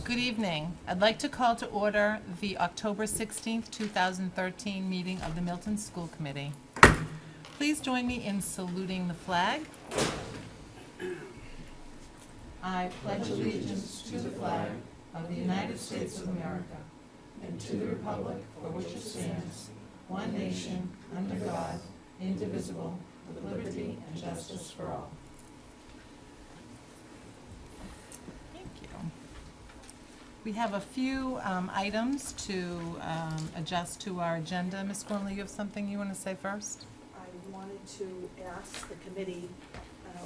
Good evening. I'd like to call to order the October 16th, 2013 meeting of the Milton School Committee. Please join me in saluting the flag. I pledge allegiance to the flag of the United States of America and to the republic for which it stands, one nation, under God, indivisible, with liberty and justice for all. Thank you. We have a few items to adjust to our agenda. Ms. Gormley, you have something you want to say first? I wanted to ask the committee,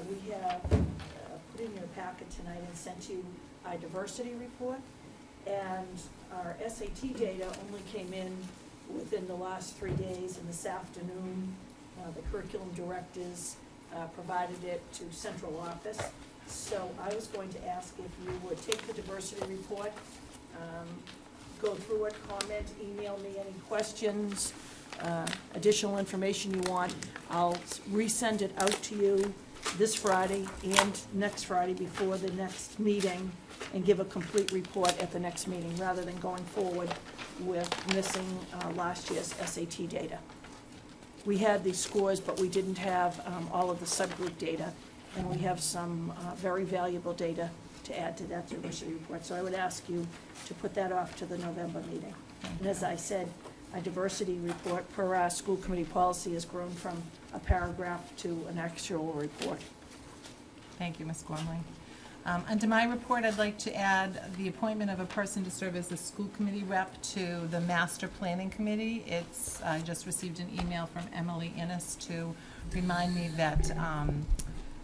we have put in your packet tonight and sent you our diversity report, and our SAT data only came in within the last 3 days, and this afternoon the curriculum directors provided it to central office. So I was going to ask if you would take the diversity report, go through it, comment, email me any questions, additional information you want. I'll resend it out to you this Friday and next Friday before the next meeting, and give a complete report at the next meeting, rather than going forward with missing last year's SAT data. We had these scores, but we didn't have all of the subgroup data, and we have some very valuable data to add to that diversity report. So I would ask you to put that off to the November meeting. And as I said, a diversity report per our school committee policy has grown from a paragraph to an actual report. Thank you, Ms. Gormley. Under my report, I'd like to add the appointment of a person to serve as the school committee rep to the master planning committee. I just received an email from Emily Innes to remind me that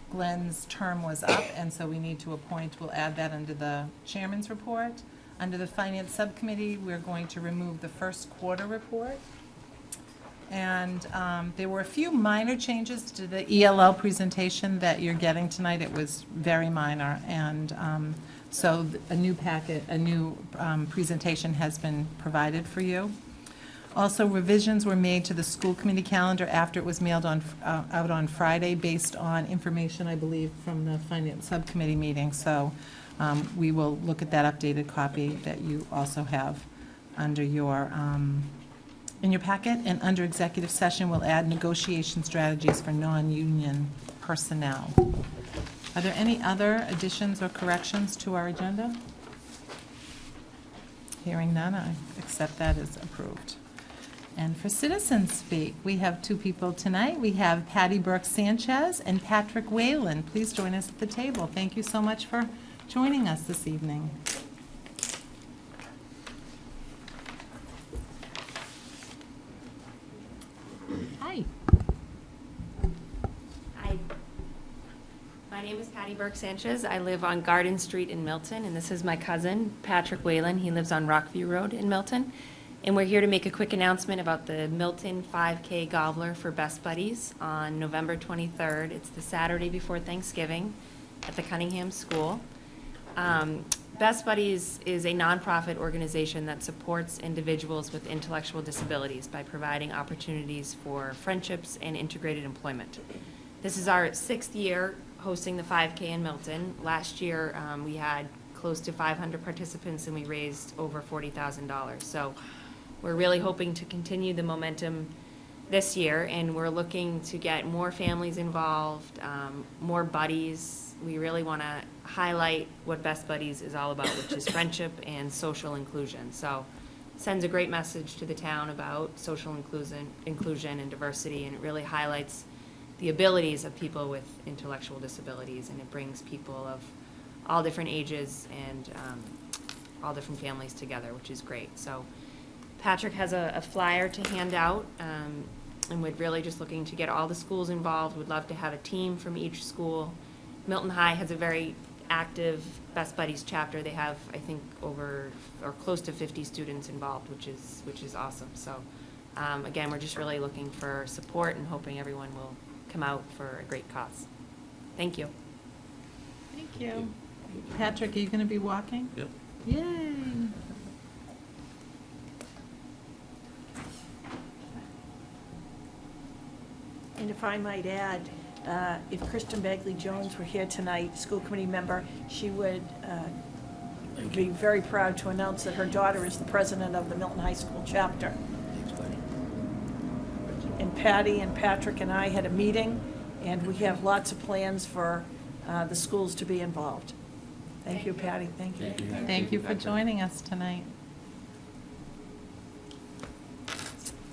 Glenn's term was up, and so we need to appoint. We'll add that under the chairman's report. Under the finance subcommittee, we're going to remove the first quarter report. And there were a few minor changes to the ELL presentation that you're getting tonight. It was very minor, and so a new packet, a new presentation has been provided for you. Also, revisions were made to the school committee calendar after it was mailed out on Friday, based on information, I believe, from the finance subcommittee meeting. So we will look at that updated copy that you also have under your in your packet. And under executive session, we'll add negotiation strategies for non-union personnel. Are there any other additions or corrections to our agenda? Hearing none, I accept that as approved. And for citizens speak, we have two people tonight. We have Patty Burke-Sanchez and Patrick Whalen. Please join us at the table. Thank you so much for joining us this evening. Hi. Hi. My name is Patty Burke-Sanchez. I live on Garden Street in Milton, and this is my cousin, Patrick Whalen. He lives on Rockview Road in Milton. And we're here to make a quick announcement about the Milton 5K Gobbler for Best Buddies on November 23rd. It's the Saturday before Thanksgiving at the Cunningham School. Best Buddies is a nonprofit organization that supports individuals with intellectual disabilities by providing opportunities for friendships and integrated employment. This is our 6th year hosting the 5K in Milton. Last year, we had close to 500 participants, and we raised over $40,000. So we're really hoping to continue the momentum this year, and we're looking to get more families involved, more buddies. We really want to highlight what Best Buddies is all about, which is friendship and social inclusion. So it sends a great message to the town about social inclusion and diversity, and it really highlights the abilities of people with intellectual disabilities, and it brings people of all different ages and all different families together, which is great. So Patrick has a flyer to hand out, and we're really just looking to get all the schools involved. We'd love to have a team from each school. Milton High has a very active Best Buddies chapter. They have, I think, over or close to 50 students involved, which is awesome. So again, we're just really looking for support and hoping everyone will come out for a great cause. Thank you. Thank you. Patrick, are you going to be walking? Yep. Yay. And if I might add, if Kristen Bagley Jones were here tonight, school committee member, she would be very proud to announce that her daughter is the president of the Milton High School chapter. And Patty and Patrick and I had a meeting, and we have lots of plans for the schools to be involved. Thank you, Patty. Thank you. Thank you for joining us tonight.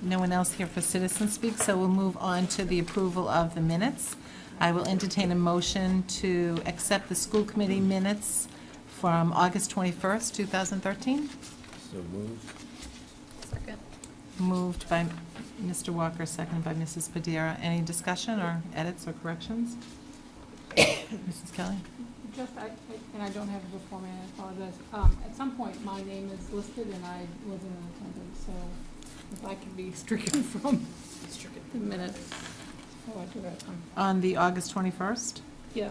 No one else here for citizen speak, so we'll move on to the approval of the minutes. I will entertain a motion to accept the school committee minutes from August 21st, 2013. So moved. Second. Moved by Mr. Walker, seconded by Mrs. Padilla. Any discussion or edits or corrections? Mrs. Kelly? And I don't have it before me, I apologize. At some point, my name is listed and I wasn't in attendance, so if I could be stricken from the minutes. Oh, I do that. On the August 21st? Yeah.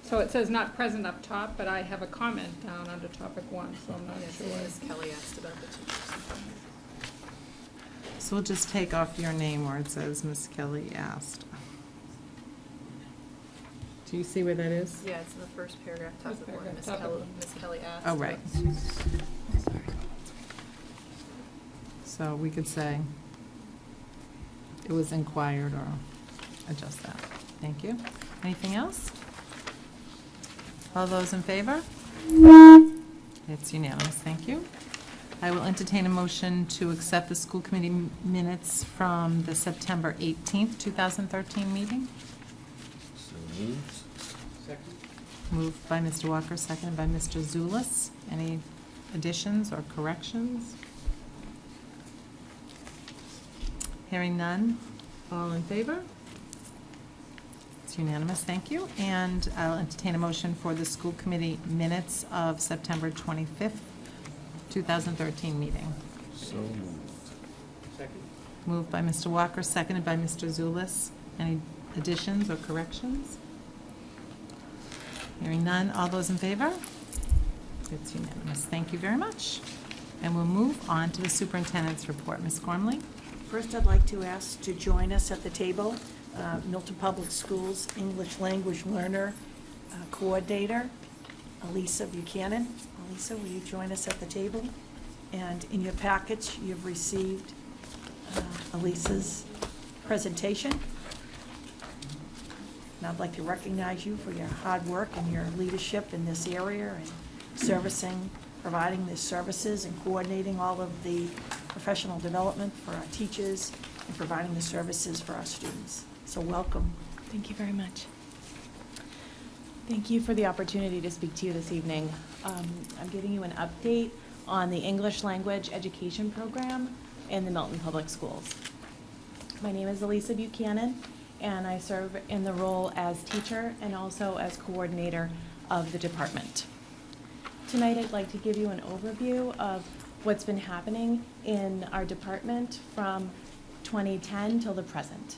So it says not present up top, but I have a comment down under topic 1, so I'm not sure. Ms. Kelly asked about the teachers. So we'll just take off your name where it says Ms. Kelly asked. Do you see where that is? Yeah, it's in the first paragraph, top First of the board. paragraph, Ms. top of Kelly, one. Ms. Kelly asked. Oh, right. Sorry. So we could say it was inquired or adjust that. Thank you. Anything else? All those in favor? It's unanimous. Thank you. I will entertain a motion to accept the school committee minutes from the September 18th, 2013 meeting. So moved. Second. Moved by Mr. Walker, seconded by Mr. Zulus. Any additions or corrections? Hearing none. All in favor? It's unanimous, thank you. And I'll entertain a motion for the school committee minutes of September 25th, 2013 meeting. So moved. Second. Moved by Mr. Walker, seconded by Mr. Zulus. Any additions or corrections? Hearing none. All those in favor? It's unanimous. Thank you very much. And we'll move on to the superintendent's report. Ms. Gormley? First, I'd like to ask to join us at the table, Milton Public Schools English Language Learner Coordinator, Elisa Buchanan. Elisa, will you join us at the table? And in your package, you've received Elisa's presentation. And I'd like to recognize you for your hard work and your leadership in this area and servicing, providing the services and coordinating all of the professional development for our teachers and providing the services for our students. So welcome. Thank you very much. Thank you for the opportunity to speak to you this evening. I'm giving you an update on the English Language Education Program in the Milton Public Schools. My name is Elisa Buchanan, and I serve in the role as teacher and also as coordinator of the department. Tonight I'd like to give you an overview of what's been happening in our department from 2010 till the present.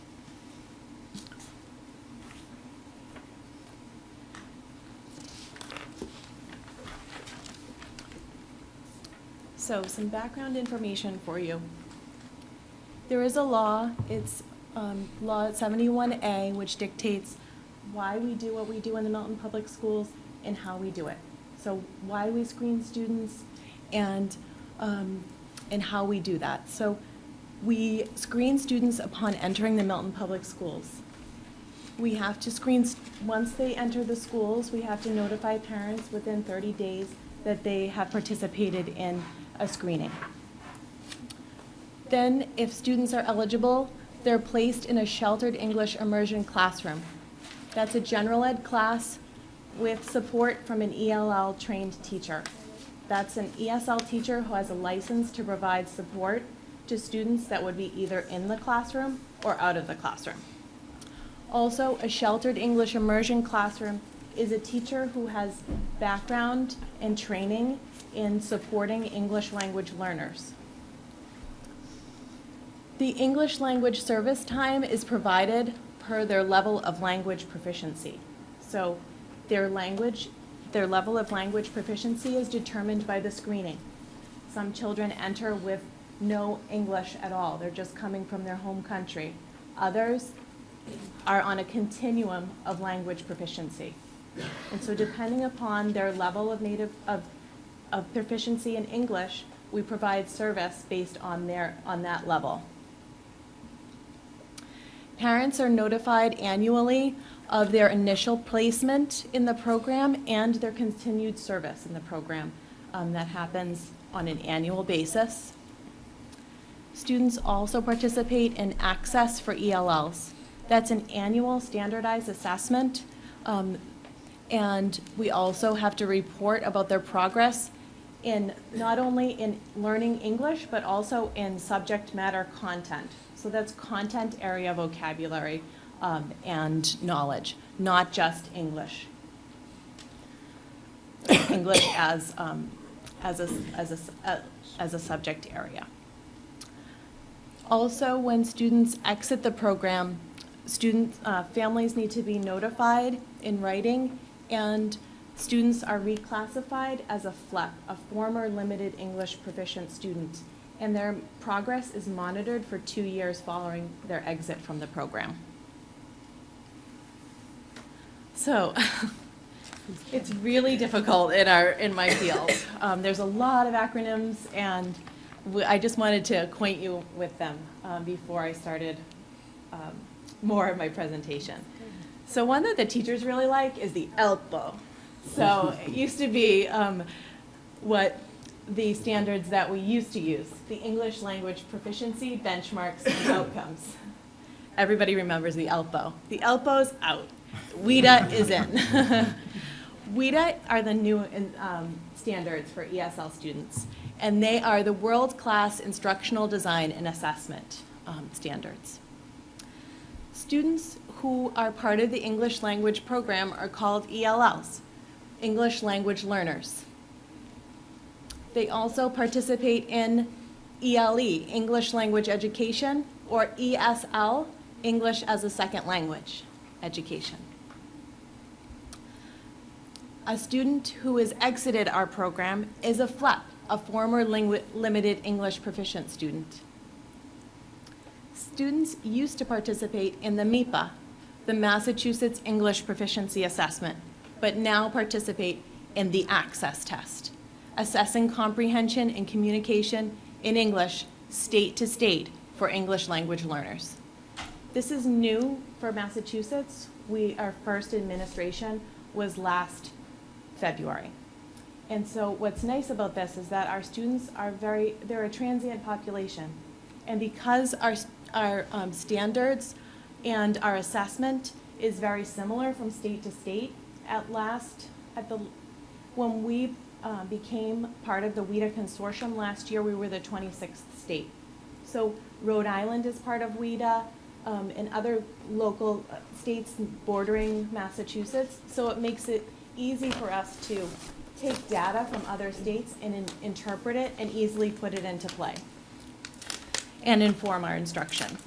So some background information for you. There is a law, it's Law 71A, which dictates why we do what we do in the Milton Public Schools and how we do it. So why we screen students and how we do that. So we screen students upon entering the Milton Public Schools. We have to screen, once they enter the schools, we have to notify parents within 30 days that they have participated in a screening. Then, if students are eligible, they're placed in a sheltered English immersion classroom. That's a general ed class with support from an ELL trained teacher. That's an ESL teacher who has a license to provide support to students that would be either in the classroom or out of the classroom. Also, a sheltered English immersion classroom is a teacher who has background and training in supporting English language learners. The English language service time is provided per their level of language proficiency. So their level of language proficiency is determined by the screening. Some children enter with no English at all. They're just coming from their home country. Others are on a continuum of language proficiency. And so depending upon their level of proficiency in English, we provide service based on that level. Parents are notified annually of their initial placement in the program and their continued service in the program. That happens on an annual basis. Students also participate in Access for ELLs. That's an annual standardized assessment, and we also have to report about their progress in not only in learning English, but also in subject matter content. So that's content area vocabulary and knowledge, not just English. English as a subject area. Also, when students exit the program, families need to be notified in writing, and students are reclassified as a FLEP, a former limited English proficient student, and their progress is monitored for 2 years following their exit from the program. So, it's really difficult in my field. There's a lot of acronyms, and I just wanted to acquaint you with them before I started more of my presentation. So one that the teachers really like is the ELPO. So it used to be what the standards that we used to use, the English Language Proficiency Benchmarks and Outcomes. Everybody remembers the ELPO. The ELPO's out. WIDA is in. WIDA are the new standards for ESL students, and they are the world-class instructional design and assessment standards. Students who are part of the English language program are called ELLs, English Language Learners. They also participate in ELE, English Language Education, or ESL, English as a Second Language Education. A student who has exited our program is a FLEP, a former limited English proficient student. Students used to participate in the MIPA, the Massachusetts English Proficiency Assessment, but now participate in the Access Test, assessing comprehension and communication in English state to state for English language learners. This is new for Massachusetts. Our first administration was last February. And so what's nice about this is that our students are they're a transient population. And because our standards and our assessment is very similar from state to state, when we became part of the WIDA consortium last year, we were the 26th state. So Rhode Island is part of WIDA, and other local states bordering Massachusetts. So it makes it easy for us to take data from other states and interpret it and easily put it into play and inform our instruction.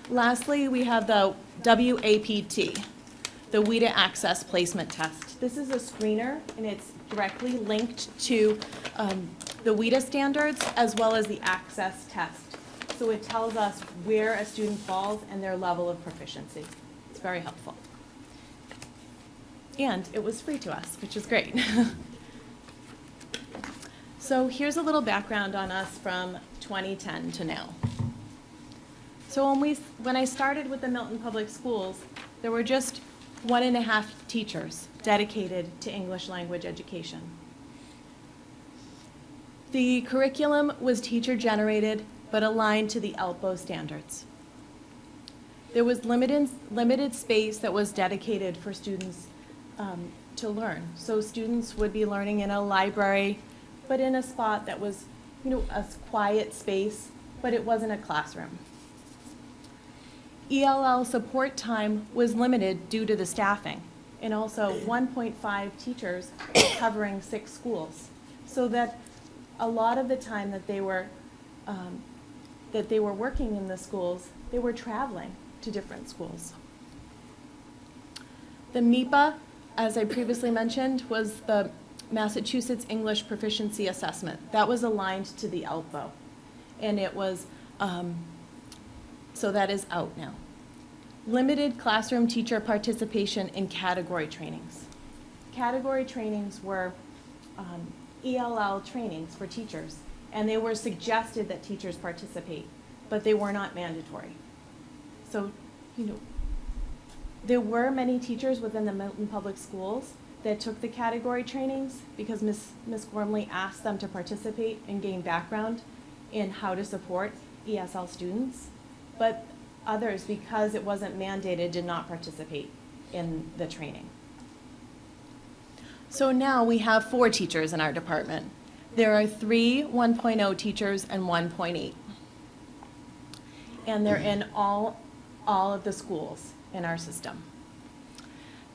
Lastly, we have the WAPT, the WIDA Access Placement Test. This is a screener, and it's directly linked to the WIDA standards as well as the Access Test. So it tells us where a student falls and their level of proficiency. It's very helpful. And it was free to us, which is great. So here's a little background on us from 2010 to now. So when I started with the Milton Public Schools, there were just 1.5 teachers dedicated to English language education. The curriculum was teacher-generated, but aligned to the ELPO standards. There was limited space that was dedicated for students to learn. So students would be learning in a library, but in a spot that was, a quiet space, but it wasn't a classroom. ELL support time was limited due to the staffing, and also 1.5 teachers covering 6 schools. So that a lot of the time that they were working in the schools, they were traveling to different schools. The MIPA, as I previously mentioned, was the Massachusetts English Proficiency Assessment. That was aligned to the ELPO, and it was, so that is out now. limited classroom teacher participation in category trainings. Category trainings were ELL trainings for teachers, and they were suggested that teachers participate, but they were not mandatory. So, there were many teachers within the Milton Public Schools that took the category trainings because Ms. Gormley asked them to participate and gain background in how to support ESL students, but others, because it wasn't mandated, did not participate in the training. So now we have 4 teachers in our department. There are 3 1.0 teachers and 1.8. And they're in all of the schools in our system.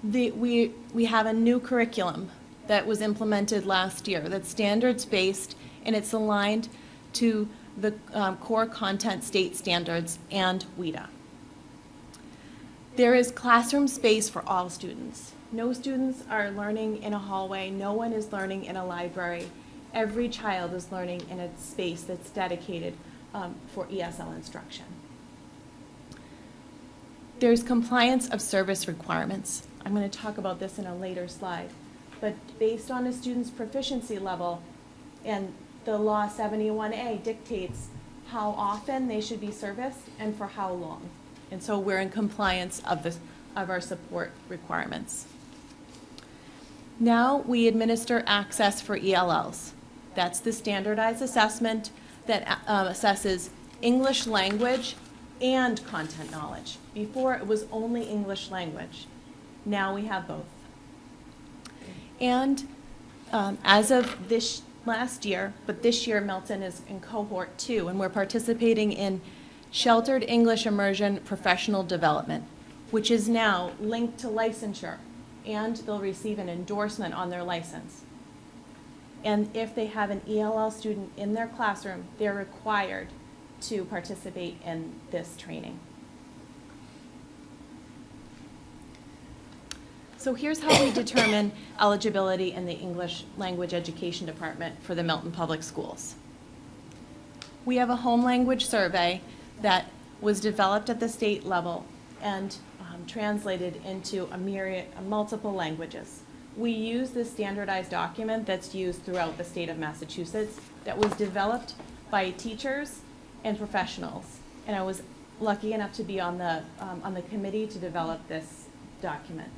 We have a new curriculum that was implemented last year that's standards-based, and it's aligned to the core content state standards and WIDA. There is classroom space for all students. No students are learning in a hallway. No one is learning in a library. Every child is learning in a space that's dedicated for ESL instruction. There's compliance of service requirements. I'm going to talk about this in a later slide. But based on a student's proficiency level, and the law 71A dictates how often they should be serviced and for how long. And so we're in compliance of our support requirements. Now we administer access for ELLs. That's the standardized assessment that assesses English language and content knowledge. Before it was only English language. Now we have both. And as of this last year, but this year Milton is in cohort 2, and we're participating in Sheltered English Immersion Professional Development, which is now linked to licensure, and they'll receive an endorsement on their license. And if they have an ELL student in their classroom, they're required to participate in this training. So here's how we determine eligibility in the English Language Education Department for the Milton Public Schools. We have a home language survey that was developed at the state level and translated into multiple languages. We use this standardized document that's used throughout the state of Massachusetts that was developed by teachers and professionals. And I was lucky enough to be on the committee to develop this document.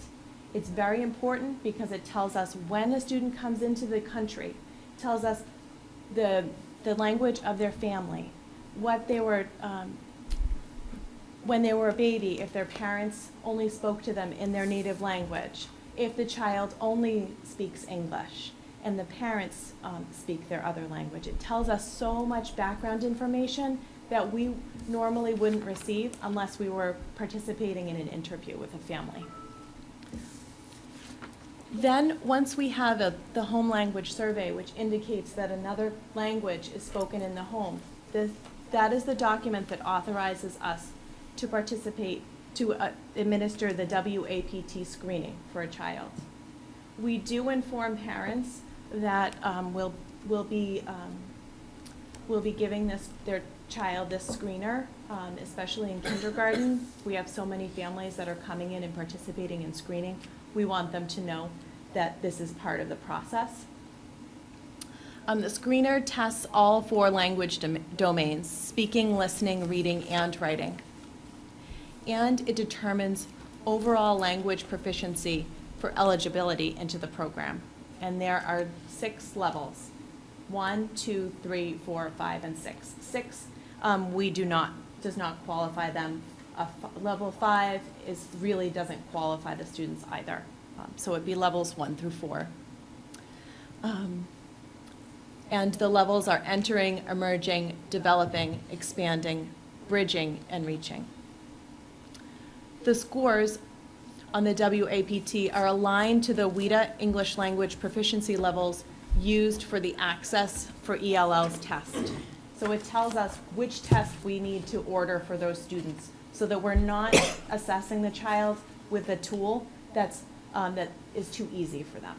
It's very important because it tells us when a student comes into the country, tells us the language of their family, what they were, when they were a baby, if their parents only spoke to them in their native language, if the child only speaks English and the parents speak their other language. It tells us so much background information that we normally wouldn't receive unless we were participating in an interview with a family. Then, once we have the home language survey, which indicates that another language is spoken in the home, that is the document that authorizes us to participate, to administer the WAPT screening for a child. We do inform parents that we'll be giving their child this screener, especially in kindergarten. We have so many families that are coming in and participating in screening. We want them to know that this is part of the process. The screener tests all 4 language domains: speaking, listening, reading, and writing. And it determines overall language proficiency for eligibility into the program. And there are 6 levels: 1, 2, 3, 4, 5, and 6. 6 does not qualify them. Level 5 really doesn't qualify the students either. So it'd be levels 1 through 4. And the levels are entering, emerging, developing, expanding, bridging, and reaching. The scores on the WAPT are aligned to the WIDA English language proficiency levels used for the Access for ELLs test. So it tells us which test we need to order for those students so that we're not assessing the child with a tool that is too easy for them.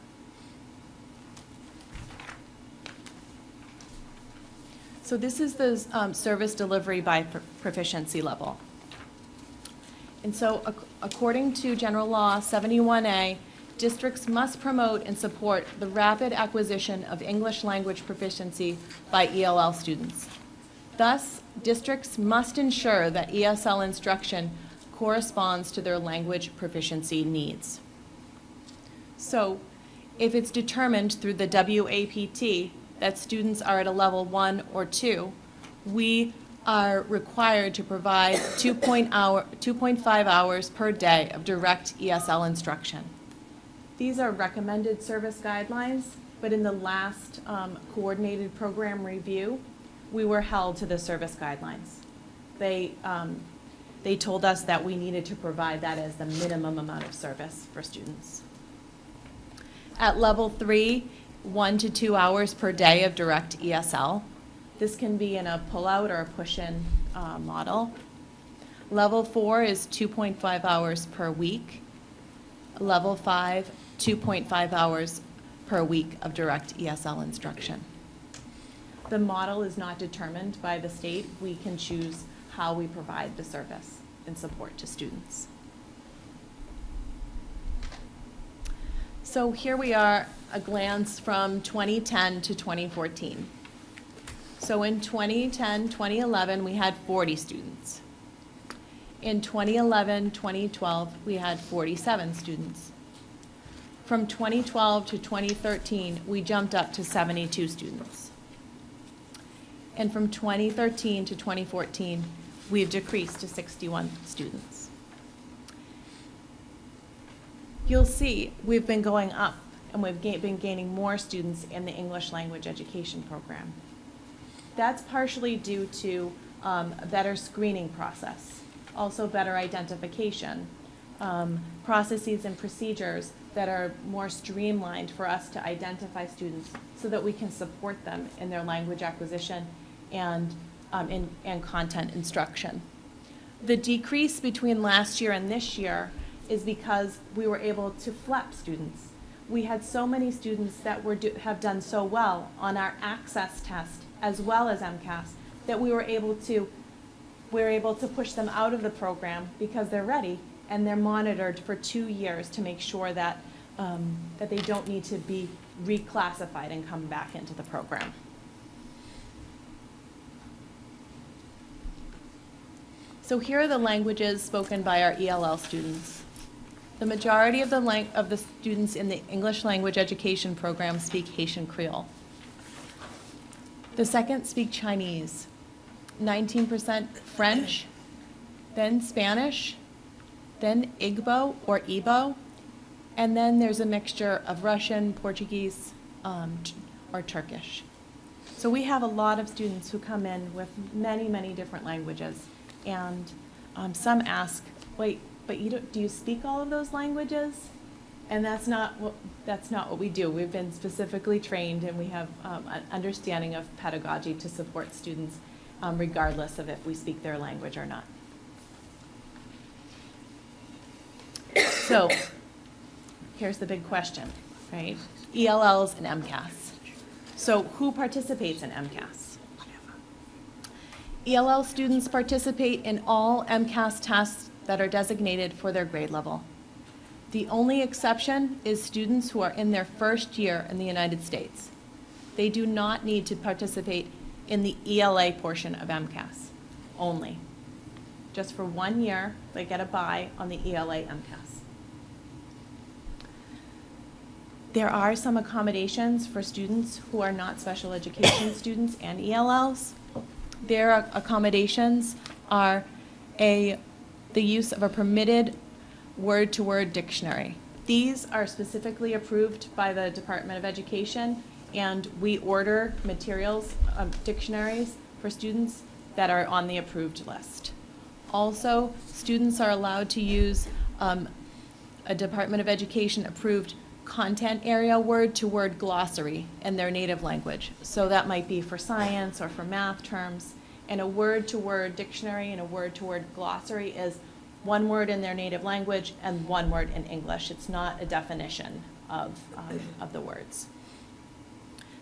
So this is the service delivery by proficiency level. And so according to General Law 71A, districts must promote and support the rapid acquisition of English language proficiency by ELL students. Thus, districts must ensure that ESL instruction corresponds to their language proficiency needs. So, if it's determined through the WAPT that students are at a level 1 or 2, we are required to provide 2.5 hours per day of direct ESL instruction. These are recommended service guidelines, but in the last coordinated program review, we were held to the service guidelines. They told us that we needed to provide that as the minimum amount of service for students. At level 3, 1 to 2 hours per day of direct ESL. This can be in a pull-out or a push-in model. Level 4 is 2.5 hours per week. Level 5, 2.5 hours per week of direct ESL instruction. The model is not determined by the state. We can choose how we provide the service and support to students. So here we are, a glance from 2010 to 2014. So in 2010, 2011, we had 40 students. In 2011, 2012, we had 47 students. From 2012 to 2013, we jumped up to 72 students. And from 2013 to 2014, we've decreased to 61 students. You'll see we've been going up, and we've been gaining more students in the English language education program. That's partially due to a better screening process, also better identification, processes and procedures that are more streamlined for us to identify students so that we can support them in their language acquisition and content instruction. The decrease between last year and this year is because we were able to flip students. We had so many students that have done so well on our access test as well as MCAS that we were able to push them out of the program because they're ready and they're monitored for 2 years to make sure that that they don't need to be reclassified and come back into the program. So here are the languages spoken by our ELL students. The majority of the students in the English language education program speak Haitian Creole. The second speak Chinese, 19% French, then Spanish, then Igbo or Igbo, and then there's a mixture of Russian, Portuguese, or Turkish. So we have a lot of students who come in with many, many different languages, and some ask, wait, but do you speak all of those languages? And that's not what we do. We've been specifically trained, and we have an understanding of pedagogy to support students regardless of if we speak their language or not. So here's the big question, right? ELLs and MCAS. So who participates in MCAS? ELL students participate in all MCAS tests that are designated for their grade level. The only exception is students who are in their first year in the United States. They do not need to participate in the ELA portion of MCAS only. Just for 1 year, they get a bye on the ELA MCAS. There are some accommodations for students who are not special education students and ELLs. Their accommodations are the use of a permitted word-to-word dictionary. These are specifically approved by the Department of Education, and we order materials, dictionaries for students that are on the approved list. Also, students are allowed to use a Department of Education approved content area word-to-word glossary in their native language. So that might be for science or for math terms. And a word-to-word dictionary and a word-to-word glossary is 1 word in their native language and 1 word in English. It's not a definition of the words.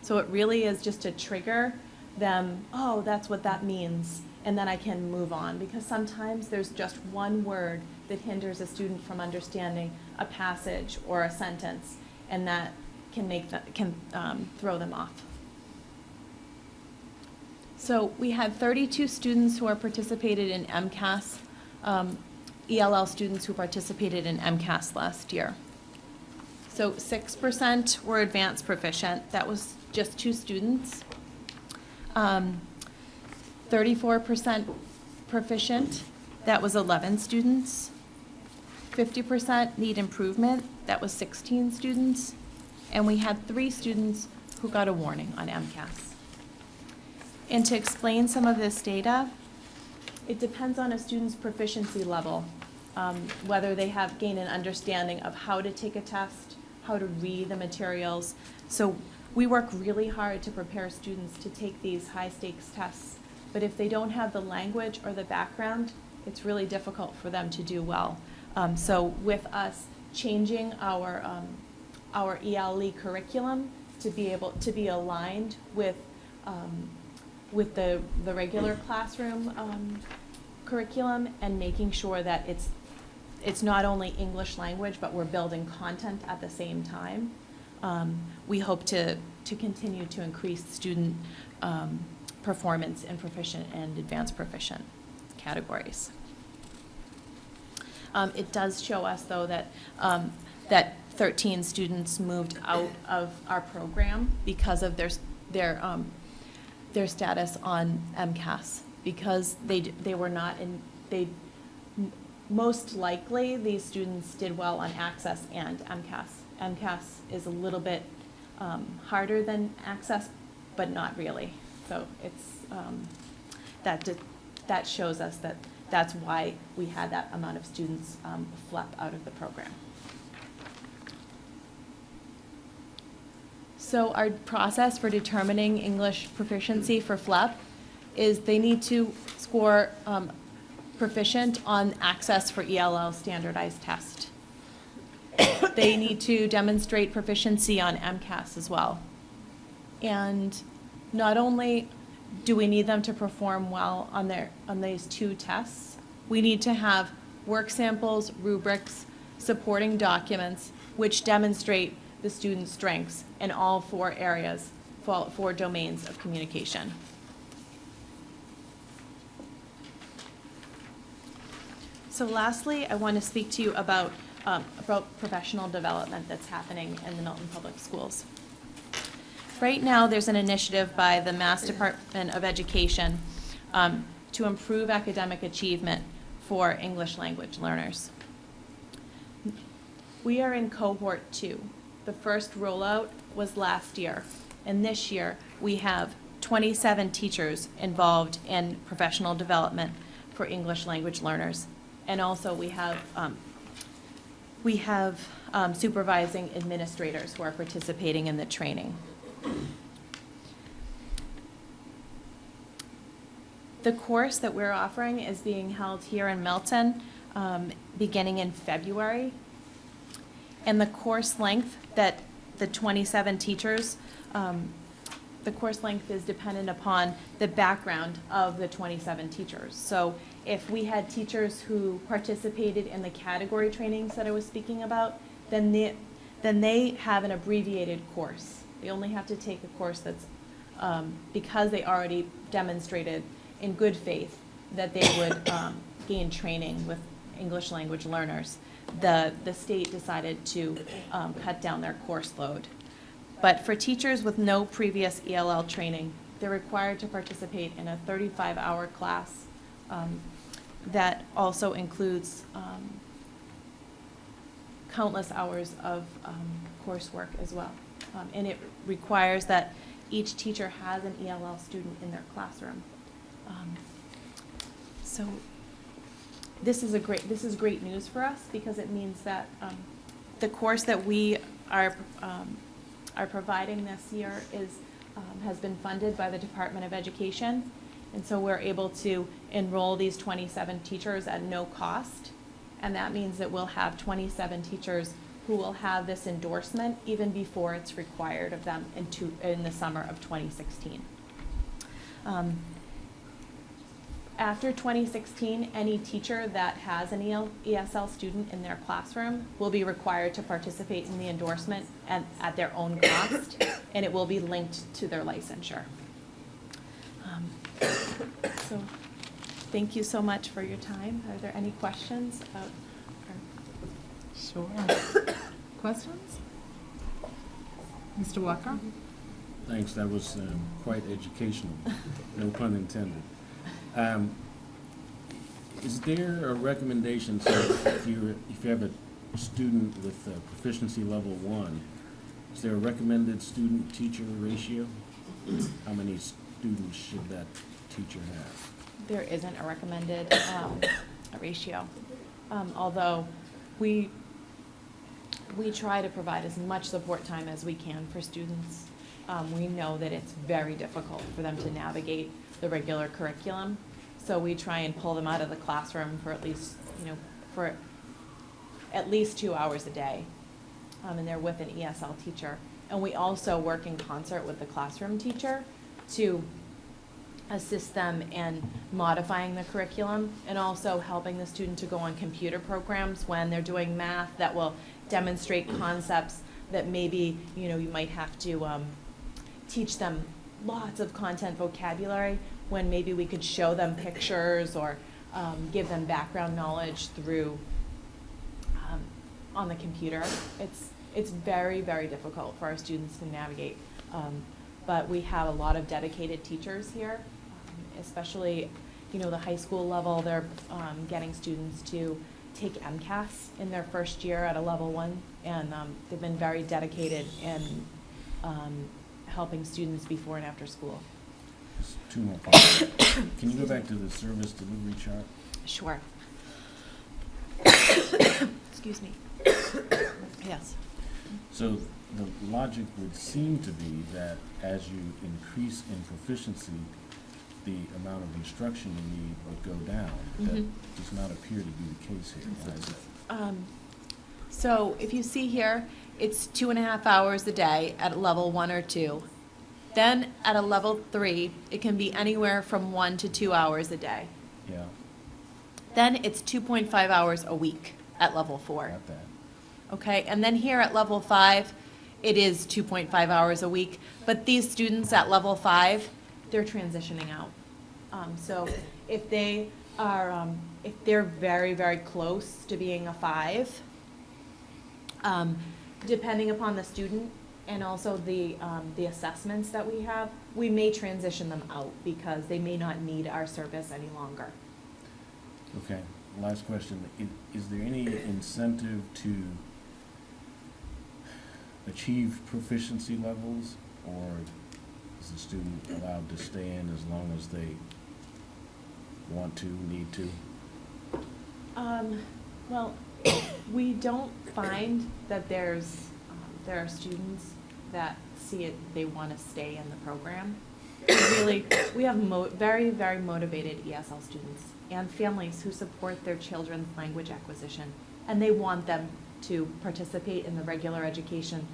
So it really is just to trigger them, oh, that's what that means, and then I can move on, because sometimes there's just 1 word that hinders a student from understanding a passage or a sentence, and that can throw them off. So we had 32 students who are participated in MCAS, ELL students who participated in MCAS last year. So 6% were advanced proficient. That was just 2 students. 34% proficient. That was 11 students. 50% need improvement. That was 16 students. And we had 3 students who got a warning on MCAS. And to explain some of this data, it depends on a student's proficiency level, whether they have gained an understanding of how to take a test, how to read the materials. So we work really hard to prepare students to take these high-stakes tests, but if they don't have the language or the background, it's really difficult for them to do well. So with us changing our ELE curriculum to be able to be aligned with the regular classroom curriculum, and making sure that it's not only English language, but we're building content at the same time. We hope to continue to increase student performance in proficient and advanced proficient categories. It does show us, though, that 13 students moved out of our program because of their status on MCAS, because they were not in, most likely these students did well on Access and MCAS. MCAS is a little bit harder than Access, but not really. So it's that shows us that that's why we had that amount of students flip out of the program. So our process for determining English proficiency for FLEP is they need to score proficient on Access for ELL standardized test. They need to demonstrate proficiency on MCAS as well. And not only do we need them to perform well on these 2 tests, we need to have work samples, rubrics, supporting documents, which demonstrate the student's strengths in all 4 areas, 4 domains of communication. So lastly, I want to speak to you about professional development that's happening in the Milton Public Schools. Right now, there's an initiative by the Mass Department of Education to improve academic achievement for English language learners. We are in cohort 2. The first rollout was last year, and this year we have 27 teachers involved in professional development for English language learners. And also we have supervising administrators who are participating in the training. The course that we're offering is being held here in Milton beginning in February. And the course length that the 27 teachers, the course length is dependent upon the background of the 27 teachers. So if we had teachers who participated in the category trainings that I was speaking about, then they have an abbreviated course. They only have to take a course that's, because they already demonstrated in good faith that they would gain training with English language learners. The state decided to cut down their course load. But for teachers with no previous ELL training, they're required to participate in a 35-hour class that also includes countless hours of coursework as well. And it requires that each teacher has an ELL student in their classroom. So this is great news for us, because it means that the course that we are providing this year has been funded by the Department of Education, and so we're able to enroll these 27 teachers at no cost, and that means that we'll have 27 teachers who will have this endorsement even before it's required of them in the summer of 2016. After 2016, any teacher that has an ESL student in their classroom will be required to participate in the endorsement at their own cost, and it will be linked to their licensure. So, thank you so much for your time. Are there any questions about? Sure. Questions? Mr. Walker? Thanks, that was quite educational, no pun intended. Is there a recommendation, so if you have a student with proficiency level 1, is there a recommended student-teacher ratio? How many students should that teacher have? There isn't a recommended ratio, although we try to provide as much support time as we can for students. We know that it's very difficult for them to navigate the regular curriculum, so we try and pull them out of the classroom for at least, for at least 2 hours a day, and they're with an ESL teacher. And we also work in concert with the classroom teacher to assist them in modifying the curriculum and also helping the student to go on computer programs when they're doing math that will demonstrate concepts that maybe, you might have to teach them lots of content vocabulary when maybe we could show them pictures or give them background knowledge through on the computer. It's very, very difficult for our students to navigate. But we have a lot of dedicated teachers here, especially, the high school level. They're getting students to take MCAS in their first year at a level 1, and they've been very dedicated in helping students before and after school. Just 2 more follow-ups. Can you go back to the service delivery chart? Sure. Excuse me. Yes. So the logic would seem to be that as you increase in proficiency, the amount of instruction you need would go down. That does not appear to be the case here. Why is it? So if you see here, it's 2.5 hours a day at level 1 or 2. Then at a level 3, it can be anywhere from 1 to 2 hours a day. Yeah, Then it's 2.5 hours a week at level 4. got that. Okay, and then here at level 5, it is 2.5 hours a week. But these students at level 5, they're transitioning out. So if they are, if they're very, very close to being a 5, depending upon the student and also the assessments that we have, we may transition them out because they may not need our service any longer. Okay, last question. Is there any incentive to achieve proficiency levels, or is the student allowed to stay in as long as they want to, need to? Well, we don't find that there are students that see it, they want to stay in the program. We have very, very motivated ESL students and families who support their children's language acquisition, and they want them to participate in the regular education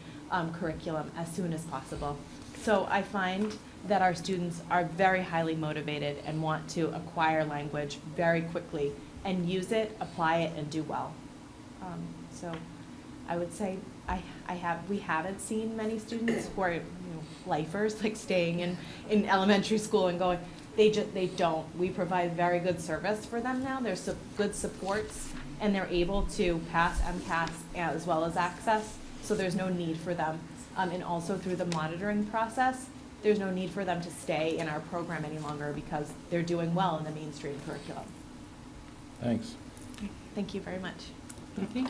curriculum as soon as possible. So I find that our students are very highly motivated and want to acquire language very quickly and use it, apply it, and do well. So I would say we haven't seen many students who are lifers, like staying in elementary school and going. They don't. We provide very good service for them now. There's good supports, and they're able to pass MCAS as well as access, so there's no need for them. And also through the monitoring process, there's no need for them to stay in our program any longer because they're doing well in the mainstream curriculum. Thanks. Thank you very much. Vicki?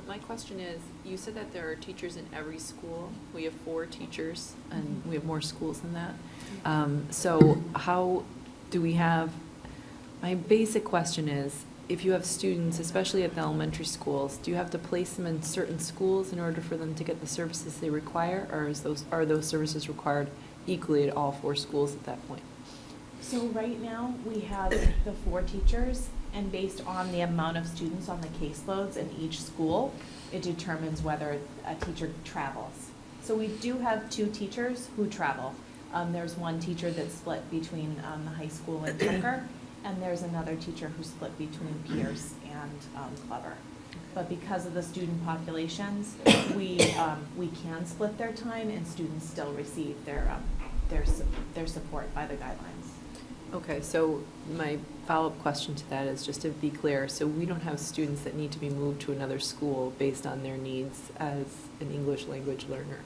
My question is, you said that there are teachers in every school. We have 4 teachers, and we have more schools than that. So how do we have, my basic question is, if you have students, especially at the elementary schools, do you have to place them in certain schools in order for them to get the services they require, or are those services required equally at all 4 schools at that point? So right now, we have the 4 teachers, and based on the amount of students on the caseloads in each school, it determines whether a teacher travels. So we do have 2 teachers who travel. There's one teacher that's split between the high school and Tucker, and there's another teacher who's split between Pierce and Clever. But because of the student populations, we can split their time, and students still receive their support by the guidelines. Okay, so my follow-up question to that is, just to be clear, so we don't have students that need to be moved to another school based on their needs as an English language learner?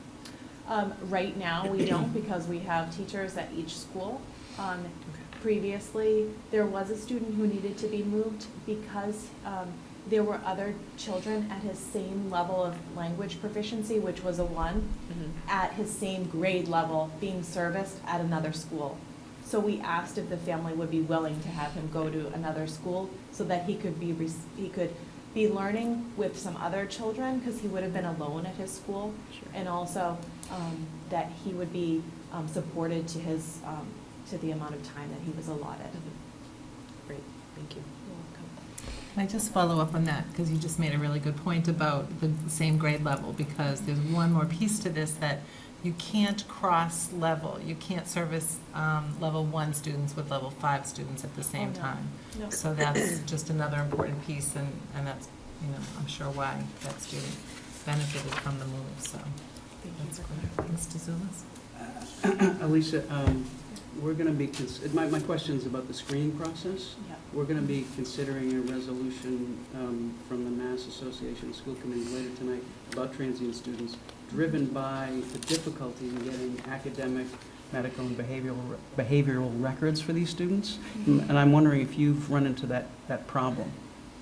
Right now, we don't, because we have teachers at each school. Previously, there was a student who needed to be moved because there were other children at his same level of language proficiency, which was a 1, at his same grade level being serviced at another school. So we asked if the family would be willing to have him go to another school so that he could be learning with some other children, because he would have been alone at his school. Sure. And also that he would be supported to his to the amount of time that he was allotted. Great, thank you. Can I just follow up on that, because you just made a really good point about the same grade level, because there's one more piece to this, that you can't cross level. You can't service level 1 students with level 5 students at the same time. No. So that's just another important piece, and that's, I'm sure why that student benefited from the move, so. That's good. Thanks to Zulus. Alicia, we're going to be, my question is about the screening process. Yeah. We're going to be considering a resolution from the Mass Association of School Committees later tonight about transient students, driven by the difficulty in getting academic, medical, and behavioral records for these students. And I'm wondering if you've run into that problem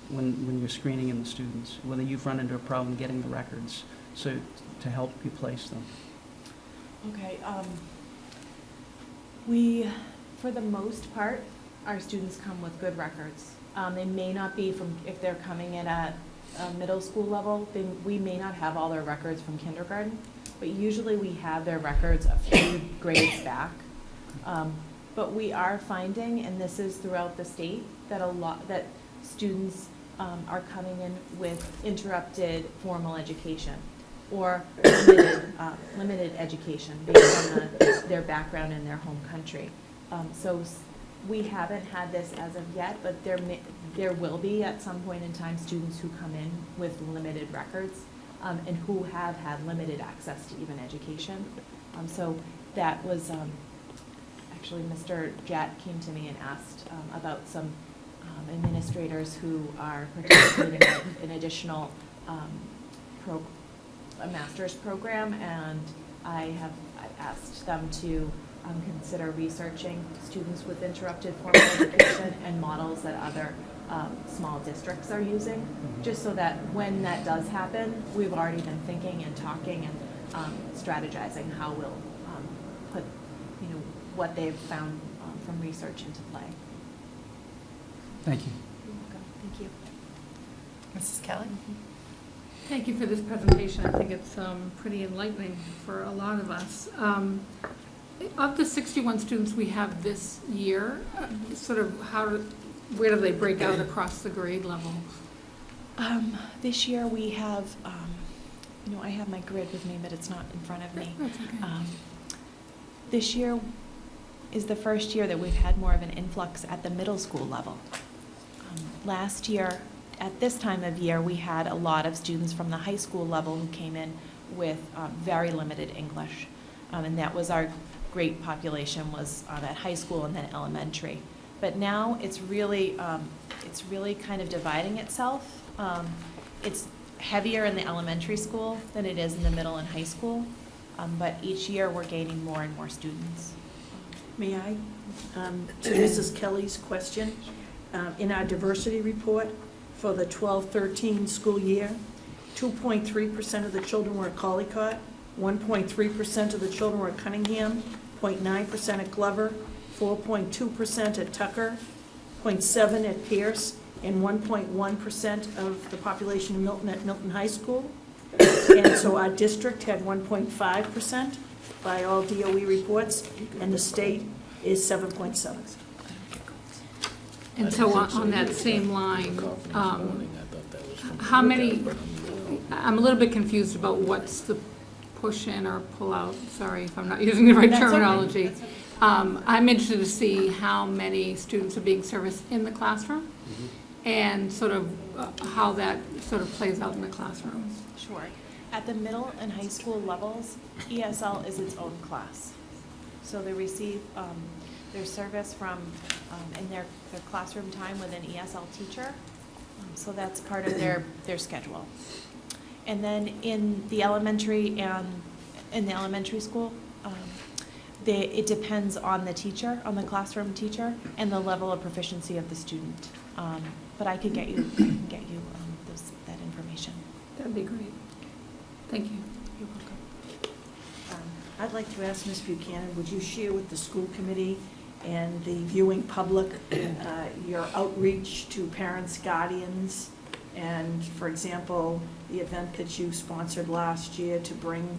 when you're screening in the students, whether you've run into a problem getting the records to help you place them. Okay, we, for the most part, our students come with good records. They may not be from, if they're coming in at middle school level, then we may not have all their records from kindergarten, but usually we have their records a few grades back. But we are finding, and this is throughout the state, that students are coming in with interrupted formal education or limited education based on their background in their home country. So we haven't had this as of yet, but there will be at some point in time students who come in with limited records and who have had limited access to even education. So that was, actually Mr. Jatt came to me and asked about some administrators who are participating in additional a master's program, and I asked them to consider researching students with interrupted formal education and models that other small districts are using, just so that when that does happen, we've already been thinking and talking and strategizing how we'll put what they've found from research into play. Thank you. You're welcome. Thank you. Mrs. Kelly? Thank you for this presentation. I think it's pretty enlightening for a lot of us. Of the 61 students we have this year, sort of where do they break out across the grade level? This year we have, I have my grid with me, but it's not in front of me. That's okay. This year is the first year that we've had more of an influx at the middle school level. Last year, at this time of year, we had a lot of students from the high school level who came in with very limited English. And that was our great population, was at high school and then elementary. But now it's really kind of dividing itself. It's heavier in the elementary school than it is in the middle and high school. But each year we're gaining more and more students. May I? To Mrs. Kelly's question, in our diversity report for the 12-13 school year, 2.3% of the children were at Collycott, 1.3% of the children were at Cunningham, 0.9% at Glover, 4.2% at Tucker, 0.7% at Pierce, and 1.1% of the population in Milton at Milton High School. And so our district had 1.5% by all DOE reports, and the state is 7.7%. And so on that same line, how many, I'm a little bit confused about what's the push in or pull out, sorry if I'm not using the right That's okay. terminology. That's okay. I'm interested to see how many students are being serviced in the classroom and sort of how that sort of plays out in the classroom. Sure. At the middle and high school levels, ESL is its own class. So they receive their service from, in their classroom time with an ESL teacher. So that's part of their schedule. And then in the elementary and in the elementary school, it depends on the teacher, on the classroom teacher, and the level of proficiency of the student. But I can get you that information. That'd be great. Thank you. You're welcome. I'd like to ask Ms. Buchanan, would you share with the school committee and the viewing public your outreach to parents, guardians, and, for example, the event that you sponsored last year to bring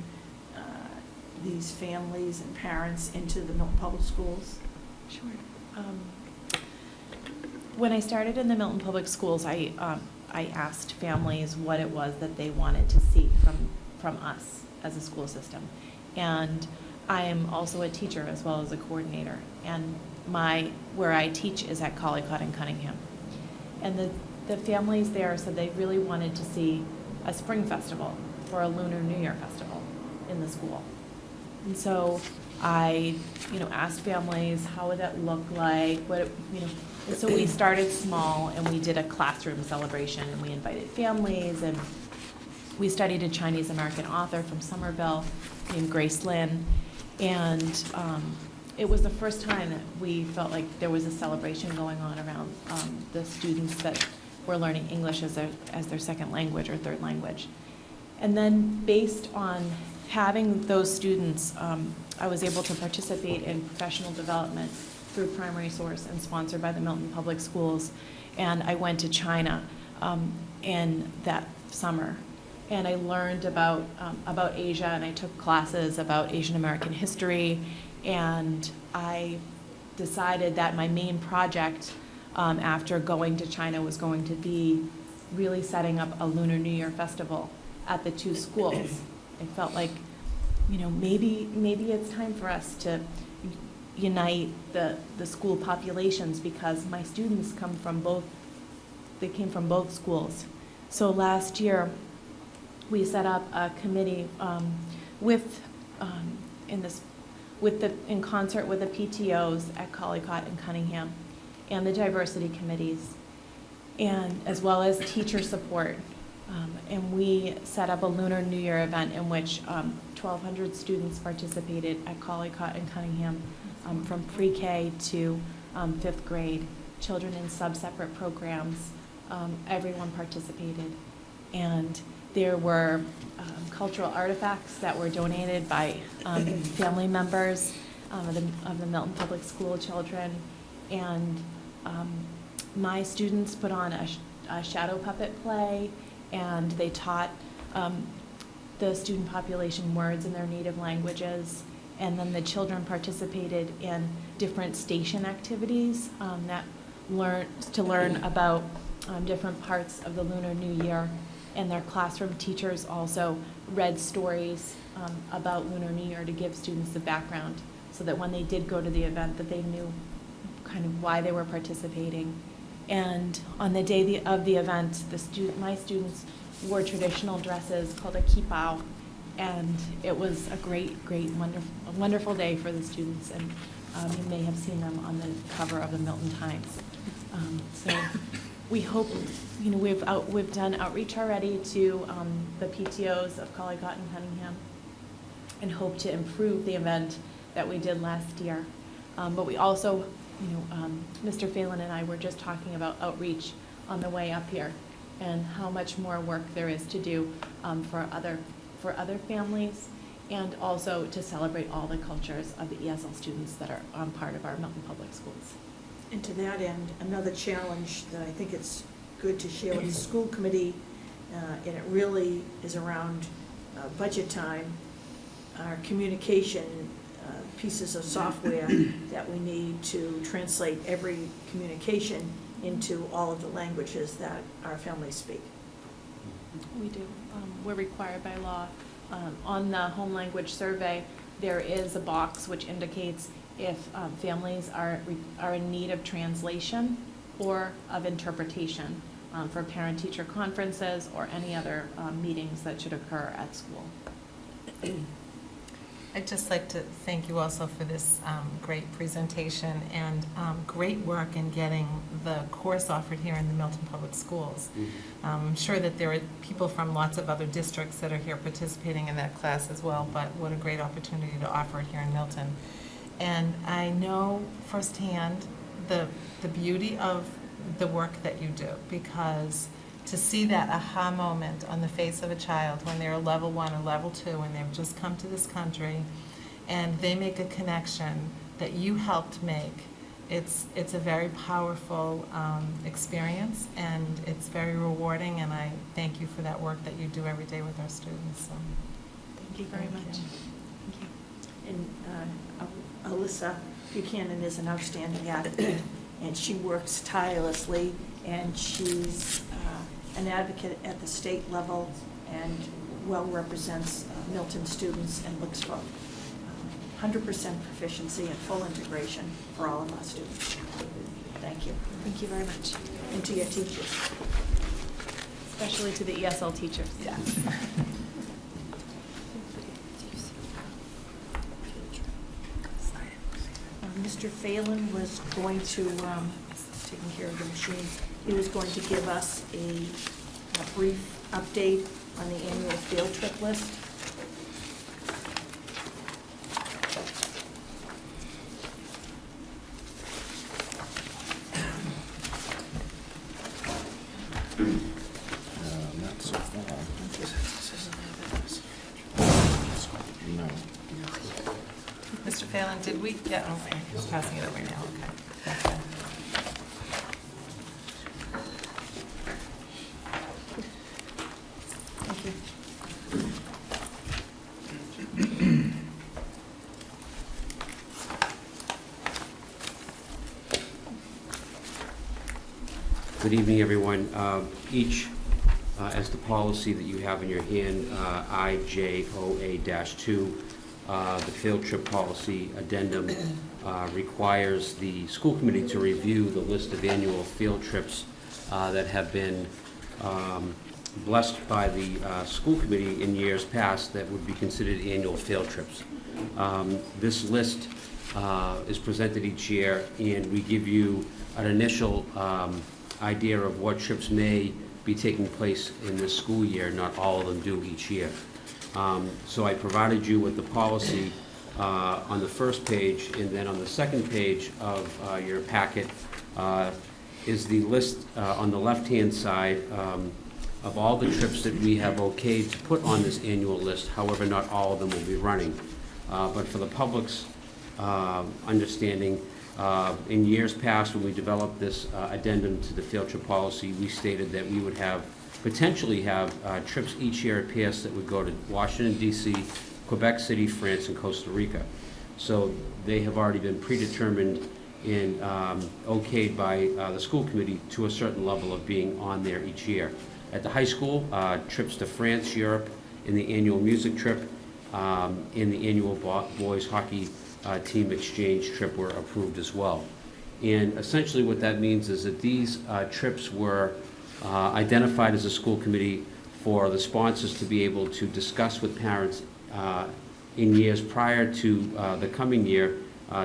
these families and parents into the Milton Public Schools? Sure. When I started in the Milton Public Schools, I asked families what it was that they wanted to see from us as a school system. And I am also a teacher as well as a coordinator. And where I teach is at Collycott in Cunningham. And the families there said they really wanted to see a spring festival or a Lunar New Year festival in the school. And so I, asked families, how would that look like? And so we started small and we did a classroom celebration and we invited families and we studied a Chinese American author from Somerville named Grace Lin. And it was the first time that we felt like there was a celebration going on around the students that were learning English as their second language or third language. And then based on having those students, I was able to participate in professional development through Primary Source and sponsored by the Milton Public Schools. And I went to China in that summer. And I learned about Asia, and I took classes about Asian American history. And I decided that my main project after going to China was going to be really setting up a Lunar New Year festival at the two schools. I felt like, maybe it's time for us to unite the school populations because my students came from both schools. So last year, we set up a committee in concert with the PTOs at Collycott and Cunningham and the diversity committees, and as well as teacher support. And we set up a Lunar New Year event in which 1,200 students participated at Collycott and Cunningham from pre-K to 5th grade, children in sub-separate programs. Everyone participated. And there were cultural artifacts that were donated by family members of the Milton Public School children. And my students put on a shadow puppet play, and they taught the student population words in their native languages. And then the children participated in different station activities to learn about different parts of the Lunar New Year. And their classroom teachers also read stories about Lunar New Year to give students the background so that when they did go to the event that they knew kind of why they were participating. And on the day of the event, my students wore traditional dresses called a kipao, and it was a great, wonderful day for the students, and you may have seen them on the cover of the Milton Times. So we hope, we've done outreach already to the PTOs of Collycott and Cunningham, and hope to improve the event that we did last year. But we also, Mr. Phelan and I were just talking about outreach on the way up here and how much more work there is to do for other families, and also to celebrate all the cultures of the ESL students that are part of our Milton Public Schools. And to that end, another challenge that I think it's good to share with the school committee, and it really is around budget time, our communication pieces of software that we need to translate every communication into all of the languages that our families speak. We do. We're required by law on the home language survey, there is a box which indicates if families are in need of translation or of interpretation for parent-teacher conferences or any other meetings that should occur at school. I'd just like to thank you also for this great presentation and great work in getting the course offered here in the Milton Public Schools. I'm sure that there are people from lots of other districts that are here participating in that class as well, but what a great opportunity to offer it here in Milton. And I know firsthand the beauty of the work that you do, because to see that aha moment on the face of a child when they're a level 1 or level 2 and they've just come to this country and they make a connection that you helped make, it's a very powerful experience, and it's very rewarding, and I thank you for that work that you do every day with our students. So. Thank you very much. Thank you. And Alyssa Buchanan is an outstanding advocate, and she works tirelessly, and she's an advocate at the state level and well represents Milton students and looks for 100% proficiency and full integration for all of our students. Thank you. Thank you very much. And to your teachers. Especially to the ESL teachers. Yeah. Mr. Phelan was going to, taking care of the machine, he was going to give us a brief update on the annual field trip list. Not so far. No. Mr. Phelan, did we get, oh, right, he's passing it over now, okay. Thank you. Good evening, everyone. Each, as the policy that you have in your hand, IJOA-2, the field trip policy addendum requires the school committee to review the list of annual field trips that have been blessed by the school committee in years past that would be considered annual field trips. This list is presented each year, and we give you an initial idea of what trips may be taking place in this school year. Not all of them do each year. So I provided you with the policy on the first page, and then on the second page of your packet is the list on the left-hand side of all the trips that we have okayed to put on this annual list. However, not all of them will be running. But for the public's understanding, in years past, when we developed this addendum to the field trip policy, we stated that we would potentially have trips each year at PS that would go to Washington, D.C., Quebec City, France, and Costa Rica. So they have already been predetermined and okayed by the school committee to a certain level of being on there each year. At the high school, trips to France, Europe, in the annual music trip, in the annual boys hockey team exchange trip were approved as well. And essentially what that means is that these trips were identified as a school committee for the sponsors to be able to discuss with parents in years prior to the coming year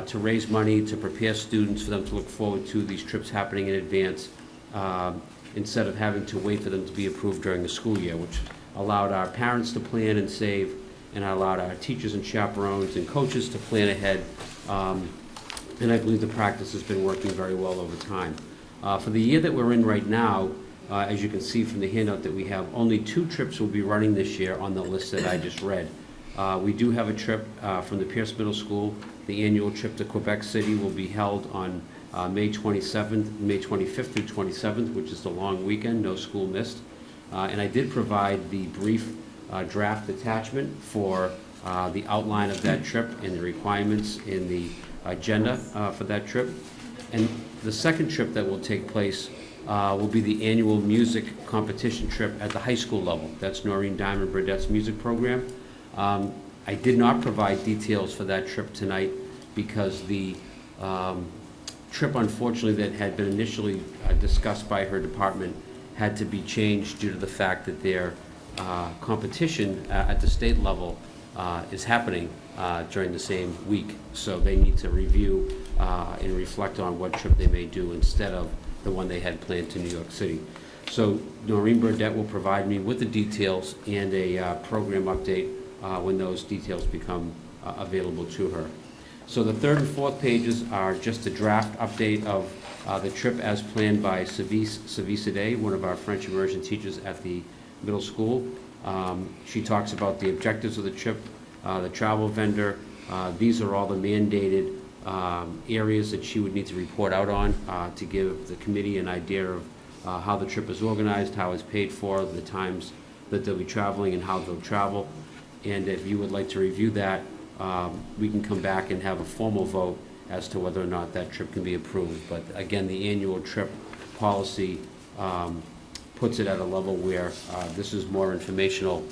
to raise money, to prepare students for them to look forward to these trips happening in advance instead of having to wait for them to be approved during the school year, which allowed our parents to plan and save, and allowed our teachers and chaperones and coaches to plan ahead. And I believe the practice has been working very well over time. For the year that we're in right now, as you can see from the handout that we have, only 2 trips will be running this year on the list that I just read. We do have a trip from the Pierce Middle School. The annual trip to Quebec City will be held on May 27th, May 25th through 27th, which is the long weekend, no school missed. And I did provide the brief draft attachment for the outline of that trip and the requirements in the agenda for that trip. And the second trip that will take place will be the annual music competition trip at the high school level. That's Noreen Diamond Burdett's music program. I did not provide details for that trip tonight because the trip, unfortunately, that had been initially discussed by her department had to be changed due to the fact that their competition at the state level is happening during the same week. So they need to review and reflect on what trip they may do instead of the one they had planned to New York City. So Noreen Burdette will provide me with the details and a program update when those details become available to her. So the third and fourth pages are just a draft update of the trip as planned by Savisa, one of our French immersion teachers at the middle school. She talks about the objectives of the trip, the travel vendor. These are all the mandated areas that she would need to report out on to give the committee an idea of how the trip is organized, how it's paid for, the times that they'll be traveling and how they'll travel. And if you would like to review that, we can come back and have a formal vote as to whether or not that trip can be approved. But again, the annual trip policy puts it at a level where this is more informational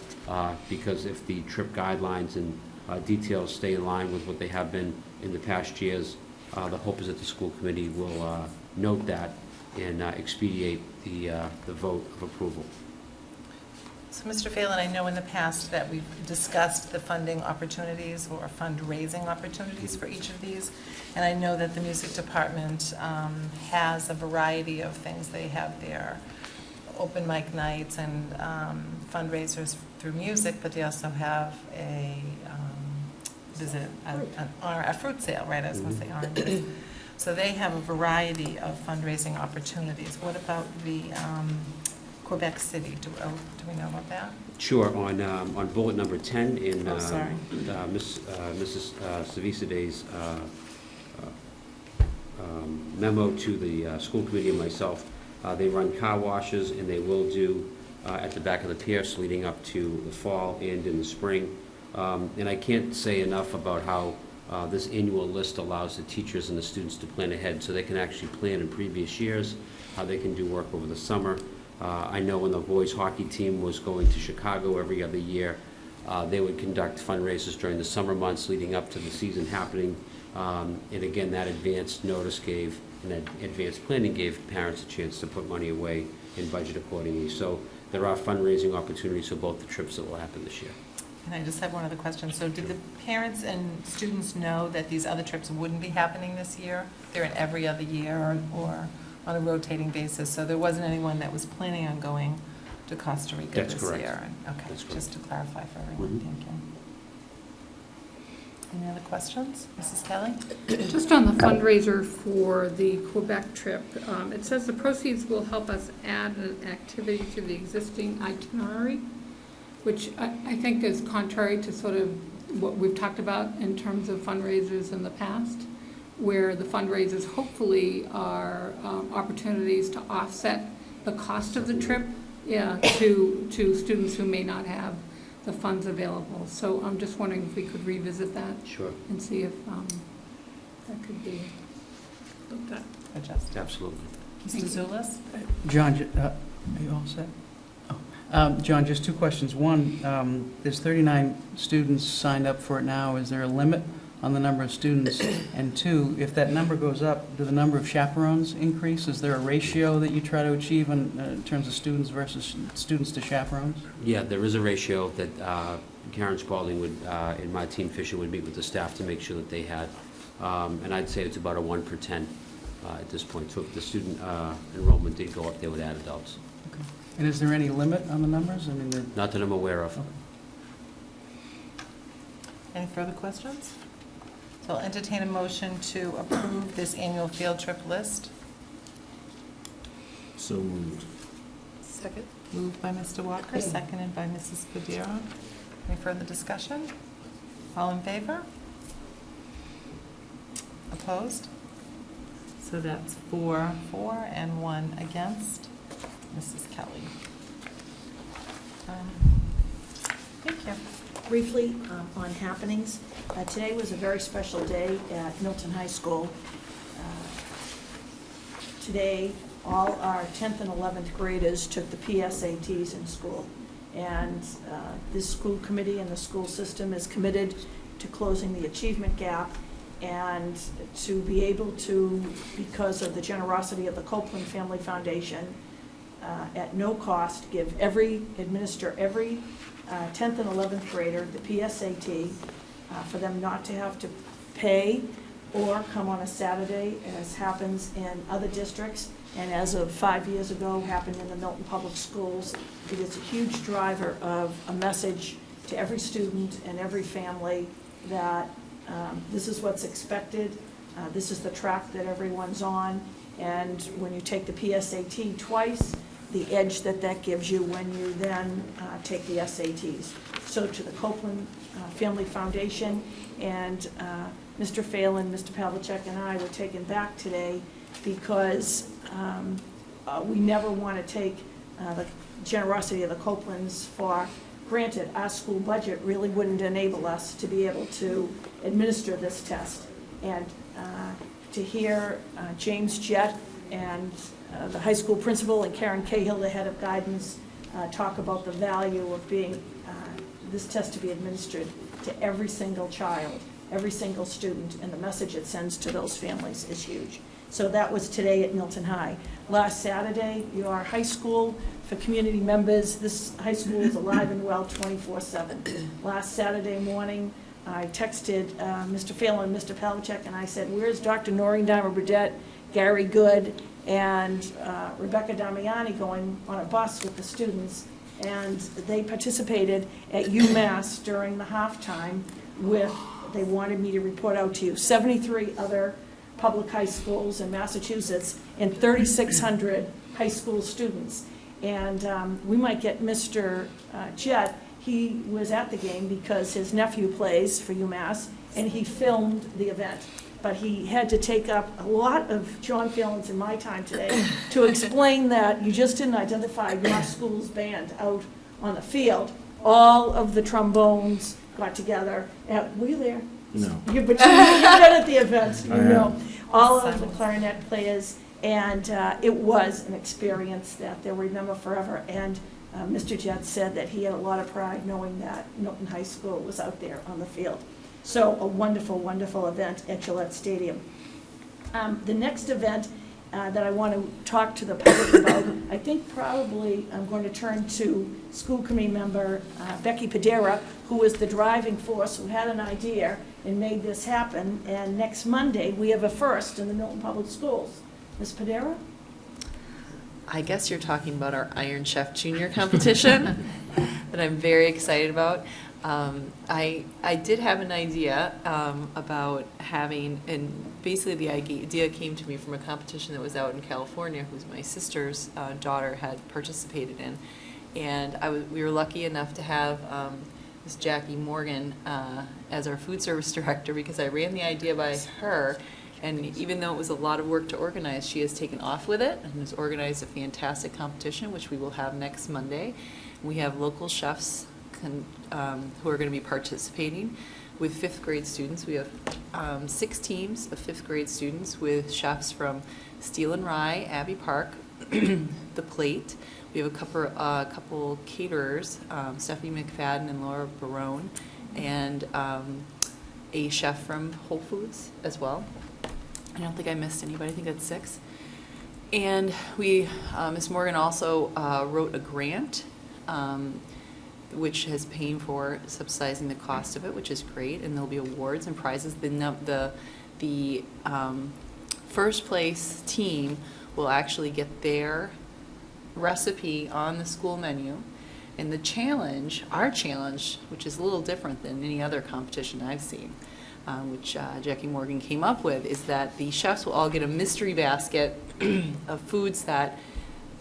because if the trip guidelines and details stay in line with what they have been in the past years, the hope is that the school committee will note that and expedite the vote of approval. So, Mr. Phelan, I know in the past that we've discussed the funding opportunities or fundraising opportunities for each of these, and I know that the music department has a variety of things. They have their open mic nights and fundraisers through music, but they also have a fruit sale, right? I was going to say oranges. So they have a variety of fundraising opportunities. What about the Quebec City? Do we know about that? Sure. On bullet number 10 in Mrs. Savisa memo to the school committee and myself, they run car washes, and they will do at the back of the Pierce leading up to the fall and in the spring. And I can't say enough about how this annual list allows the teachers and the students to plan ahead so they can actually plan in previous years, how they can do work over the summer. I know when the boys hockey team was going to Chicago every other year, they would conduct fundraisers during the summer months leading up to the season happening. And again, that advanced notice gave, and that advanced planning gave parents a chance to put money away and budget accordingly. So there are fundraising opportunities for both the trips that will happen this year. And I just have one other question. So did the parents and students know that these other trips wouldn't be happening this year? They're in every other year or on a rotating basis, so there wasn't anyone that was planning on going to Costa Rica That's this correct. year? Okay, That's correct. just to clarify for everyone, Mhm. thank you. Any other questions? Mrs. Kelly? Just on the fundraiser for the Quebec trip, it says the proceeds will help us add an activity to the existing itinerary, which I think is contrary to sort of what we've talked about in terms of fundraisers in the past, where the fundraisers hopefully are opportunities to offset the cost of the trip to students who may not have the funds available. So I'm just wondering if we could revisit that Sure. and see if that could be looked at. Adjusted. Absolutely. Mr. Zulus? John, are you all set? Oh. John, just two questions. One, there's 39 students signed up for it now. Is there a limit on the number of students? And two, if that number goes up, do the number of chaperones increase? Is there a ratio that you try to achieve in terms of students versus students to chaperones? Yeah, there is a ratio that Karen Spalding would, and my team Fisher would meet with the staff to make sure that they had. And I'd say it's about a 1 per 10 at this point. So if the student enrollment did go up, they would add adults. Okay. And is there any limit on the numbers? I mean, Not that I'm aware of. Okay. Any further questions? So I'll entertain a motion to approve this annual field trip list. So moved. Second. Moved by Mr. Walker, seconded by Mrs. Padero. Any further discussion? All in favor? Opposed? So that's 4 for and 1 against. Mrs. Kelly. Thank you. Briefly, on happenings, today was a very special day at Milton High School. Today, all our 10th and 11th graders took the PSATs in school, And this school committee and the school system is committed to closing the achievement gap and to be able to, because of the generosity of the Copeland Family Foundation, at no cost, administer every 10th and 11th grader the PSAT, for them not to have to pay or come on a Saturday, as happens in other districts, and as of 5 years ago, happened in the Milton Public Schools. It is a huge driver of a message to every student and every family that this is what's expected, this is the track that everyone's on, and when you take the PSAT twice, the edge that gives you when you then take the SATs. So to the Copeland Family Foundation and Mr. Phelan, Mr. Pavlicek, and I were taken back today because we never want to take the generosity of the Copelands for granted. Our school budget really wouldn't enable us to be able to administer this test. And to hear James Jett and the high school principal and Karen Cahill, the head of guidance, talk about the value of being this test to be administered to every single child, every single student, and the message it sends to those families is huge. So that was today at Milton High. Last Saturday, your high school, for community members, this high school is alive and well 24/7. Last Saturday morning, I texted Mr. Phelan and Mr. Pavlicek, and I said, where's Dr. Noreen Dimer-Burdette, Gary Good, and Rebecca Damiani going on a bus with the students? And they participated at UMass during the halftime they wanted me to report out to you, 73 other public high schools in Massachusetts and 3,600 high school students. And we might get Mr. Jett. He was at the game because his nephew plays for UMass, and he filmed the event. But he had to take up a lot of John Phelan's and my time today to explain that you just didn't identify your school's band out on the field. All of the trombones got together. Were you there? No. But you've been at the event, you I know. have. All of the clarinet players, and it was an experience that they'll remember forever. And Mr. Jett said that he had a lot of pride knowing that Milton High School was out there on the field. So a wonderful, wonderful event at Gillette Stadium. The next event that I want to talk to the public about, I think probably I'm going to turn to school committee member Becky Padera, who was the driving force, who had an idea and made this happen. And next Monday, we have a first in the Milton Public Schools. Ms. Padera? I guess you're talking about our Iron Chef Junior competition that I'm very excited about. I did have an idea about having, and basically the idea came to me from a competition that was out in California, who's my sister's daughter had participated in. And we were lucky enough to have Ms. Jackie Morgan as our food service director, because I ran the idea by her. And even though it was a lot of work to organize, she has taken off with it and has organized a fantastic competition, which we will have next Monday. We have local chefs who are going to be participating with 5th grade students. We have 6 teams of 5th grade students with chefs from Steel and Rye, Abbey Park, The Plate. We have a couple caterers, Stephanie McFadden and Laura Barone, and a chef from Whole Foods as well. I don't think I missed anybody. I think that's 6. And Ms. Morgan also wrote a grant, which is paying for subsidizing the cost of it, which is great. And there'll be awards and prizes. The first place team will actually get their recipe on the school menu. And the challenge, our challenge, which is a little different than any other competition I've seen, which Jackie Morgan came up with, is that the chefs will all get a mystery basket of foods that,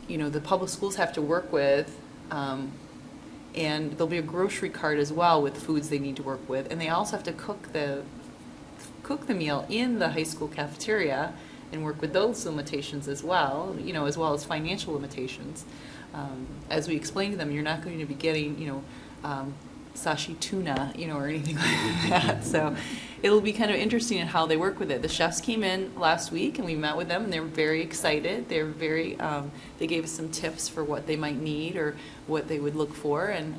the public schools have to work with, and there'll be a grocery cart as well with foods they need to work with, and they also have to cook the meal in the high school cafeteria and work with those limitations as well, as well as financial limitations. As we explained to them, you're not going to be getting, sashi tuna, or anything like that. So it'll be kind of interesting in how they work with it. The chefs came in last week and we met with them and they're very excited. They're very, they gave us some tips for what they might need or what they would look for. And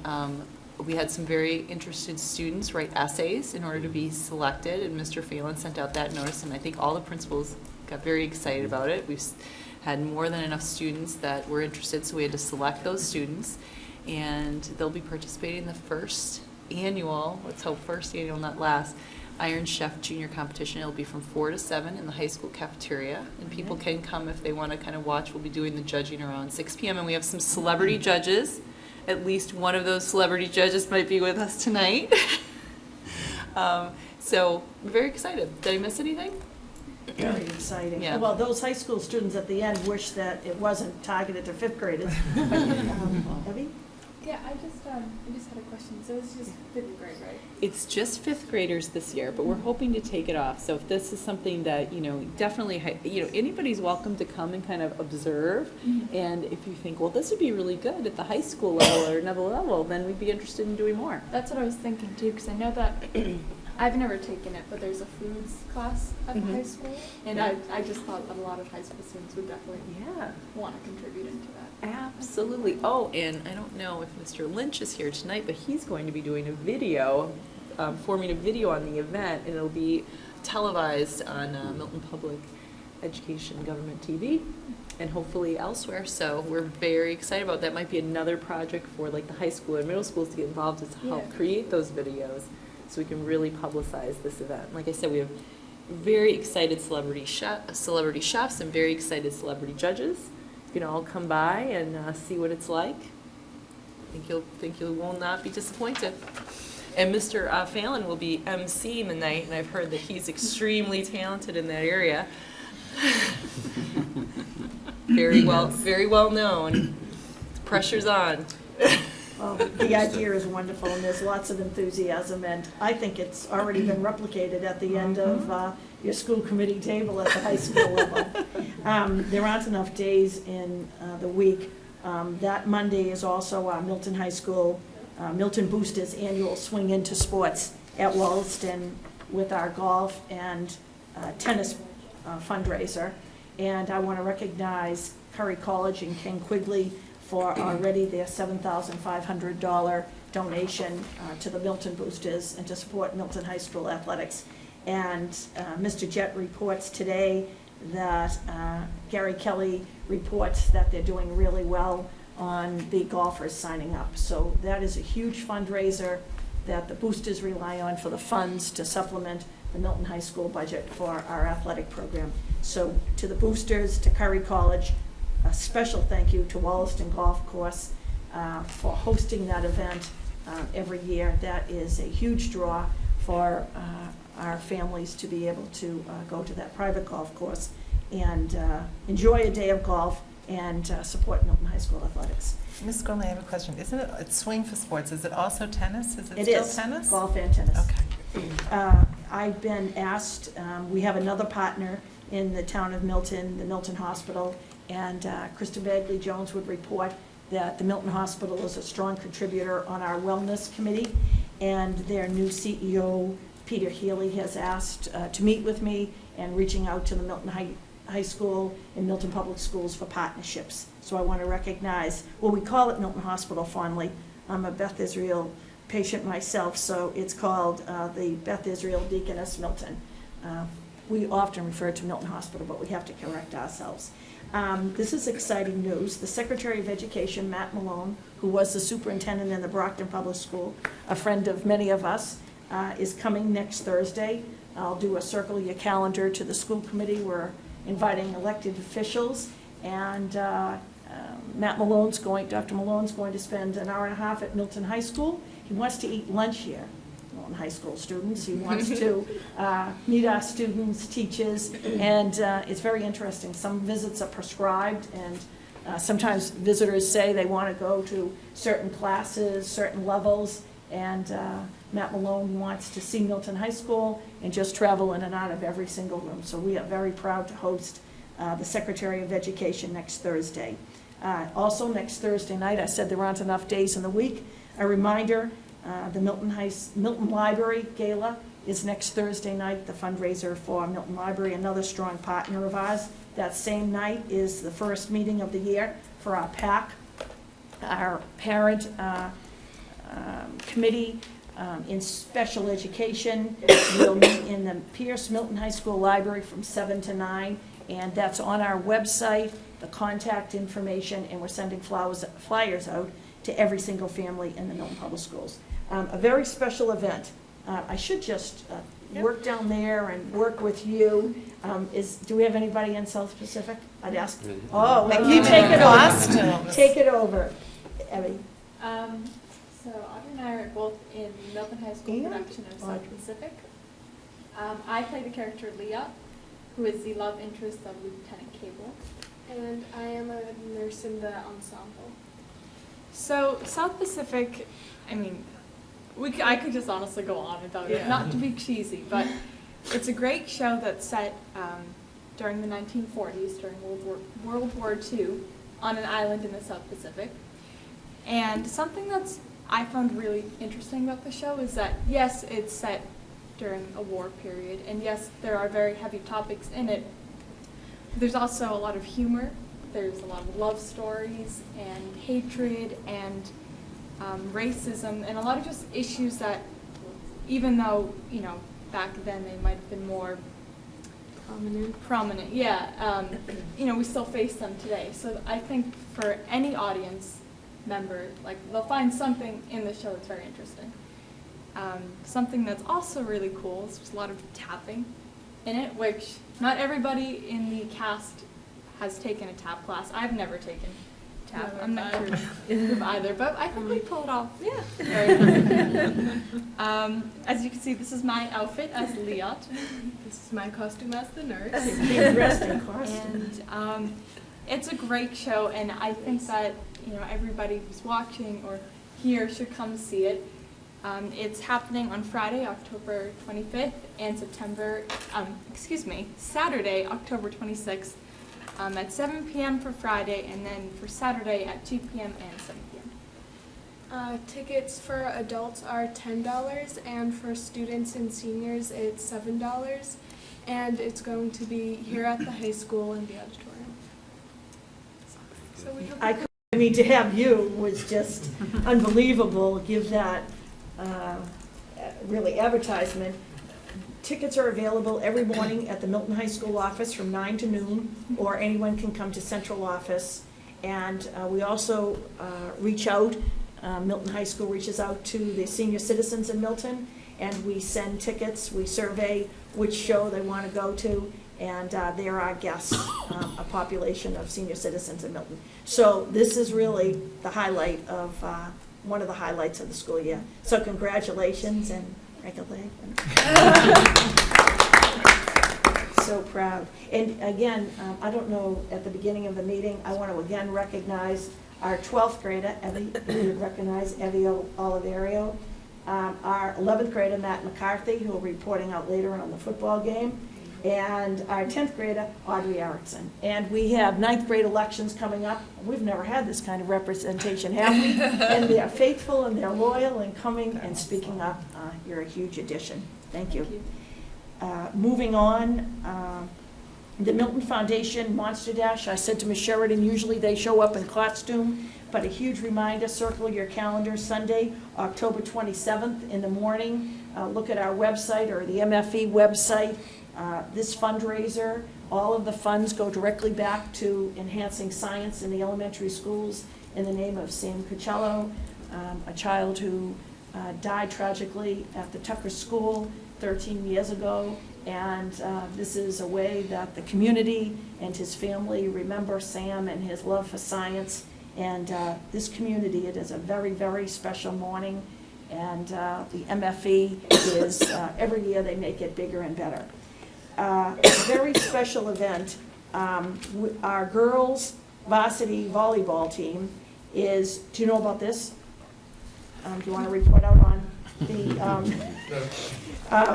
we had some very interested students write essays in order to be selected, and Mr. Phelan sent out that notice, and I think all the principals got very excited about it. We've had more than enough students that were interested, so we had to select those students, and they'll be participating in the first annual, let's hope first annual, not last, Iron Chef Junior Competition. It'll be from 4 to 7 in the high school cafeteria, and people can come if they want to kind of watch. We'll be doing the judging around 6 p.m., and we have some celebrity judges. At least one of those celebrity judges might be with us tonight. So we're very excited. Did I miss anything? Very exciting. Yeah. Well, those high school students at the end wish that it wasn't targeted to fifth graders. Abby? Yeah, I just had a question. So it's just fifth grade, right? It's just fifth graders this year, but we're hoping to take it off. So if this is something that, definitely, anybody's welcome to come and kind of observe. Mm-hmm. And if you think, well, this would be really good at the high school level or another level, then we'd be interested in doing more. That's what I was thinking too, because I know that I've never taken it, but there's a foods class at the high school, and I just thought that a lot of high school students would definitely want to contribute into that. Absolutely. Oh, and I don't know if Mr. Lynch is here tonight, but he's going to be doing a video, forming a video on the event, and it'll be televised on Milton Public Education Government TV and hopefully elsewhere. So we're very excited about that. Might be another project for like the high school and middle schools to get involved to help create those videos so we can really publicize this event. Like I said, we have very excited celebrity chefs and very excited celebrity judges. You can all come by and see what it's like. I think you will not be disappointed. And Mr. Phelan will be emceeing the night, and I've heard that he's extremely talented in that area. Very well known. Pressure's on. Well, the idea is wonderful, and there's lots of enthusiasm, and I think it's already been replicated at the end of your school committee table at the high school level. There aren't enough days in the week. That Monday is also our Milton High School, Milton Boosters annual Swing Into Sports at Wollaston with our golf and tennis fundraiser. And I want to recognize Curry College and Ken Quigley for already their $7,500 donation to the Milton Boosters and to support Milton High School athletics. And Mr. Jett reports today that Gary Kelly reports that they're doing really well on the golfers signing up. So that is a huge fundraiser that the boosters rely on for the funds to supplement the Milton High School budget for our athletic program. So to the boosters, to Curry College, a special thank you to Wollaston Golf Course for hosting that event every year. That is a huge draw for our families to be able to go to that private golf course and enjoy a day of golf and support Milton High School athletics. Ms. Gormley, I have a question. Isn't it, it's Swing for Sports, is it also tennis? Is it It still is tennis? golf and tennis. Okay. I've been asked, we have another partner in the town of Milton, the Milton Hospital, and Krista Bagley Jones would report that the Milton Hospital is a strong contributor on our wellness committee, and their new CEO, Peter Healy, has asked to meet with me and reaching out to the Milton High School and Milton Public Schools for partnerships. So I want to recognize, well, we call it Milton Hospital fondly. I'm a Beth Israel patient myself, so it's called the Beth Israel Deaconess Milton. We often refer to Milton Hospital, but we have to correct ourselves. This is exciting news. The Secretary of Education, Matt Malone, who was the superintendent in the Brockton Public School, a friend of many of us, is coming next Thursday. I'll do a circle your calendar to the school committee. We're inviting elected officials, and Dr. Malone's going to spend an hour and a half at Milton High School. He wants to eat lunch here. Milton High School students. He wants to meet our students, teachers, and it's very interesting. Some visits are prescribed, and sometimes visitors say they want to go to certain classes, certain levels, and Matt Malone wants to see Milton High School and just travel in and out of every single room. So we are very proud to host the Secretary of Education next Thursday. Also next Thursday night, I said there aren't enough days in the week. A reminder, The Milton Library Gala is next Thursday night, the fundraiser for Milton Library, another strong partner of ours. That same night is the first meeting of the year for our PAC, our parent committee in special education. We'll meet in the Pierce Milton High School Library from 7 to 9, and that's on our website, the contact information, and we're sending flyers out to every single family in the Milton Public Schools. A very special event. I should just work down there and work with you. Do we have anybody in South Pacific? I'd ask. Oh, well, you take it over. Take it over, Evie. So Audrey and I are both in Milton High School production of South Pacific. I play the character Leah, who is the love interest of Lieutenant Cable. And I am a nurse in the ensemble. So South Pacific, I mean, I could just honestly go on about it, not to be cheesy, but it's a great show that's set during the 1940s, during World War II, on an island in the South Pacific. And something that's I found really interesting about the show is that, yes, it's set during a war period, and yes, there are very heavy topics in it. There's also a lot of humor. There's a lot of love stories and hatred and racism and a lot of just issues that, even though, you know, back then they might have been more prominent, you know, we still face them today. So I think for any audience member, like, they'll find something in the show that's very interesting. Something that's also really cool is there's a lot of tapping in it, which not everybody in the cast has taken a tap class. I've never taken tap. I'm not sure if either, but I think we pull it off. Yeah. Very well. As you can see, this is my outfit as Liat. This is my costume as the nurse. Dressed in costume. And it's a great show, and I think that, you know, everybody who's watching or here should come see it. It's happening on Friday, October 25th, and Saturday, October 26th, at 7 p.m. for Friday, and then for Saturday at 2 p.m. and 7 p.m. Tickets for adults are $10, and for students and seniors it's $7, and it's going to be here at the high school in the auditorium. So we hope I mean, to have you was just unbelievable. Give that really advertisement. Tickets are available every morning at the Milton High School office from 9 to noon, or anyone can come to central office. And we also reach out, Milton High School reaches out to the senior citizens in Milton, and we send tickets, we survey which show they want to go to, and they're our guests, a population of senior citizens in Milton. So this is really the highlight of, one of the highlights of the school year. So congratulations, and break a leg. So proud. And again, I don't know, at the beginning of the meeting, I want to again recognize our 12th grader, Evie, you would recognize Evie Oliverio, our 11th grader, Matt McCarthy, who will be reporting out later on the football game, and our 10th grader, Audrey Erickson. And we have 9th grade elections coming up. We've never had this kind of representation, have we? And they're faithful and they're loyal and coming and speaking up. You're a huge addition. Thank you. Moving on, the Milton Foundation Monster Dash. I said to Ms. Sheridan, usually they show up in costume, but a huge reminder, circle your calendar, Sunday, October 27th in the morning. Look at our website or the MFE website. This fundraiser, all of the funds go directly back to enhancing science in the elementary schools in the name of Sam Cuccello, a child who died tragically at the Tucker School 13 years ago. And this is a way that the community and his family remember Sam and his love for science. And this community, it is a very, very special morning. And the MFE is, every year they make it bigger and better. A very special event. Our girls varsity volleyball team is, do you know about this? Do you want to report out on the,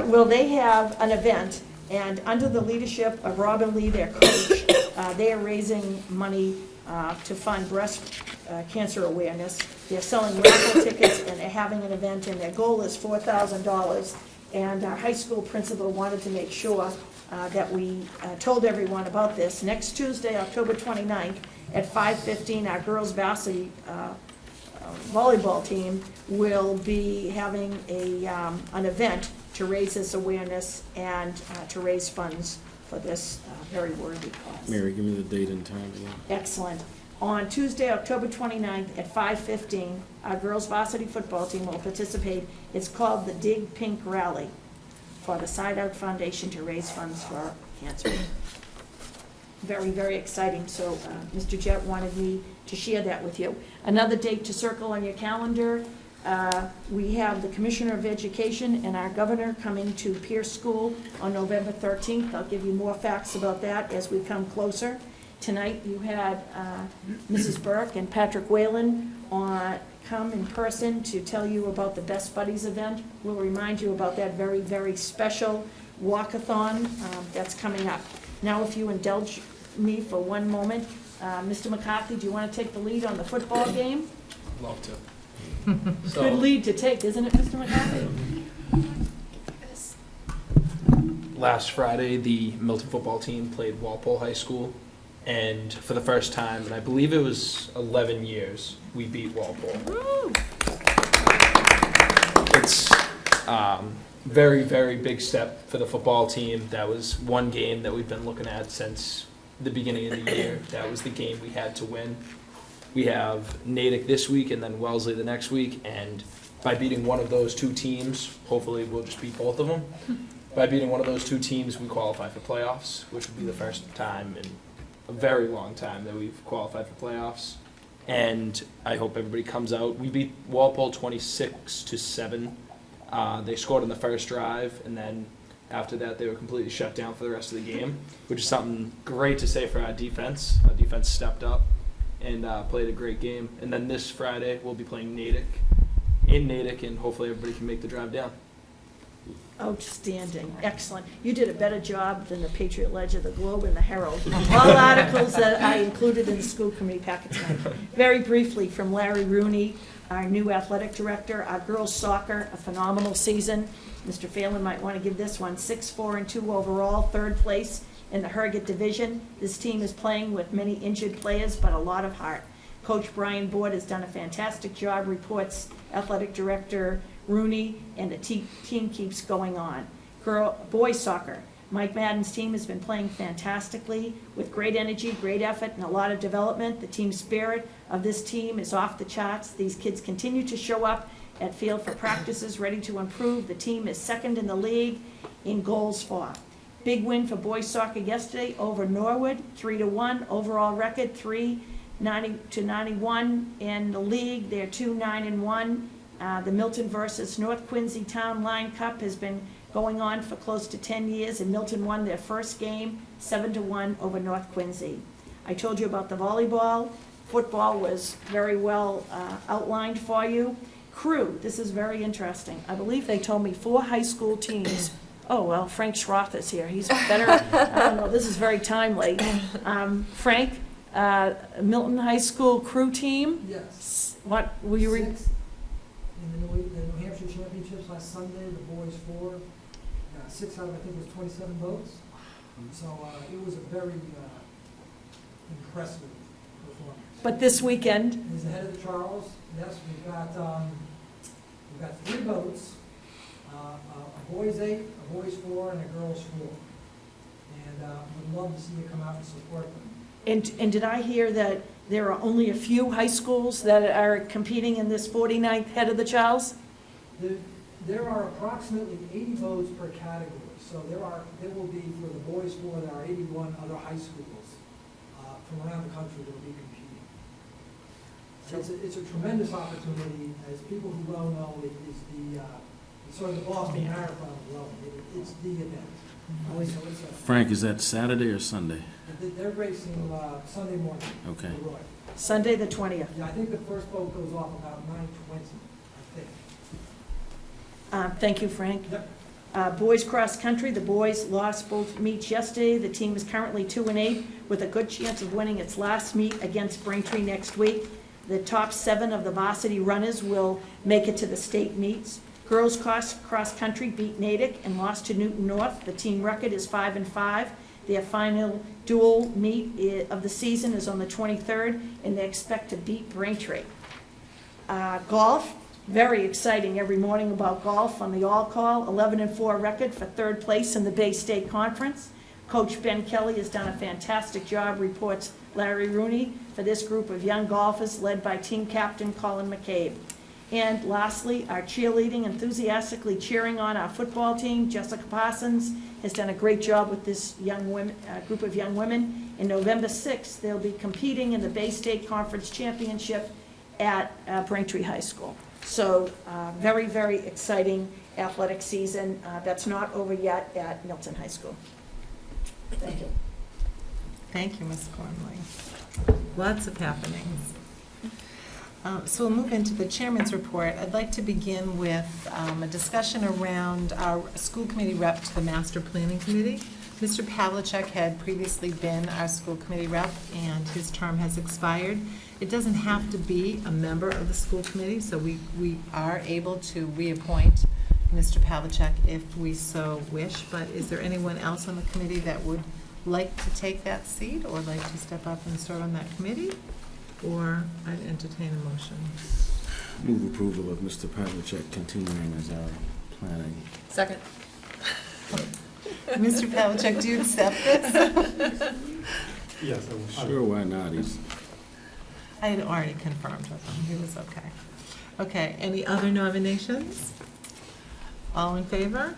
well, they have an event, and under the leadership of Robin Lee, their coach, they are raising money to fund breast cancer awareness. They're selling raffle tickets and they're having an event, and their goal is $4,000. And our high school principal wanted to make sure that we told everyone about this. Next Tuesday, October 29th, at 5:15, our girls varsity volleyball team will be having an event to raise this awareness and to raise funds for this very worthy cause. Mary, give me the date and time again. Excellent. On Tuesday, October 29th at 5:15, our girls varsity football team will participate. It's called the Dig Pink Rally for the Side Out Foundation to raise funds for cancer. Very, very exciting. So Mr. Jett wanted me to share that with you. Another date to circle on your calendar, we have the Commissioner of Education and our governor coming to Pierce School on November 13th. I'll give you more facts about that as we come closer. Tonight you had Mrs. Burke and Patrick Whalen come in person to tell you about the Best Buddies event. We'll remind you about that very, very special walkathon that's coming up. Now, if you indulge me for one moment, Mr. McCarthy, do you want to take the lead on the football game? Love to. Good lead to take, isn't it, Mr. McCarthy? Last Friday, the Milton football team played Walpole High School, and for the first time, and I believe it was 11 years, we beat Walpole. Woo! It's very, very big step for the football team. That was one game that we've been looking at since the beginning of the year. That was the game we had to win. We have Natick this week and then Wellesley the next week, and by beating one of those two teams, hopefully we'll just beat both of them. By beating one of those two teams, we qualify for playoffs, which would be the first time in a very long time that we've qualified for playoffs. And I hope everybody comes out. We beat Walpole 26-7. They scored on the first drive, and then after that they were completely shut down for the rest of the game, which is something great to say for our defense. Our defense stepped up and played a great game. And then this Friday we'll be playing Natick in Natick, and hopefully everybody can make the drive down. Outstanding, excellent. You did a better job than the Patriot Ledger, the Globe, and the Herald. All articles that I included in the school committee packet tonight. Very briefly, from Larry Rooney, our new athletic director, our girls soccer, a phenomenal season. Mr. Phelan might want to give this one 6-4-2 overall, third place in the Herget division. This team is playing with many injured players, but a lot of heart. Coach Brian Board has done a fantastic job, reports athletic director Rooney, and the team keeps going on. Boys soccer, Mike Madden's team has been playing fantastically with great energy, great effort, and a lot of development. The team spirit of this team is off the charts. These kids continue to show up at field for practices, ready to improve. The team is second in the league in goals for. Big win for boys soccer yesterday over Norwood, 3-1. Overall record 390-91 in the league. They're 2-9-1. The Milton versus North Quincy Town Line Cup has been going on for close to 10 years, and Milton won their first game 7-1 over North Quincy. I told you about the volleyball. Football was very well outlined for you. Crew, this is very interesting. I believe they told me 4 high school teams. Oh, well, Frank Schroth is here. He's better. I don't know, this is very timely. Frank, Milton High School crew team? Yes. What, will you read? Sixth in the New Hampshire Championships last Sunday, the boys 4. 6 out of, I think, was 27 votes. So it was a very impressive performance. But this weekend? He's ahead of the Charles. Yes, we've got 3 votes. A boys 8, a boys 4, and a girls 4. And we'd love to see you come out and support them. And did I hear that there are only a few high schools that are competing in this 49th Head of the Charles? There are approximately 80 votes per category. So there will be, for the boys 4, there are 81 other high schools from around the country that will be competing. So it's a tremendous opportunity. As people who well know, it's sort of the Boston Marathon of rowing. It's the event. So it's Frank, is that Saturday or Sunday? They're racing Sunday morning. Okay. Sunday the 20th. Yeah, I think the first boat goes off about 9:20, I think. Thank you, Frank. Yep. Boys cross country, the boys lost both meets yesterday. The team is currently 2-8 with a good chance of winning its last meet against Braintree next week. The top 7 of the varsity runners will make it to the state meets. Girls cross-country beat Natick and lost to Newton North. The team record is 5-5. Their final dual meet of the season is on the 23rd, and they expect to beat Braintree. Golf, very exciting every morning about golf on the all-call, 11-4 record for 3rd place in the Bay State Conference. Coach Ben Kelly has done a fantastic job, reports Larry Rooney, for this group of young golfers led by team captain Colin McCabe. And lastly, our cheerleading, enthusiastically cheering on our football team. Jessica Parsons has done a great job with this group of young women. In November 6th, they'll be competing in the Bay State Conference Championship at Braintree High School. So very, very exciting athletic season. That's not over yet at Milton High School. Thank you. Thank you, Ms. Gormley. Lots of happenings. So we'll move into the chairman's report. I'd like to begin with a discussion around our school committee rep to the master planning committee. Mr. Pavlicek had previously been our school committee rep, and his term has expired. It doesn't have to be a member of the school committee, so we are able to reappoint Mr. Pavlicek if we so wish, but is there anyone else on the committee that would like to take that seat or like to step up and serve on that committee? Or I'd entertain a motion. Move approval of Mr. Pavlicek continuing as our planning. Second. Mr. Pavlicek, do you accept this? Yes, I will. Sure, why not? I had already confirmed with him. He was okay. Okay, any other nominations? All in favor?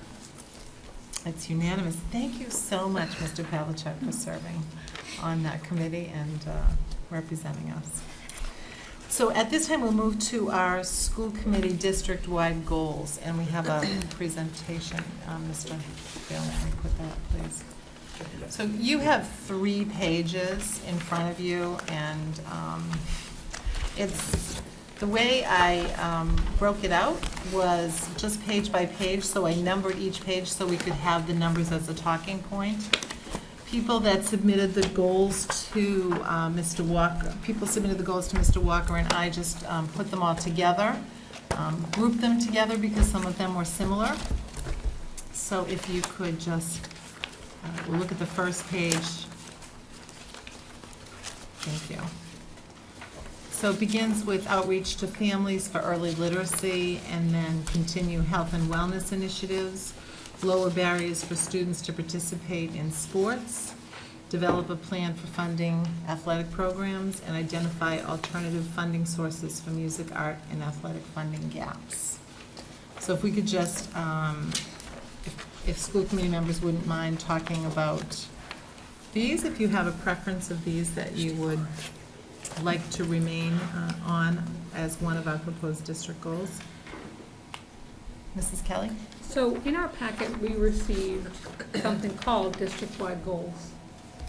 It's unanimous. Thank you so much, Mr. Pavlicek, for serving on that committee and representing us. So at this time, we'll move to our school committee district-wide goals, and we have a presentation. Mr. Bailey, let me put that up, please. So you have 3 pages in front of you, and it's the way I broke it out was just page by page, so I numbered each page so we could have the numbers as a talking point. People that submitted the goals to Mr. Walker, people submitted the goals to Mr. Walker, and I just put them all together, grouped them together because some of them were similar. So if you could just we'll look at the first page. Thank you. So it begins with outreach to families for early literacy, and then continue health and wellness initiatives, lower barriers for students to participate in sports, develop a plan for funding athletic programs, and identify alternative funding sources for music, art, and athletic funding gaps. So if we could just, if school committee members wouldn't mind talking about these, if you have a preference of these that you would like to remain on as one of our proposed district goals. Mrs. Kelly? So in our packet, we received something called district-wide goals.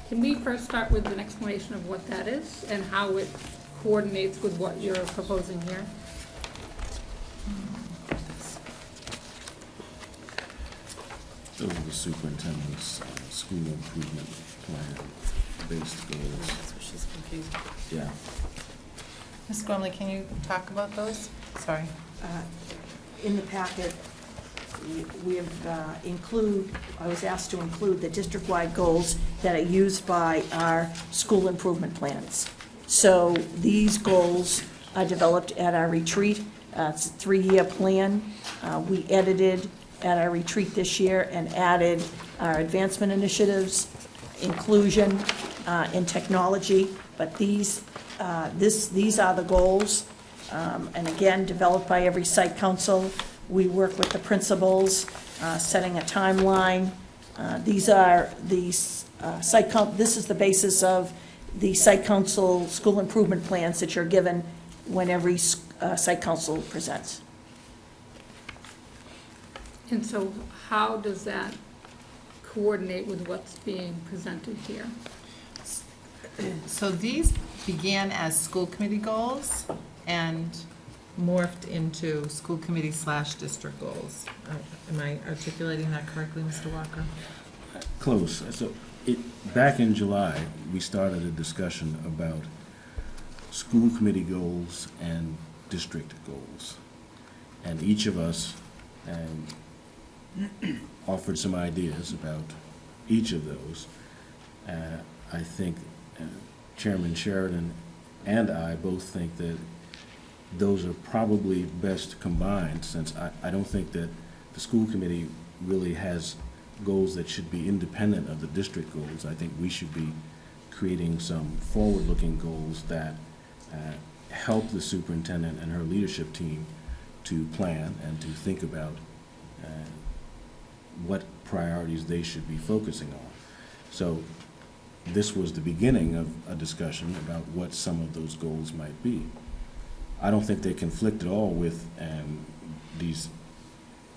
Can we first start with an explanation of what that is and how it coordinates with what you're proposing here? Those are the superintendent's school improvement plan based goals. That's what she's confused. Yeah. Ms. Gormley, can you talk about those? Sorry. In the packet, we have I was asked to include the district-wide goals that are used by our school improvement plans. So these goals are developed at our retreat. It's a 3-year plan. We edited at our retreat this year and added our advancement initiatives, inclusion, and technology. But these are the goals, and again, developed by every site council. We work with the principals, setting a timeline. These are the this is the basis of the site council school improvement plans that you're given when every site council presents. And so how does that coordinate with what's being presented here? So these began as school committee goals and morphed into school committee / district goals. Am I articulating that correctly, Mr. Walker? Close. So back in July, we started a discussion about school committee goals and district goals. And each of us offered some ideas about each of those. I think Chairman Sheridan and I both think that those are probably best combined, since I don't think that the school committee really has goals that should be independent of the district goals. I think we should be creating some forward-looking goals that help the superintendent and her leadership team to plan and to think about what priorities they should be focusing on. So this was the beginning of a discussion about what some of those goals might be. I don't think they conflict at all with these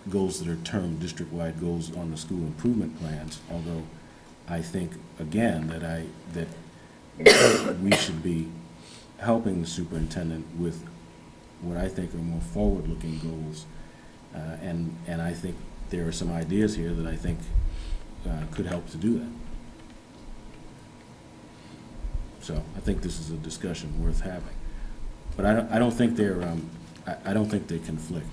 goals that are termed district-wide goals on the school improvement plans, although I think, again, that we should be helping the superintendent with what I think are more forward-looking goals. And I think there are some ideas here that I think could help to do that. So I think this is a discussion worth having. But I don't think they're I don't think they conflict.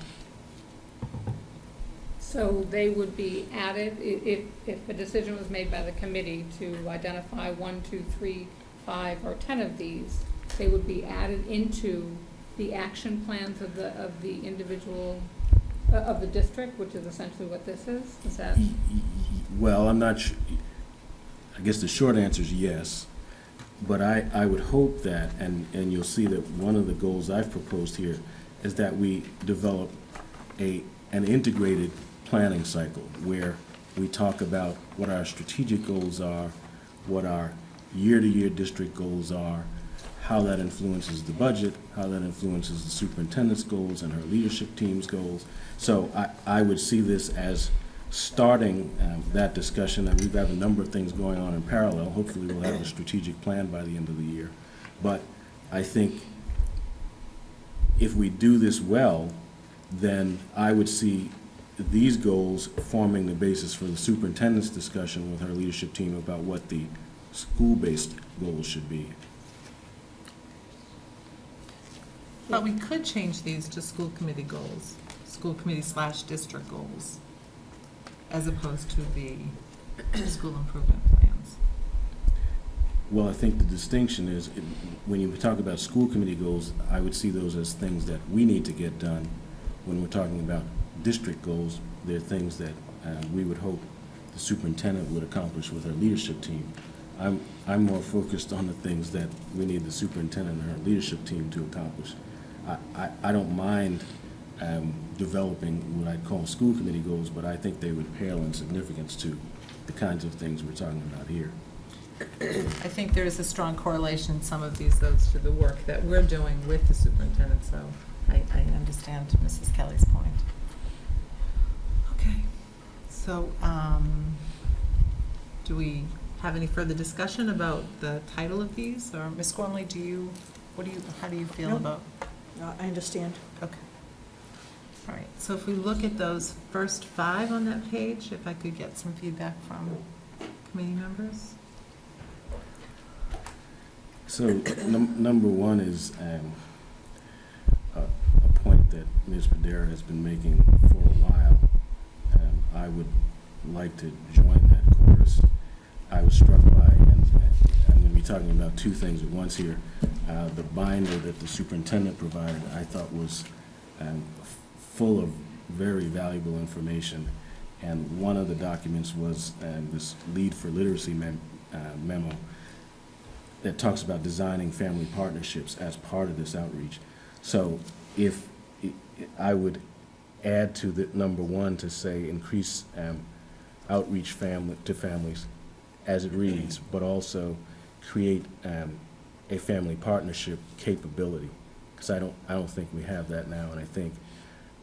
So they would be added, if a decision was made by the committee to identify 1, 2, 3, 5, or 10 of these, they would be added into the action plans of the individual, of the district, which is essentially what this is? Is that? Well, I'm not sure. I guess the short answer is yes. But I would hope that, and you'll see that one of the goals I've proposed here is that we develop an integrated planning cycle where we talk about what our strategic goals are, what our year-to-year district goals are, how that influences the budget, how that influences the superintendent's goals and her leadership team's goals. So I would see this as starting that discussion, and we've got a number of things going on in parallel. Hopefully we'll have a strategic plan by the end of the year. But I think if we do this well, then I would see these goals forming the basis for the superintendent's discussion with her leadership team about what the school-based goals should be. But we could change these to school committee goals, school committee/district goals, as opposed to the school improvement plans. Well, I think the distinction is, when you talk about school committee goals, I would see those as things that we need to get done. When we're talking about district goals, they're things that we would hope the superintendent would accomplish with her leadership team. I'm more focused on the things that we need the superintendent and her leadership team to accomplish. I don't mind developing what I call school committee goals, but I think they would pale in significance to the kinds of things we're talking about here. I think there is a strong correlation in some of those to the work that we're doing with the superintendent, so I understand Mrs. Kelly's point. Okay, so do we have any further discussion about the title of these, or Ms. Gormley, how do you feel No. about? I understand. Okay. All right, so if we look at those first 5 on that page, if I could get some feedback from committee members? So number one is a point that Ms. Padera has been making for a while. I would like to join that chorus. I was struck by, and I'm going to be talking about 2 things at once here. The binder that the superintendent provided, I thought was full of very valuable information. And one of the documents was this Lead for Literacy memo that talks about designing family partnerships as part of this outreach. So if I would add to the number 1 to say increase outreach to families as it reads, but also create a family partnership capability, because I don't think we have that now, and I think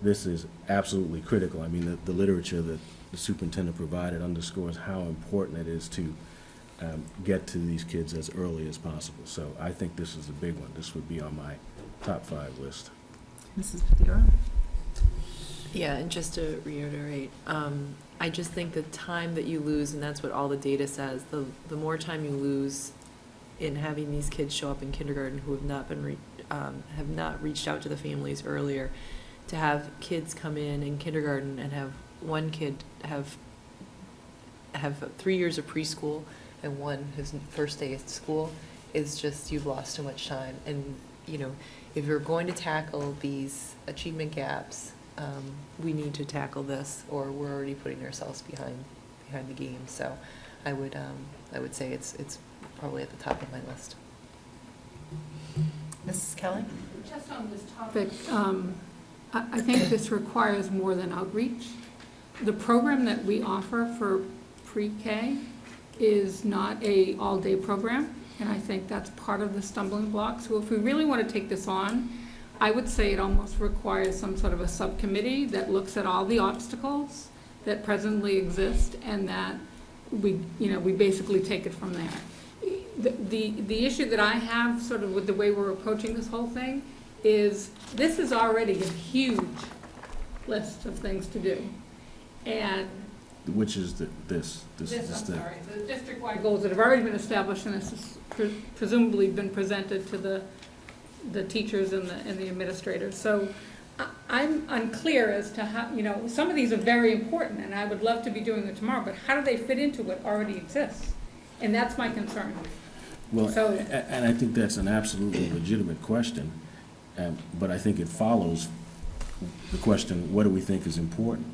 this is absolutely critical. I mean, the literature that the superintendent provided underscores how important it is to get to these kids as early as possible. So I think this is a big one. This would be on my top 5 list. Mrs. Padera? Yeah, and just to reiterate, I just think the time that you lose, and that's what all the data says, the more time you lose in having these kids show up in kindergarten who have not reached out to the families earlier, to have kids come in kindergarten and have one kid have 3 years of preschool and one his first day at school is just, you've lost so much time. And, you know, if you're going to tackle these achievement gaps, we need to tackle this, or we're already putting ourselves behind the game. So I would say it's probably at the top of my list. Mrs. Kelly? Just on this topic, I think this requires more than outreach. The program that we offer for pre-K is not a all-day program, and I think that's part of the stumbling block. So if we really want to take this on, I would say it almost requires some sort of a subcommittee that looks at all the obstacles that presently exist, and that we basically take it from there. The issue that I have sort of with the way we're approaching this whole thing is this is already a huge list of things to do. And Which is this I'm sorry, the district-wide goals that have already been established, and this has presumably been presented to the teachers and the administrators. So I'm unclear as to how, some of these are very important, and I would love to be doing them tomorrow, but how do they fit into what already exists? And that's my concern. Well, So- and I think that's an absolutely legitimate question, but I think it follows the question, what do we think is important?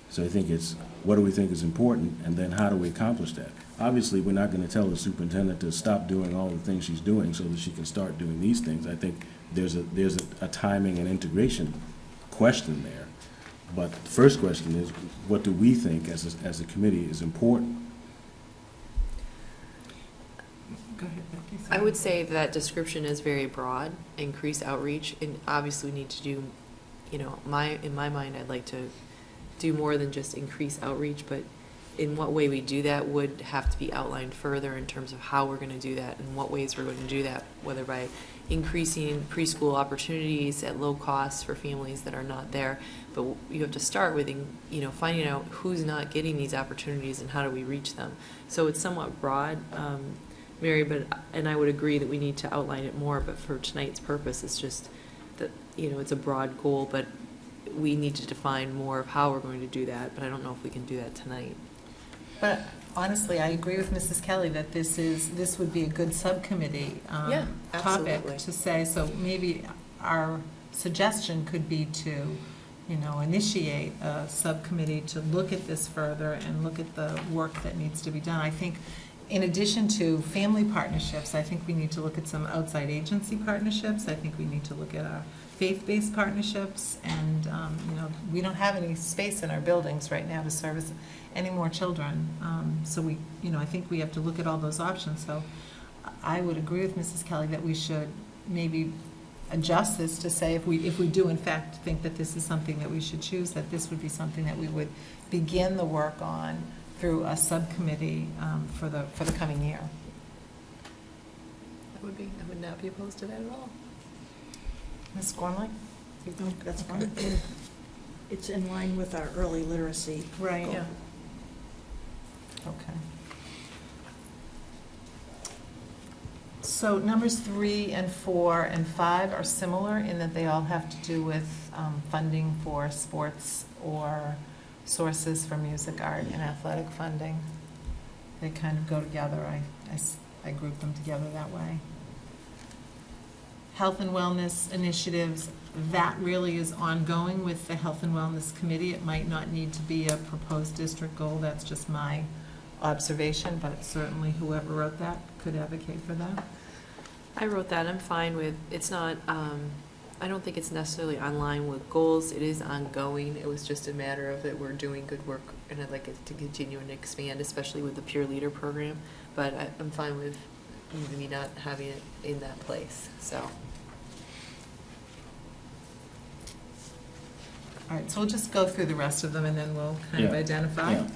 So I think it's, what do we think is important, and then how do we accomplish that? Obviously, we're not going to tell the superintendent to stop doing all the things she's doing so that she can start doing these things. I think there's a timing and integration question there. But the first question is, what do we think as a committee is important? Go ahead, Becky. I would say that description is very broad, increase outreach, and obviously we need to do, in my mind, I'd like to do more than just increase outreach, but in what way we do that would have to be outlined further in terms of how we're going to do that and what ways we're going to do that, whether by increasing preschool opportunities at low costs for families that are not there. But you have to start with, finding out who's not getting these opportunities and how do we reach them. So it's somewhat broad, Mary, and I would agree that we need to outline it more, but for tonight's purpose, it's just that, it's a broad goal, but we need to define more of how we're going to do that, but I don't know if we can do that tonight. But honestly, I agree with Mrs. Kelly that this would be a good subcommittee Yeah, absolutely. topic to say. So maybe our suggestion could be to, initiate a subcommittee to look at this further and look at the work that needs to be done. I think in addition to family partnerships, I think we need to look at some outside agency partnerships. I think we need to look at our faith-based partnerships, and we don't have any space in our buildings right now to service any more children. So I think we have to look at all those options. So I would agree with Mrs. Kelly that we should maybe adjust this to say if we do in fact think that this is something that we should choose, that this would be something that we would begin the work on through a subcommittee for the coming year. I would not be opposed to that at all. Ms. Gormley? That's fine. It's in line with our early literacy. Right. goal. Yeah. Okay. So numbers 3 and 4 and 5 are similar in that they all have to do with funding for sports or sources for music, art, and athletic funding. They kind of go together. I group them together that way. Health and wellness initiatives, that really is ongoing with the Health and Wellness Committee. It might not need to be a proposed district goal. That's just my observation, but certainly whoever wrote that could advocate for that. I wrote that. I'm fine with, it's not, I don't think it's necessarily online with goals. It is ongoing. It was just a matter of that we're doing good work, and I'd like it to continue and expand, especially with the peer leader program. But I'm fine with me not having it in that place, so. All right, so we'll just go through the rest of them and then we'll kind of Yeah. identify. Yeah.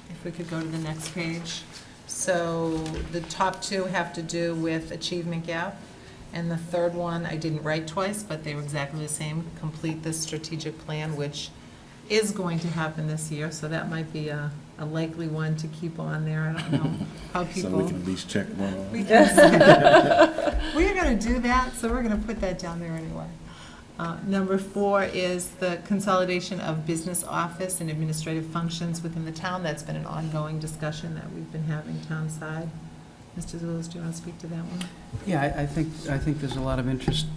If we could go to the next page. So the top 2 have to do with achievement gap. And the third one, I didn't write twice, but they were exactly the same. Complete the strategic plan, which is going to happen this year. So that might be a a likely one to keep on there. I don't know how So people. we can at least check one off. We can- We are going to do that, so we're going to put that down there anyway. Number 4 is the consolidation of business office and administrative functions within the town. That's been an ongoing discussion that we've been having townside. Mr. Zulus, do you want to speak to that one? Yeah, I think there's a lot of interest,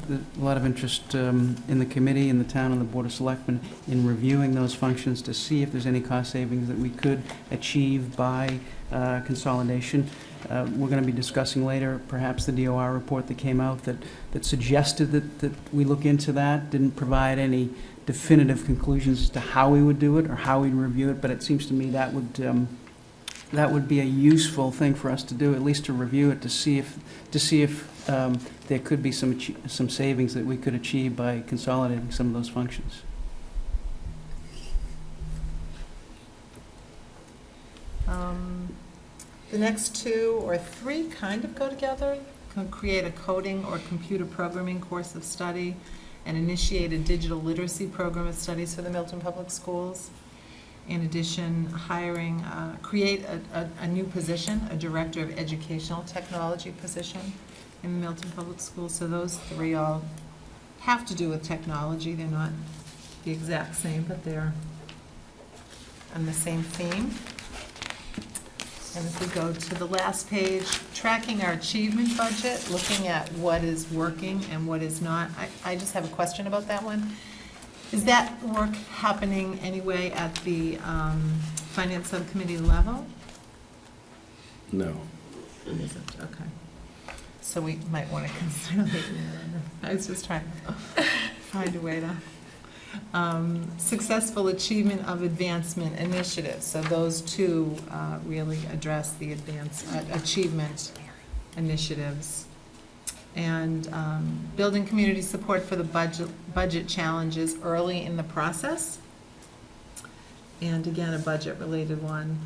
in the committee, in the town, and the Board of Selectmen in reviewing those functions to see if there's any cost savings that we could achieve by consolidation. We're going to be discussing later perhaps the DOR report that came out that suggested that we look into that, didn't provide any definitive conclusions as to how we would do it or how we'd review it, but it seems to me that would be a useful thing for us to do, at least to review it, to see if there could be some savings that we could achieve by consolidating some of those functions. The next 2 or 3 kind of go together. Can create a coding or computer programming course of study and initiate a digital literacy program of studies for the Milton Public Schools. In addition, create a new position, a Director of Educational Technology position in the Milton Public Schools. So those 3 all have to do with technology. They're not the exact same, but they're on the same theme. And if we go to the last page, tracking our achievement budget, looking at what is working and what is not. I just have a question about that one. Is that work happening anyway at the Finance Subcommittee level? No. It isn't, okay. So we might want to consider that. I was just trying to find a way to. Successful achievement of advancement initiatives. So those 2 really address the achievement initiatives. And building community support for the budget challenges early in the process. And again, a budget-related one.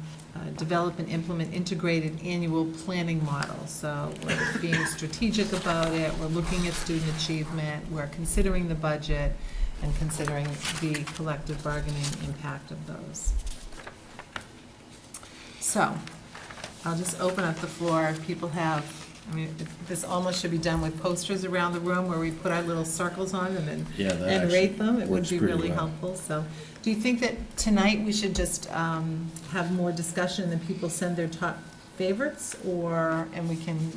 Develop and implement integrated annual planning model. So we're being strategic about it. We're looking at student achievement. We're considering the budget and considering the collective bargaining impact of those. So I'll just open up the floor. If people have, this almost should be done with posters around the room where we put our little circles on them and rate them. It would be really helpful. So do you think that tonight we should just have more discussion and then people send their top favorites, and we can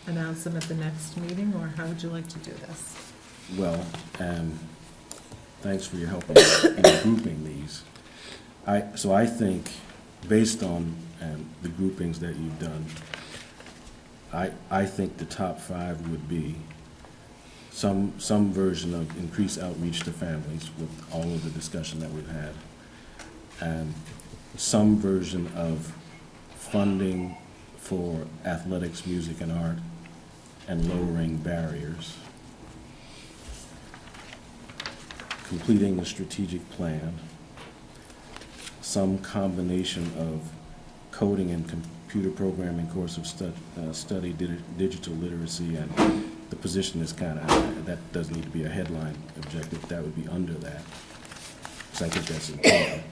announce them at the next meeting, or how would you like to do this? Well, thanks for your help in grouping these. So I think, based on the groupings that you've done, I think the top 5 would be some version of increased outreach to families with all of the discussion that we've had, and some version of funding for athletics, music, and art, and lowering barriers. Completing the strategic plan, some combination of coding and computer programming course of study, digital literacy, and the position is kind of, that doesn't need to be a headline objective, that would be under that. So I think that's important.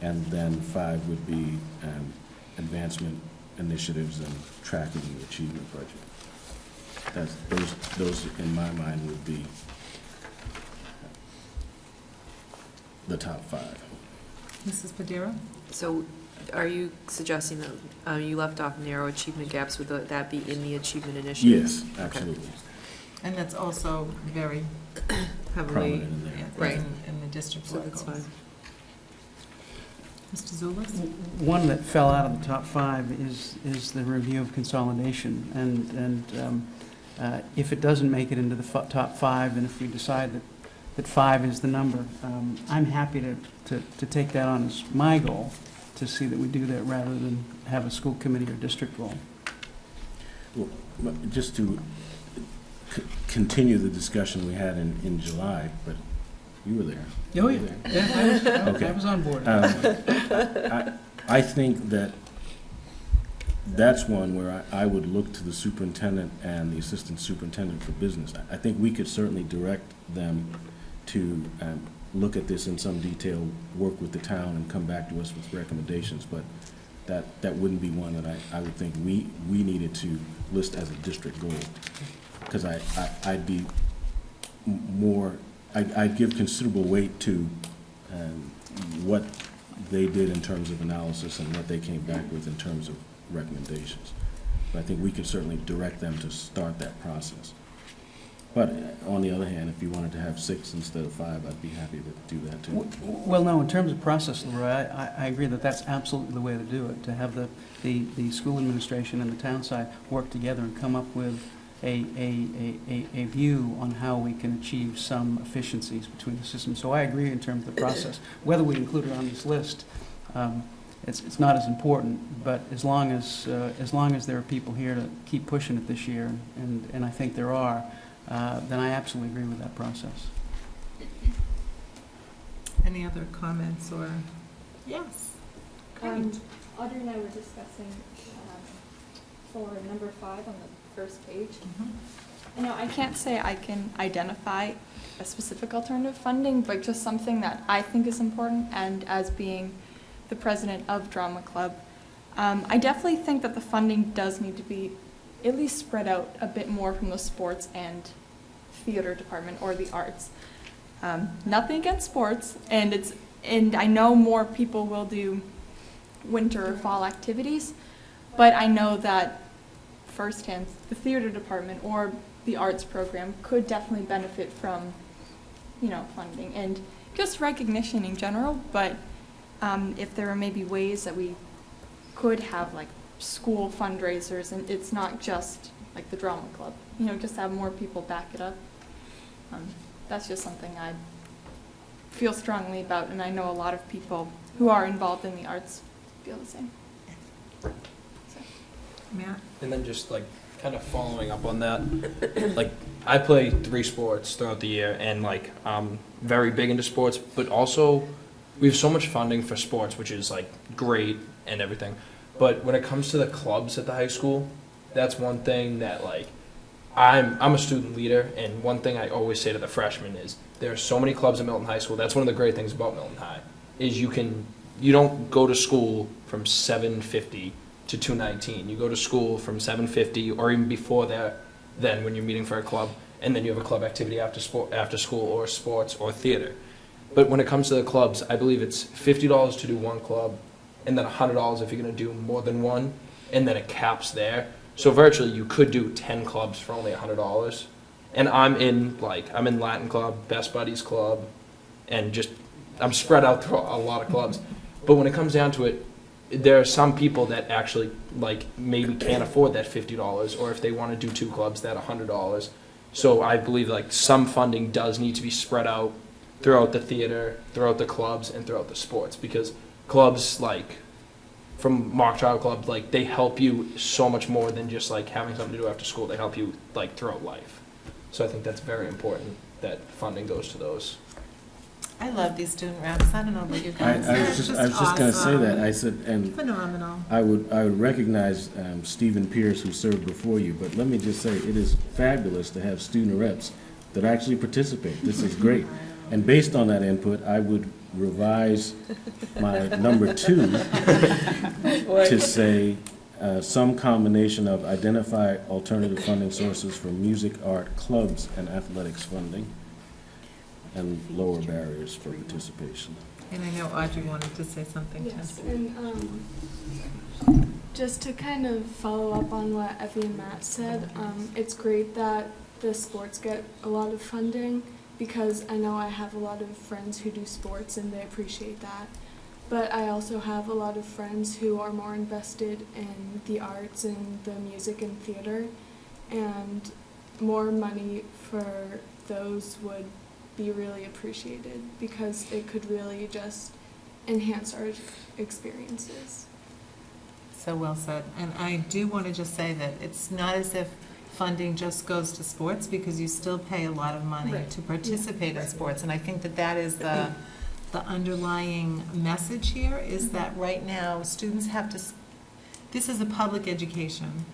And then 5 would be advancement initiatives and tracking the achievement budget. Those in my mind would be the top 5. Mrs. Padilla? So are you suggesting that you left off narrow achievement gaps, would that be in the achievement initiatives? Yes, absolutely. And that's also very Heavily, Prominent in there. right. in the district So that's goals. fine. Mr. Zulus? One that fell out of the top 5 is the review of consolidation, and if it doesn't make it into the top 5, and if we decide that 5 is the number, I'm happy to take that on as my goal, to see that we do that rather than have a school committee or district role. Well, just to continue the discussion we had in July, but you were there. Oh, You yeah. were there. Yeah, Okay. I was on board. I think that's one where I would look to the superintendent and the assistant superintendent for business. I think we could certainly direct them to look at this in some detail, work with the town, and come back to us with recommendations, but that wouldn't be one that I would think we needed to list as a district goal. Because I'd be more, I'd give considerable weight to what they did in terms of analysis and what they came back with in terms of recommendations. But I think we could certainly direct them to start that process. But on the other hand, if you wanted to have 6 instead of 5, I'd be happy to do that too. Well, no, in terms of process, Leroy, I agree that that's absolutely the way to do it, to have the school administration and the town side work together and come up with a view on how we can achieve some efficiencies between the systems. So I agree in terms of the process. Whether we include it on this list, it's not as important, but as long as there are people here to keep pushing it this year, and I think there are, then I absolutely agree with that process. Any other comments or? Yes. Audrey and I were discussing for number 5 on the first page. I know I can't say I can identify a specific alternative funding, but just something that I think is important, and as being the president of Drama Club, I definitely think that the funding does need to be at least spread out a bit more from the sports and theater department or the arts. Nothing against sports, and I know more people will do winter or fall activities, but I know that firsthand the theater department or the arts program could definitely benefit from, funding and just recognition in general. But if there are maybe ways that we could have like school fundraisers, and it's not just like the drama club, just have more people back it up. That's just something I feel strongly about, and I know a lot of people who are involved in the arts feel the same. Matt? And then just like kind of following up on that, like I play 3 sports throughout the year, and like I'm very big into sports, but also we have so much funding for sports, which is like great and everything. But when it comes to the clubs at the high school, that's one thing that like I'm a student leader, and one thing I always say to the freshmen is there are so many clubs at Milton High School. That's one of the great things about Milton High is you don't go to school from 7:50 to 2:19. You go to school from 7:50 or even before that, then when you're meeting for a club, and then you have a club activity after school or sports or theater. But when it comes to the clubs, I believe it's $50 to do one club, and then $100 if you're going to do more than one, and then it caps there. So virtually you could do 10 clubs for only $100. And I'm in Latin Club, Best Buddies Club, and I'm spread out through a lot of clubs. But when it comes down to it, there are some people that actually like maybe can't afford that $50, or if they want to do 2 clubs, that $100. So I believe like some funding does need to be spread out throughout the theater, throughout the clubs, and throughout the sports, because clubs like from Mock Trial Club, like they help you so much more than just like having something to do after school. They help you like throughout life. So I think that's very important that funding goes to those. I love these student reps. I don't know about you guys. I was just going to say that. I said, and phenomenal. I would recognize Stephen Pierce, who served before you, but let me just say it is fabulous to have student reps that actually participate. This is great. And based on that input, I would revise my number 2 to say some combination of identify alternative funding sources for music, art, clubs, and athletics funding, and lower barriers for participation. And I know Audrey wanted to say something. Yes, and just to kind of follow up on what Effie and Matt said, it's great that the sports get a lot of funding, because I know I have a lot of friends who do sports and they appreciate that. But I also have a lot of friends who are more invested in the arts and the music and theater, and more money for those would be really appreciated, because it could really just enhance our experiences. So well said. And I do want to just say that it's not as if funding just goes to sports, because you still pay a lot of money to participate in sports. And I think that is the underlying message here, is that right now students have to, this is a public education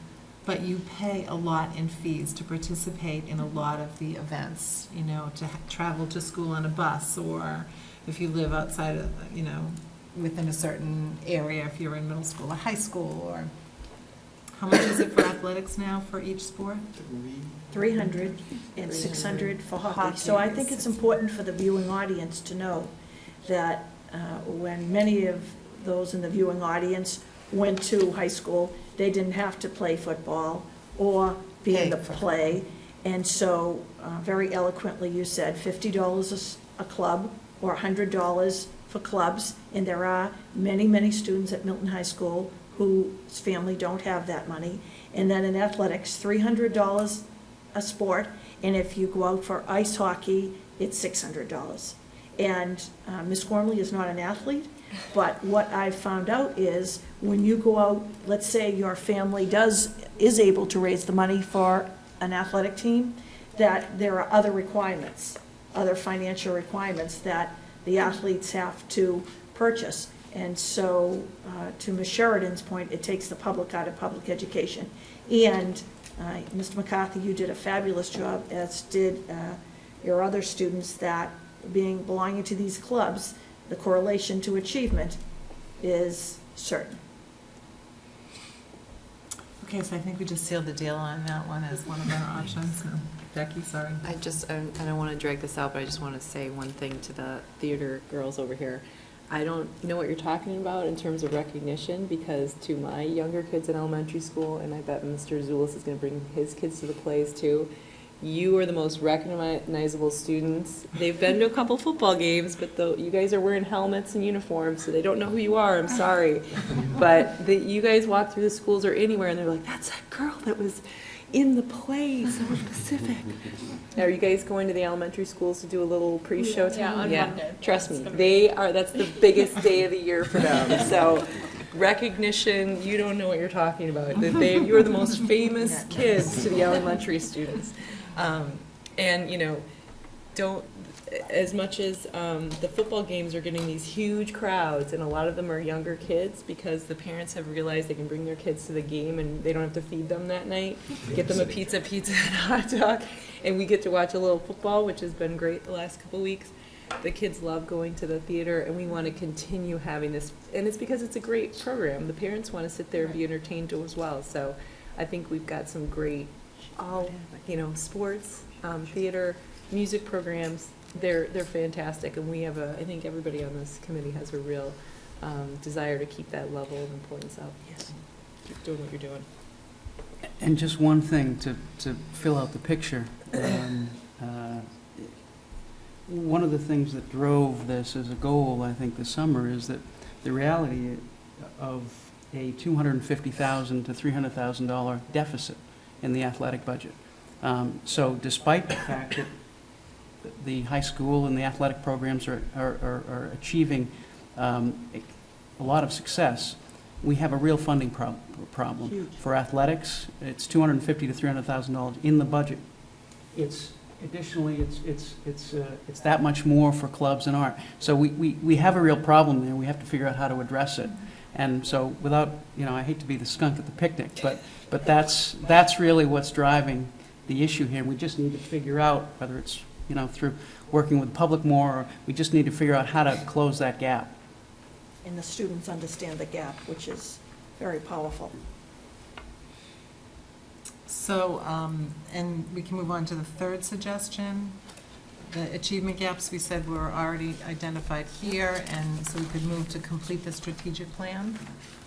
but you pay a lot in fees to participate in a lot of the events, you know, to travel to school on a bus, or if you live outside of, you know, within a certain area, if you're in middle school or high school, or how much is it for athletics now for each sport? 300 and 600 for hockey. So I think it's important for the viewing audience to know that when many of those in the viewing audience went to high school, they didn't have to play football or be in the play. And so, very eloquently, you said $50 a club or $100 for clubs. And there are many, many students at Milton High School whose family don't have that money. And then in athletics, $300 a sport. And if you go out for ice hockey, it's $600. And Ms. Gormley is not an athlete, but what I've found out is when you go out, let's say your family is able to raise the money for an athletic team, that there are other requirements, other financial requirements that the athletes have to purchase. And so, to Ms. Sheridan's point, it takes the public out of public education. And Mr. McCarthy, you did a fabulous job, as did your other students, that belonging to these clubs, the correlation to achievement is certain. Okay, so I think we just sealed the deal on that one as one of our options. No. Becky, sorry. I don't want to drag this out, but I just want to say one thing to the theater girls over here. I don't know what you're talking about in terms of recognition, because to my younger kids in elementary school, and I bet Mr. Zulis is going to bring his kids to the plays too, you are the most recognizable students. They've been to a couple football games, but you guys are wearing helmets and uniforms, so they don't know who you are. I'm sorry. But you guys walk through the schools or anywhere, and they're like, that's that girl that was in the play, so Pacific. Are you guys going to the elementary schools to do a little pre-show time? Yeah, on Monday. Trust me, that's the biggest day of the year for them. So recognition, you don't know what you're talking about. You're the most famous kids to the elementary students. And, you know, as much as the football games are getting these huge crowds, and a lot of them are younger kids because the parents have realized they can bring their kids to the game and they don't have to feed them that night, get them a pizza, and a hot dog, and we get to watch a little football, which has been great the last couple weeks. The kids love going to the theater, and we want to continue having this, and it's because it's a great program. The parents want to sit there and be entertained too as well. So I think we've got some great, sports, theater, music programs. They're fantastic, and we have I think everybody on this committee has a real desire to keep that level of importance up. Yes. Keep doing what you're doing. And just one thing to fill out the picture. One of the things that drove this as a goal, I think, this summer is that the reality of a $250,000 to $300,000 deficit in the athletic budget. So despite the fact that the high school and the athletic programs are achieving a lot of success, we have a real funding problem. Huge. For athletics, it's $250,000 to $300,000 in the budget. Additionally, it's that much more for clubs and art. So we have a real problem there. We have to figure out how to address it. And so without, I hate to be the skunk at the picnic, but that's really what's driving the issue here. We just need to figure out whether it's, through working with the public more, or we just need to figure out how to close that gap. And the students understand the gap, which is very powerful. So, and we can move on to the third suggestion. The achievement gaps, we said, were already identified here, and so we could move to complete the strategic plan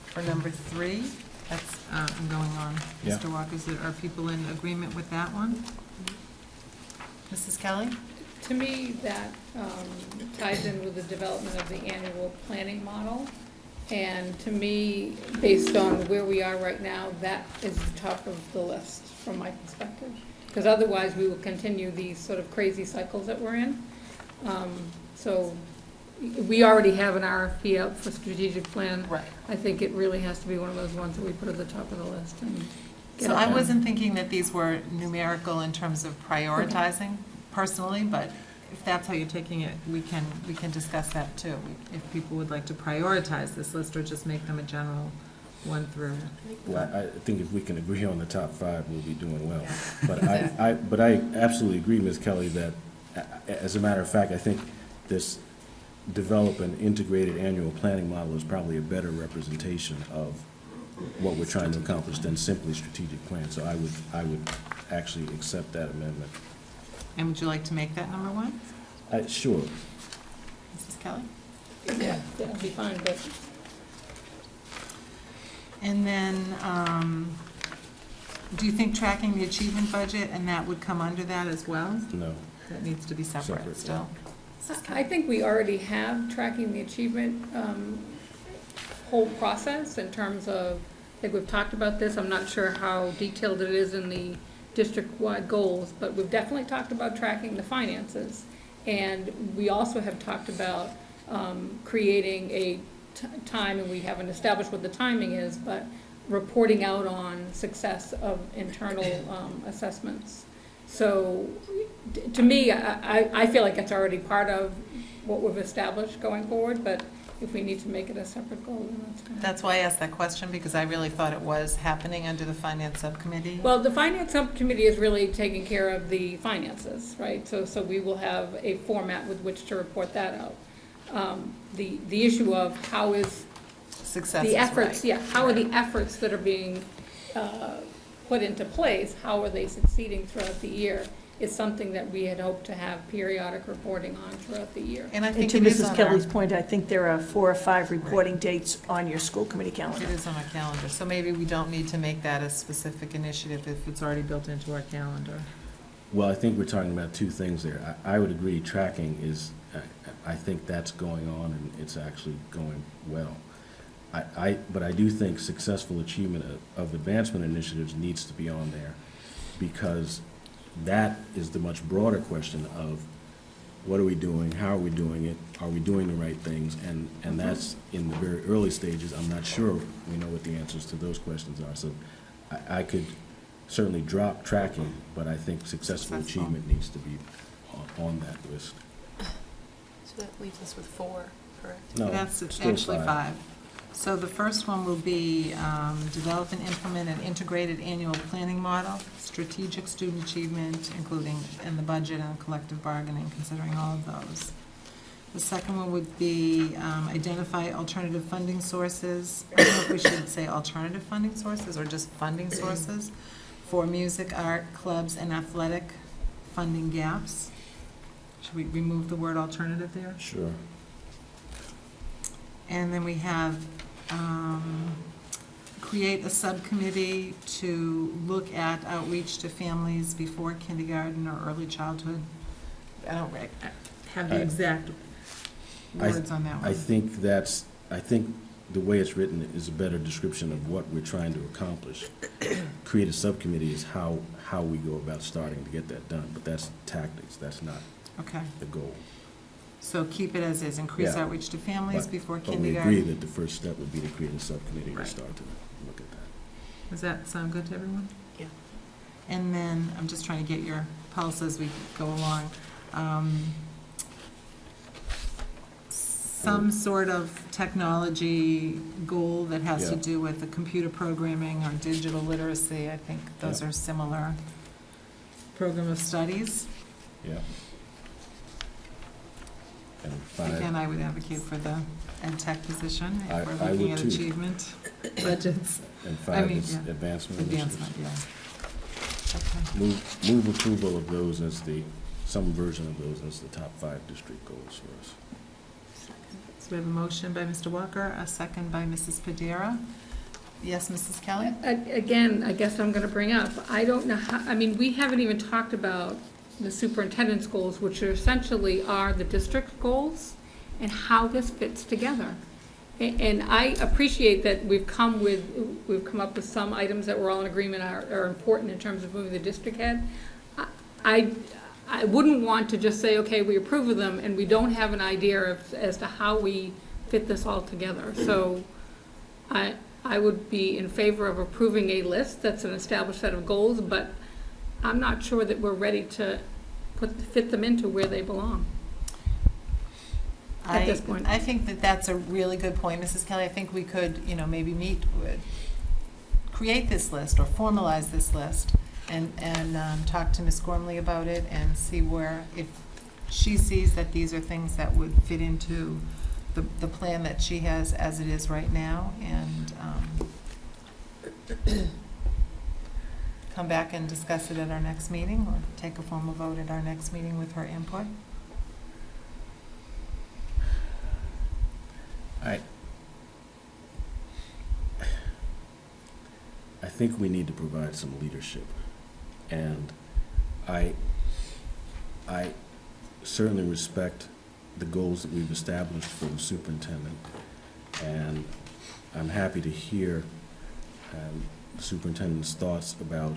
for number 3. That's, I'm going on. Yeah. Mr. Walker, are people in agreement with that one? Mrs. Kelly? To me, that ties in with the development of the annual planning model. And to me, based on where we are right now, that is the top of the list from my perspective. Because otherwise, we will continue these sort of crazy cycles that we're in. So we already have an RFP out for strategic plan. Right. I think it really has to be one of those ones that we put at the top of the list. And get So it I done. wasn't thinking that these were numerical in terms of prioritizing personally, but if that's how you're taking it, we can discuss that too. If people would like to prioritize this list or just make them a general 1 through. Well, I think if we can agree on the top 5, we'll be doing well. But I absolutely agree, Ms. Kelly, that as a matter of fact, I think this develop an integrated annual planning model is probably a better representation of what we're trying to accomplish than simply strategic plan. So I would actually accept that amendment. And would you like to make that number 1? Sure. Mrs. Kelly? Yeah, that'd be fine, but And then, do you think tracking the achievement budget, and that would come under that as well? No. That needs to be separate Separate, still? I think we already have tracking the achievement whole process in terms of, I think we've talked about this, I'm not sure how detailed it is in the district-wide goals, but we've definitely talked about tracking the finances. And we also have talked about creating a time, and we haven't established what the timing is, but reporting out on success of internal assessments. So, to me, I feel like it's already part of what we've established going forward, but if we need to make it a separate goal, then that's fine. That's why I asked that question, because I really thought it was happening under the finance subcommittee. Well, the finance subcommittee is really taking care of the finances, right? So we will have a format with which to report that out. The issue of how is Success the is efforts, right. yeah, how are the efforts that are being put into place, how are they succeeding throughout the year, is something that we had hoped to have periodic reporting on throughout the year. And I And think to it is Mrs. on Kelly's our, point, I think there are 4 or 5 reporting dates on your school committee calendar. it is on our calendar, so maybe we don't need to make that a specific initiative if it's already built into our calendar. Well, I think we're talking about 2 things there. I would agree tracking is, I think that's going on and it's actually going well. But I do think successful achievement of advancement initiatives needs to be on there, because that is the much broader question of what are we doing, how are we doing it, are we doing the right things, and that's in the very early stages. I'm not sure we know what the answers to those questions are. So I could certainly drop tracking, but I think successful achievement needs to be on that list. So that leaves us with 4, correct? No, That's still actually 5. So the first one will be develop and implement an integrated annual planning model, strategic student achievement, including in the budget and collective bargaining, considering all of those. The second one would be identify alternative funding sources. I don't know if we should say alternative funding sources or just funding sources for music, art, clubs, and athletic funding gaps. Should we remove the word alternative there? Sure. And then we have create a subcommittee to look at outreach to families before kindergarten or early childhood. I don't have the exact words on that one. I think the way it's written is a better description of what we're trying to accomplish. Create a subcommittee is how we go about starting to get that done, but that's tactics, that's not Okay, the goal. so keep it as is, increase Yeah. outreach to families But- before But we kindergarten. agree that the first step would be to create a subcommittee to Right. start to look at that. Does that sound good to everyone? Yeah. And then, I'm just trying to get your pulse as we go along. Some sort of technology goal that has to Yeah. do with the computer programming or digital literacy. I think those Yeah. are similar. Program of studies. Yeah. And 5. Again, I would advocate for the ed tech position I- if we're I looking would at too. achievement budgets. And I 5 mean, is yeah. advancement initiatives. Advancement, yeah. Okay. Move approval of those as some version of those as the top 5 district goals for us. So we have a motion by Mr. Walker, a second by Mrs. Padera. Yes, Mrs. Kelly? Again, I guess I'm gonna bring up, I don't know how, I mean, we haven't even talked about the superintendent's goals, which essentially are the district goals, and how this fits together. And I appreciate that we've come up with some items that we're all in agreement are important in terms of moving the district ahead. I wouldn't want to just say, okay, we approve of them, and we don't have an idea as to how we fit this all together. So I would be in favor of approving a list that's an established set of goals, but I'm not sure that we're ready to fit them into where they belong. at this point. I think that that's a really good point, Mrs. Kelly. I think we could, maybe create this list or formalize this list and talk to Ms. Gormley about it and see if she sees that these are things that would fit into the plan that she has as it is right now, and come back and discuss it at our next meeting, or take a formal vote at our next meeting with her input. I think we need to provide some leadership, and I certainly respect the goals that we've established for the superintendent, and I'm happy to hear the superintendent's thoughts about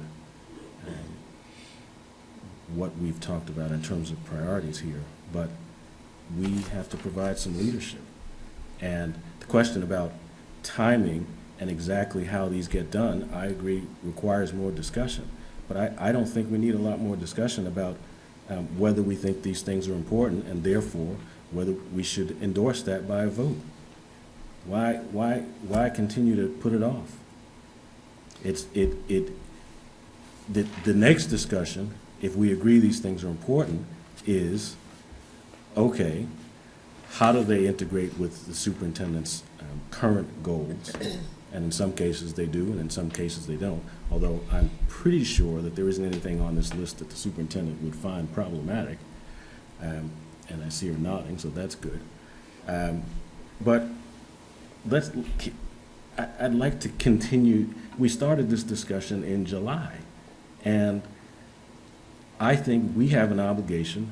what we've talked about in terms of priorities here, but we have to provide some leadership. And the question about timing and exactly how these get done, I agree, requires more discussion. But I don't think we need a lot more discussion about whether we think these things are important, and therefore whether we should endorse that by a vote. Why continue to put it off? The next discussion, if we agree these things are important, is, okay, how do they integrate with the superintendent's current goals? And in some cases they do, and in some cases they don't. Although I'm pretty sure that there isn't anything on this list that the superintendent would find problematic. And I see her nodding, so that's good. But I'd like to continue. We started this discussion in July, and I think we have an obligation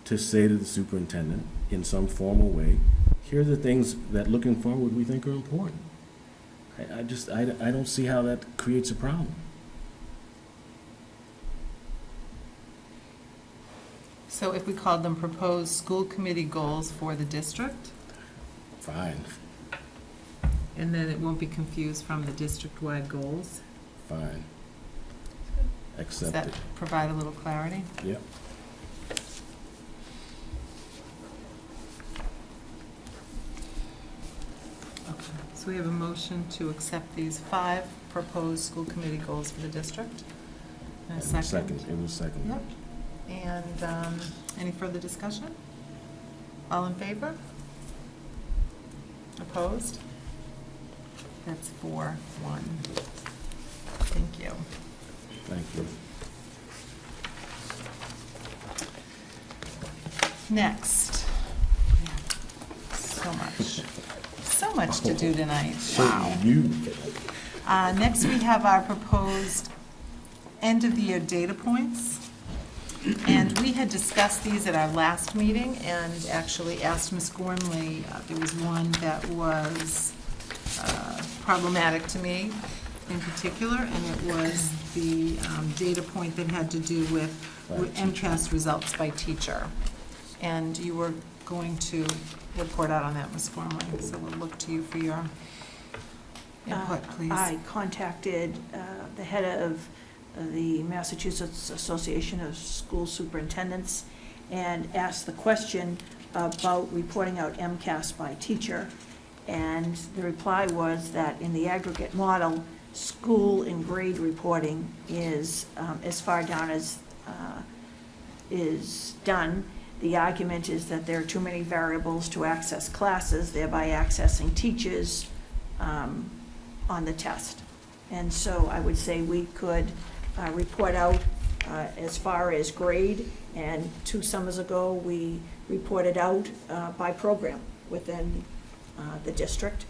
to say to the superintendent in some formal way, here are the things that looking forward we think are important. I don't see how that creates a problem. So if we called them proposed school committee goals for the district? Fine. And then it won't be confused from the district-wide goals? Fine. Does Accept that it. provide a little clarity? Yep. Okay. So we have a motion to accept these 5 proposed school committee goals for the district. And a second? It was second. Yep. And any further discussion? All in favor? Opposed? That's 4-1. Thank you. Thank you. Next. So much to do tonight. Wow. Next, we have our proposed end-of-the-year data points. And we had discussed these at our last meeting and actually asked Ms. Gormley. There was one that was problematic to me in particular, and it was the data point that had to do with MCAS results by teacher. And you were going to report out on that, Ms. Gormley, so we'll look to you for your input, please. I contacted the head of the Massachusetts Association of School Superintendents and asked the question about reporting out MCAS by teacher. And the reply was that in the aggregate model, school and grade reporting is as far down as is done. The argument is that there are too many variables to access classes, thereby accessing teachers on the test. And so I would say we could report out as far as grade, and 2 summers ago, we reported out by program within the district,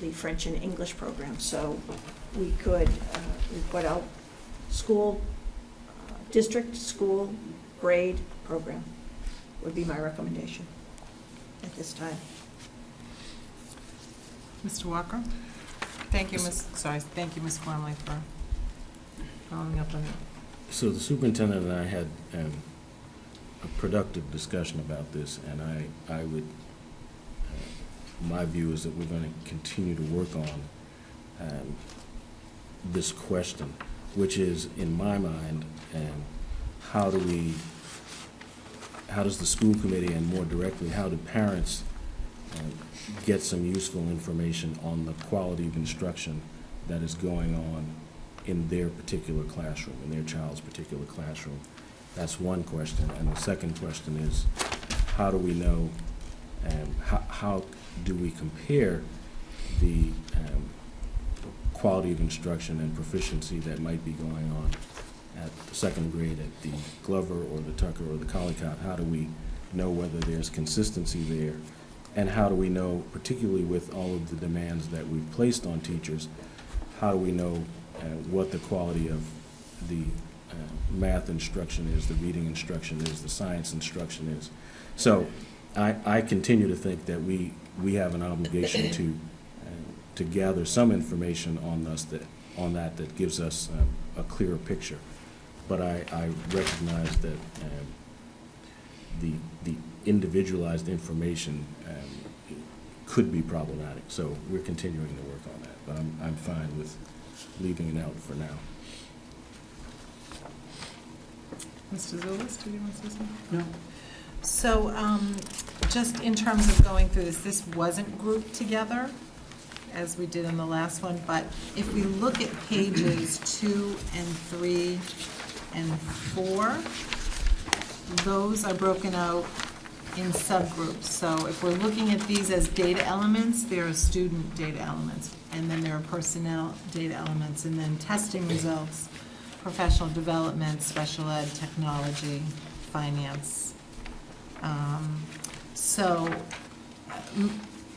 the French and English program. So we could report out school, district, school, grade, program would be my recommendation at this time. Mr. Walker? Thank you, Ms. Ms. Gormley, for following up on it. So the superintendent and I had a productive discussion about this, and I would, my view is that we're going to continue to work on this question, which is, in my mind, how do how does the school committee, and more directly, how do parents get some useful information on the quality of instruction that is going on in their particular classroom, in their child's particular classroom? That's one question. And the second question is, how do we know, how do we compare the quality of instruction and proficiency that might be going on at the second grade at the Glover or the Tucker or the Collicott? How do we know whether there's consistency there? And how do we know, particularly with all of the demands that we've placed on teachers, how do we know what the quality of the math instruction is, the reading instruction is, the science instruction is? So I continue to think that we have an obligation to gather some information on us that gives us a clearer picture. But I recognize that the individualized information could be problematic. So we're continuing to work on that. But I'm fine with leaving it out for now. Mr. Zulus, do you want to say something? No. So, just in terms of going through this wasn't grouped together as we did in the last one, but if we look at pages 2 and 3 and 4, those are broken out in subgroups. So if we're looking at these as data elements, there are student data elements, and then there are personnel data elements, and then testing results, professional development, special ed, technology, finance. So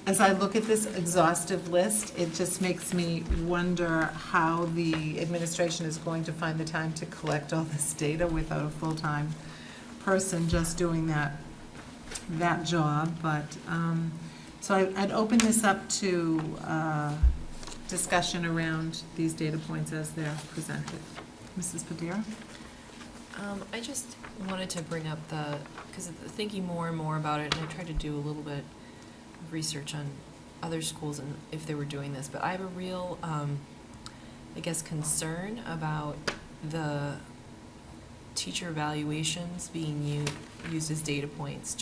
as I look at this exhaustive list, it just makes me wonder how the administration is going to find the time to collect all this data without a full-time person just doing that job. But so I'd open this up to discussion around these data points as they're presented. Mrs. Padilla? I just wanted to bring up because thinking more and more about it, and I tried to do a little bit of research on other schools and if they were doing this, but I have a real, I guess, concern about the teacher evaluations being used as data points.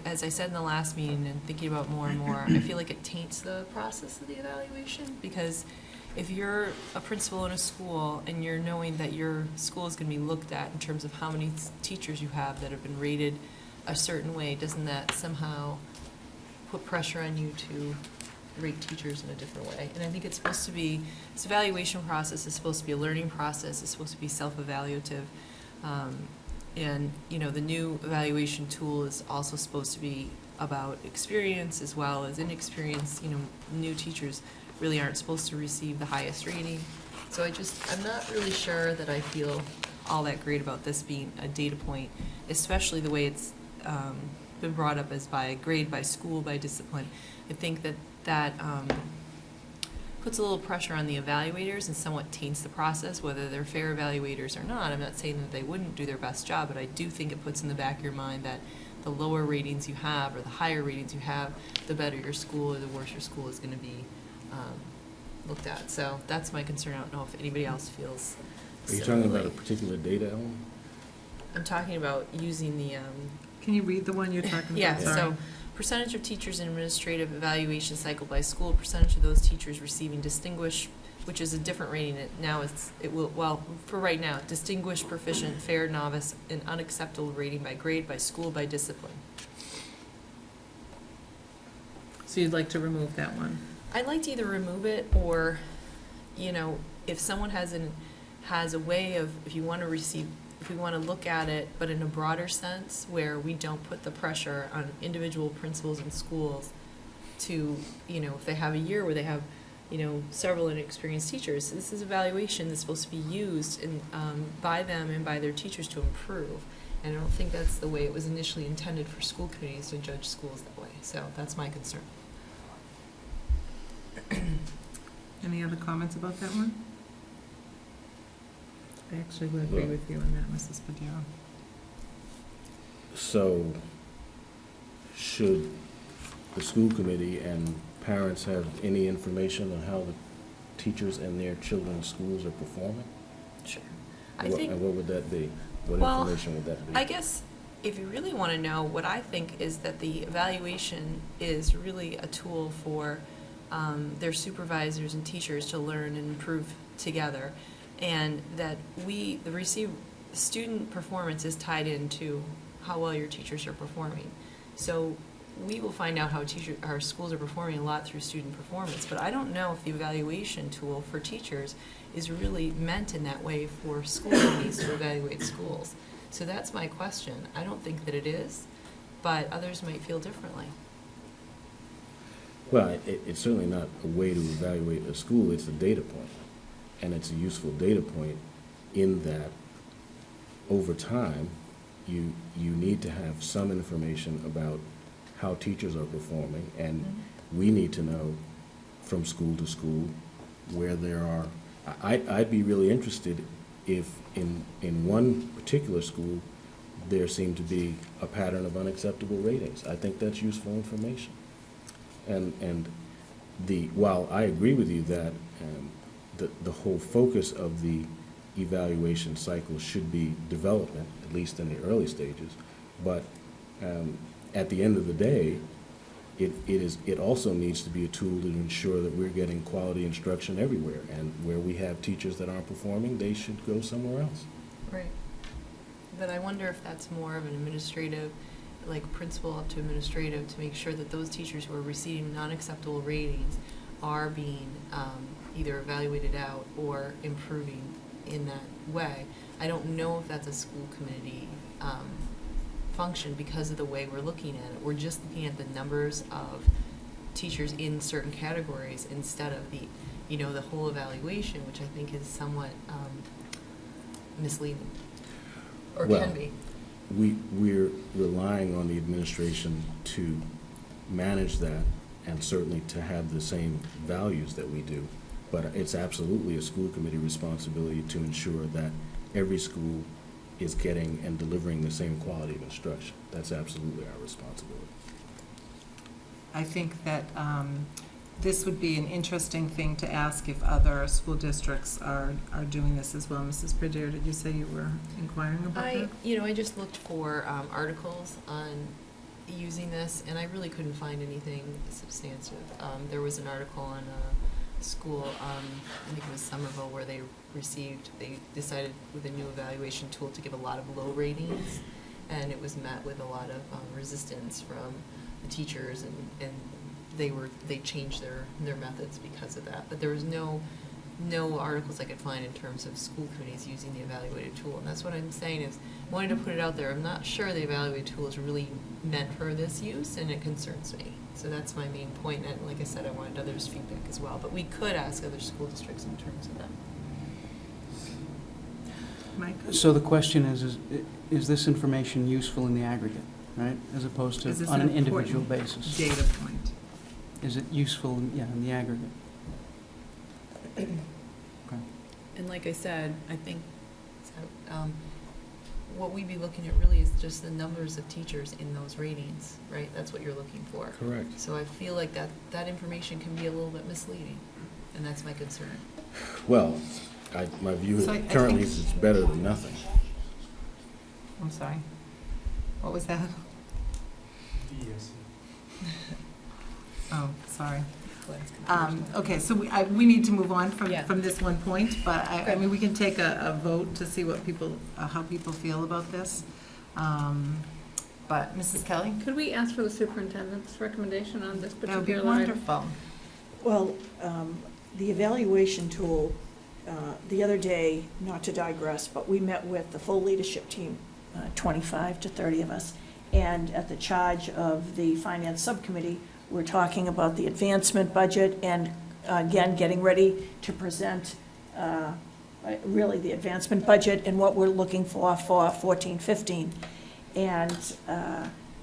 As I said in the last meeting and thinking about more and more, I feel like it taints the process of the evaluation, because if you're a principal in a school and you're knowing that your school is going to be looked at in terms of how many teachers you have that have been rated a certain way, doesn't that somehow put pressure on you to rate teachers in a different way? And I think it's supposed to be, this evaluation process is supposed to be a learning process, it's supposed to be self-evaluative. And, you know, the new evaluation tool is also supposed to be about experience as well as inexperience. You know, new teachers really aren't supposed to receive the highest rating. So I'm not really sure that I feel all that great about this being a data point, especially the way it's been brought up as by grade, by school, by discipline. I think that puts a little pressure on the evaluators and somewhat taints the process, whether they're fair evaluators or not. I'm not saying that they wouldn't do their best job, but I do think it puts in the back of your mind that the lower ratings you have or the higher ratings you have, the better your school or the worse your school is going to be looked at. So that's my concern. I don't know if anybody else feels Are you talking about a particular data element? I'm talking about using the Can you read the one you're talking about? yeah, Sorry. so percentage of teachers in administrative evaluation cycle by school, percentage of those teachers receiving distinguished, which is a different rating. For right now, distinguished, proficient, fair, novice, and unacceptable rating by grade, by school, by discipline. So you'd like to remove that one? I'd like to either remove it or, you know, if someone has a way of, if we want to look at it, but in a broader sense, where we don't put the pressure on individual principals and schools to, you know, if they have a year where they have, you know, several inexperienced teachers, this is evaluation that's supposed to be used by them and by their teachers to improve. And I don't think that's the way it was initially intended for school committees to judge schools that way. So that's my concern. Any other comments about that one? I actually would agree with you on that, Mrs. Padilla. So, should the school committee and parents have any information on how the teachers in their children's schools are performing? Sure. And what would that be? What Well, information would that be? I guess if you really want to know, what I think is that the evaluation is really a tool for their supervisors and teachers to learn and improve together, and that student performance is tied into how well your teachers are performing. So we will find out how our schools are performing a lot through student performance, but I don't know if the evaluation tool for teachers is really meant in that way for school committees to evaluate schools. So that's my question. I don't think that it is, but others might feel differently. Well, it's certainly not a way to evaluate a school, it's a data point. And it's a useful data point in that over time, you need to have some information about how teachers are performing, and we need to know from school to school where there are. I'd be really interested if in one particular school there seemed to be a pattern of unacceptable ratings. I think that's useful information. And while I agree with you that the whole focus of the evaluation cycle should be development, at least in the early stages, but at the end of the day, it also needs to be a tool to ensure that we're getting quality instruction everywhere, and where we have teachers that aren't performing, they should go somewhere else. Right. But I wonder if that's more of an administrative, like principal up to administrative, to make sure that those teachers who are receiving non-acceptable ratings are being either evaluated out or improving in that way. I don't know if that's a school committee function because of the way we're looking at it. We're just looking at the numbers of teachers in certain categories instead of the whole evaluation, which I think is somewhat misleading, or can be. We're relying on the administration to manage that and certainly to have the same values that we do. But it's absolutely a school committee responsibility to ensure that every school is getting and delivering the same quality of instruction. That's absolutely our responsibility. I think that this would be an interesting thing to ask if other school districts are doing this as well. Mrs. Perdue, did you say you were inquiring about that? I just looked for articles on using this, and I really couldn't find anything substantive. There was an article on a school, I think it was Somerville, where they decided with a new evaluation tool to give a lot of low ratings, and it was met with a lot of resistance from the teachers, and they changed their methods because of that. But there was no articles I could find in terms of school committees using the evaluated tool. And that's what I'm saying is, I wanted to put it out there. I'm not sure the evaluated tool is really meant for this use, and it concerns me. So that's my main point. And like I said, I wanted others' feedback as well. But we could ask other school districts in terms of that. Mike? So the question is this information useful in the aggregate, right? As opposed to on an individual basis? Data point. Is it useful, in the aggregate? Okay. And like I said, I think what we'd be looking at really is just the numbers of teachers in those ratings, right? That's what you're looking for. Correct. So I feel like that information can be a little bit misleading, and that's my concern. Well, my view currently is it's better than nothing. I'm sorry. What was that? Yes. Oh, sorry. Okay, so we need to move on from this one point, but I mean, we can take a vote to see what how people feel about this. But Mrs. Kelly? Could we ask for the superintendent's recommendation on this That would be particular item? wonderful. Well, the evaluation tool, the other day, not to digress, but we met with the full leadership team, 25 to 30 of us, and at the charge of the finance subcommittee, we're talking about the advancement budget and, again, getting ready to present really the advancement budget and what we're looking for 14-15. And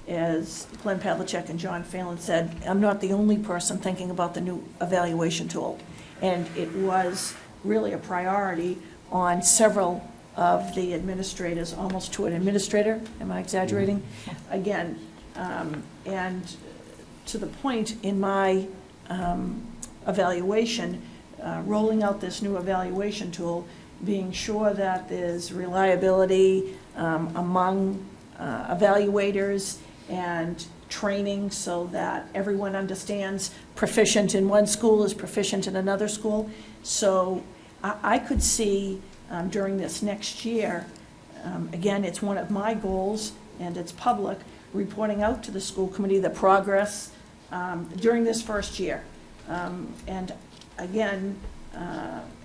as Glenn Pavlicek and John Phelan said, I'm not the only person thinking about the new evaluation tool. And it was really a priority on several of the administrators, almost to an administrator, am I exaggerating? Again, and to the point in my evaluation, rolling out this new evaluation tool, being sure that there's reliability among evaluators and training so that everyone understands proficient in one school is proficient in another school. So I could see during this next year, again, it's one of my goals, and it's public, reporting out to the school committee the progress during this first year. And again,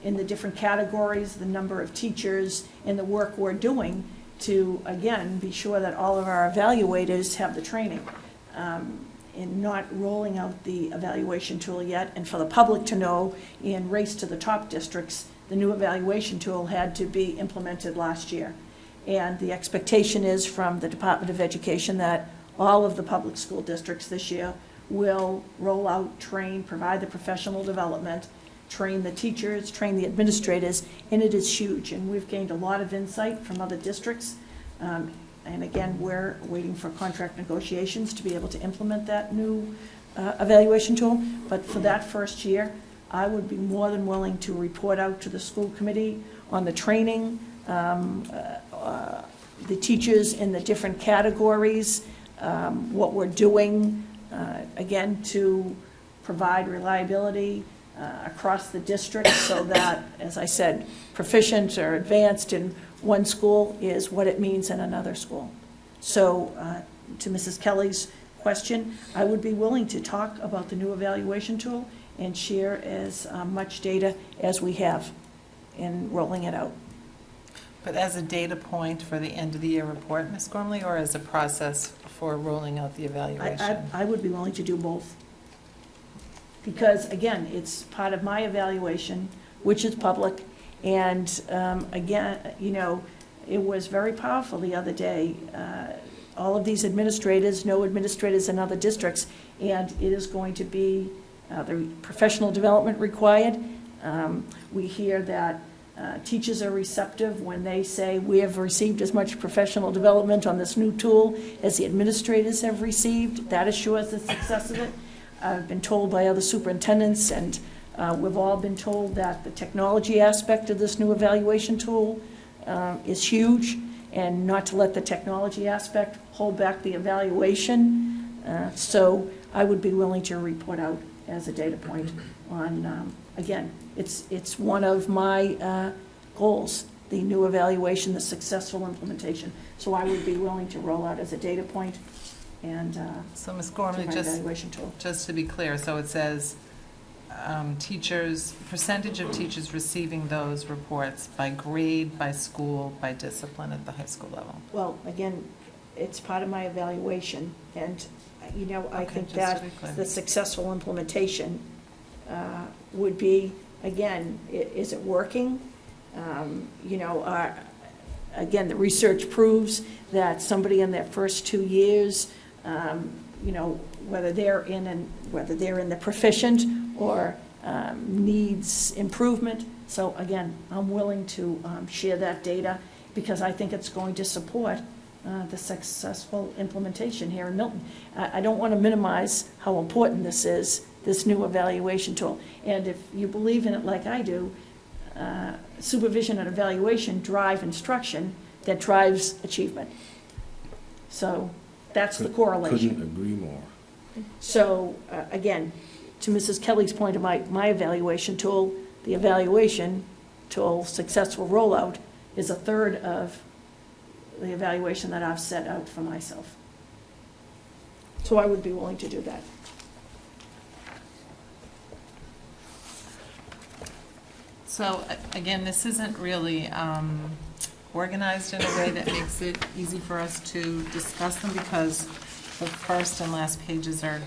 in the different categories, the number of teachers and the work we're doing to, again, be sure that all of our evaluators have the training. And not rolling out the evaluation tool yet, and for the public to know, in Race to the Top districts, the new evaluation tool had to be implemented last year. And the expectation is from the Department of Education that all of the public school districts this year will roll out, train, provide the professional development, train the teachers, train the administrators, and it is huge. And we've gained a lot of insight from other districts. And again, we're waiting for contract negotiations to be able to implement that new evaluation tool. But for that first year, I would be more than willing to report out to the school committee on the training, the teachers in the different categories, what we're doing, again, to provide reliability across the district so that, as I said, proficient or advanced in one school is what it means in another school. So to Mrs. Kelly's question, I would be willing to talk about the new evaluation tool and share as much data as we have in rolling it out. But as a data point for the end of the year report, Ms. Gormley, or as a process for rolling out the evaluation? I would be willing to do both. Because again, it's part of my evaluation, which is public. And again, you know, it was very powerful the other day. All of these administrators, no administrators in other districts, and it is going to be the professional development required. We hear that teachers are receptive when they say we have received as much professional development on this new tool as the administrators have received. That assures the success of it. I've been told by other superintendents, and we've all been told that the technology aspect of this new evaluation tool is huge, and not to let the technology aspect hold back the evaluation. So I would be willing to report out as a data point on, again, it's one of my goals, the new evaluation, the successful implementation. So I would be willing to roll out as a data point and so Ms. Gormley, to my evaluation tool. just to be clear, so it says teachers, percentage of teachers receiving those reports by grade, by school, by discipline at the high school level. Well, again, it's part of my evaluation, and, you know, I Okay, think just that to be clear. the successful implementation would be, again, is it working? You know, again, the research proves that somebody in their first 2 years, you know, whether they're in the proficient or needs improvement. So again, I'm willing to share that data because I think it's going to support the successful implementation here in Milton. I don't want to minimize how important this is, this new evaluation tool. And if you believe in it like I do, supervision and evaluation drive instruction that drives achievement. So that's the correlation. Couldn't agree more. So, again, to Mrs. Kelly's point of my evaluation tool, the evaluation tool successful rollout is a third of the evaluation that I've set out for myself. So I would be willing to do that. So, again, this isn't really organized in a way that makes it easy for us to discuss them because the first and last pages are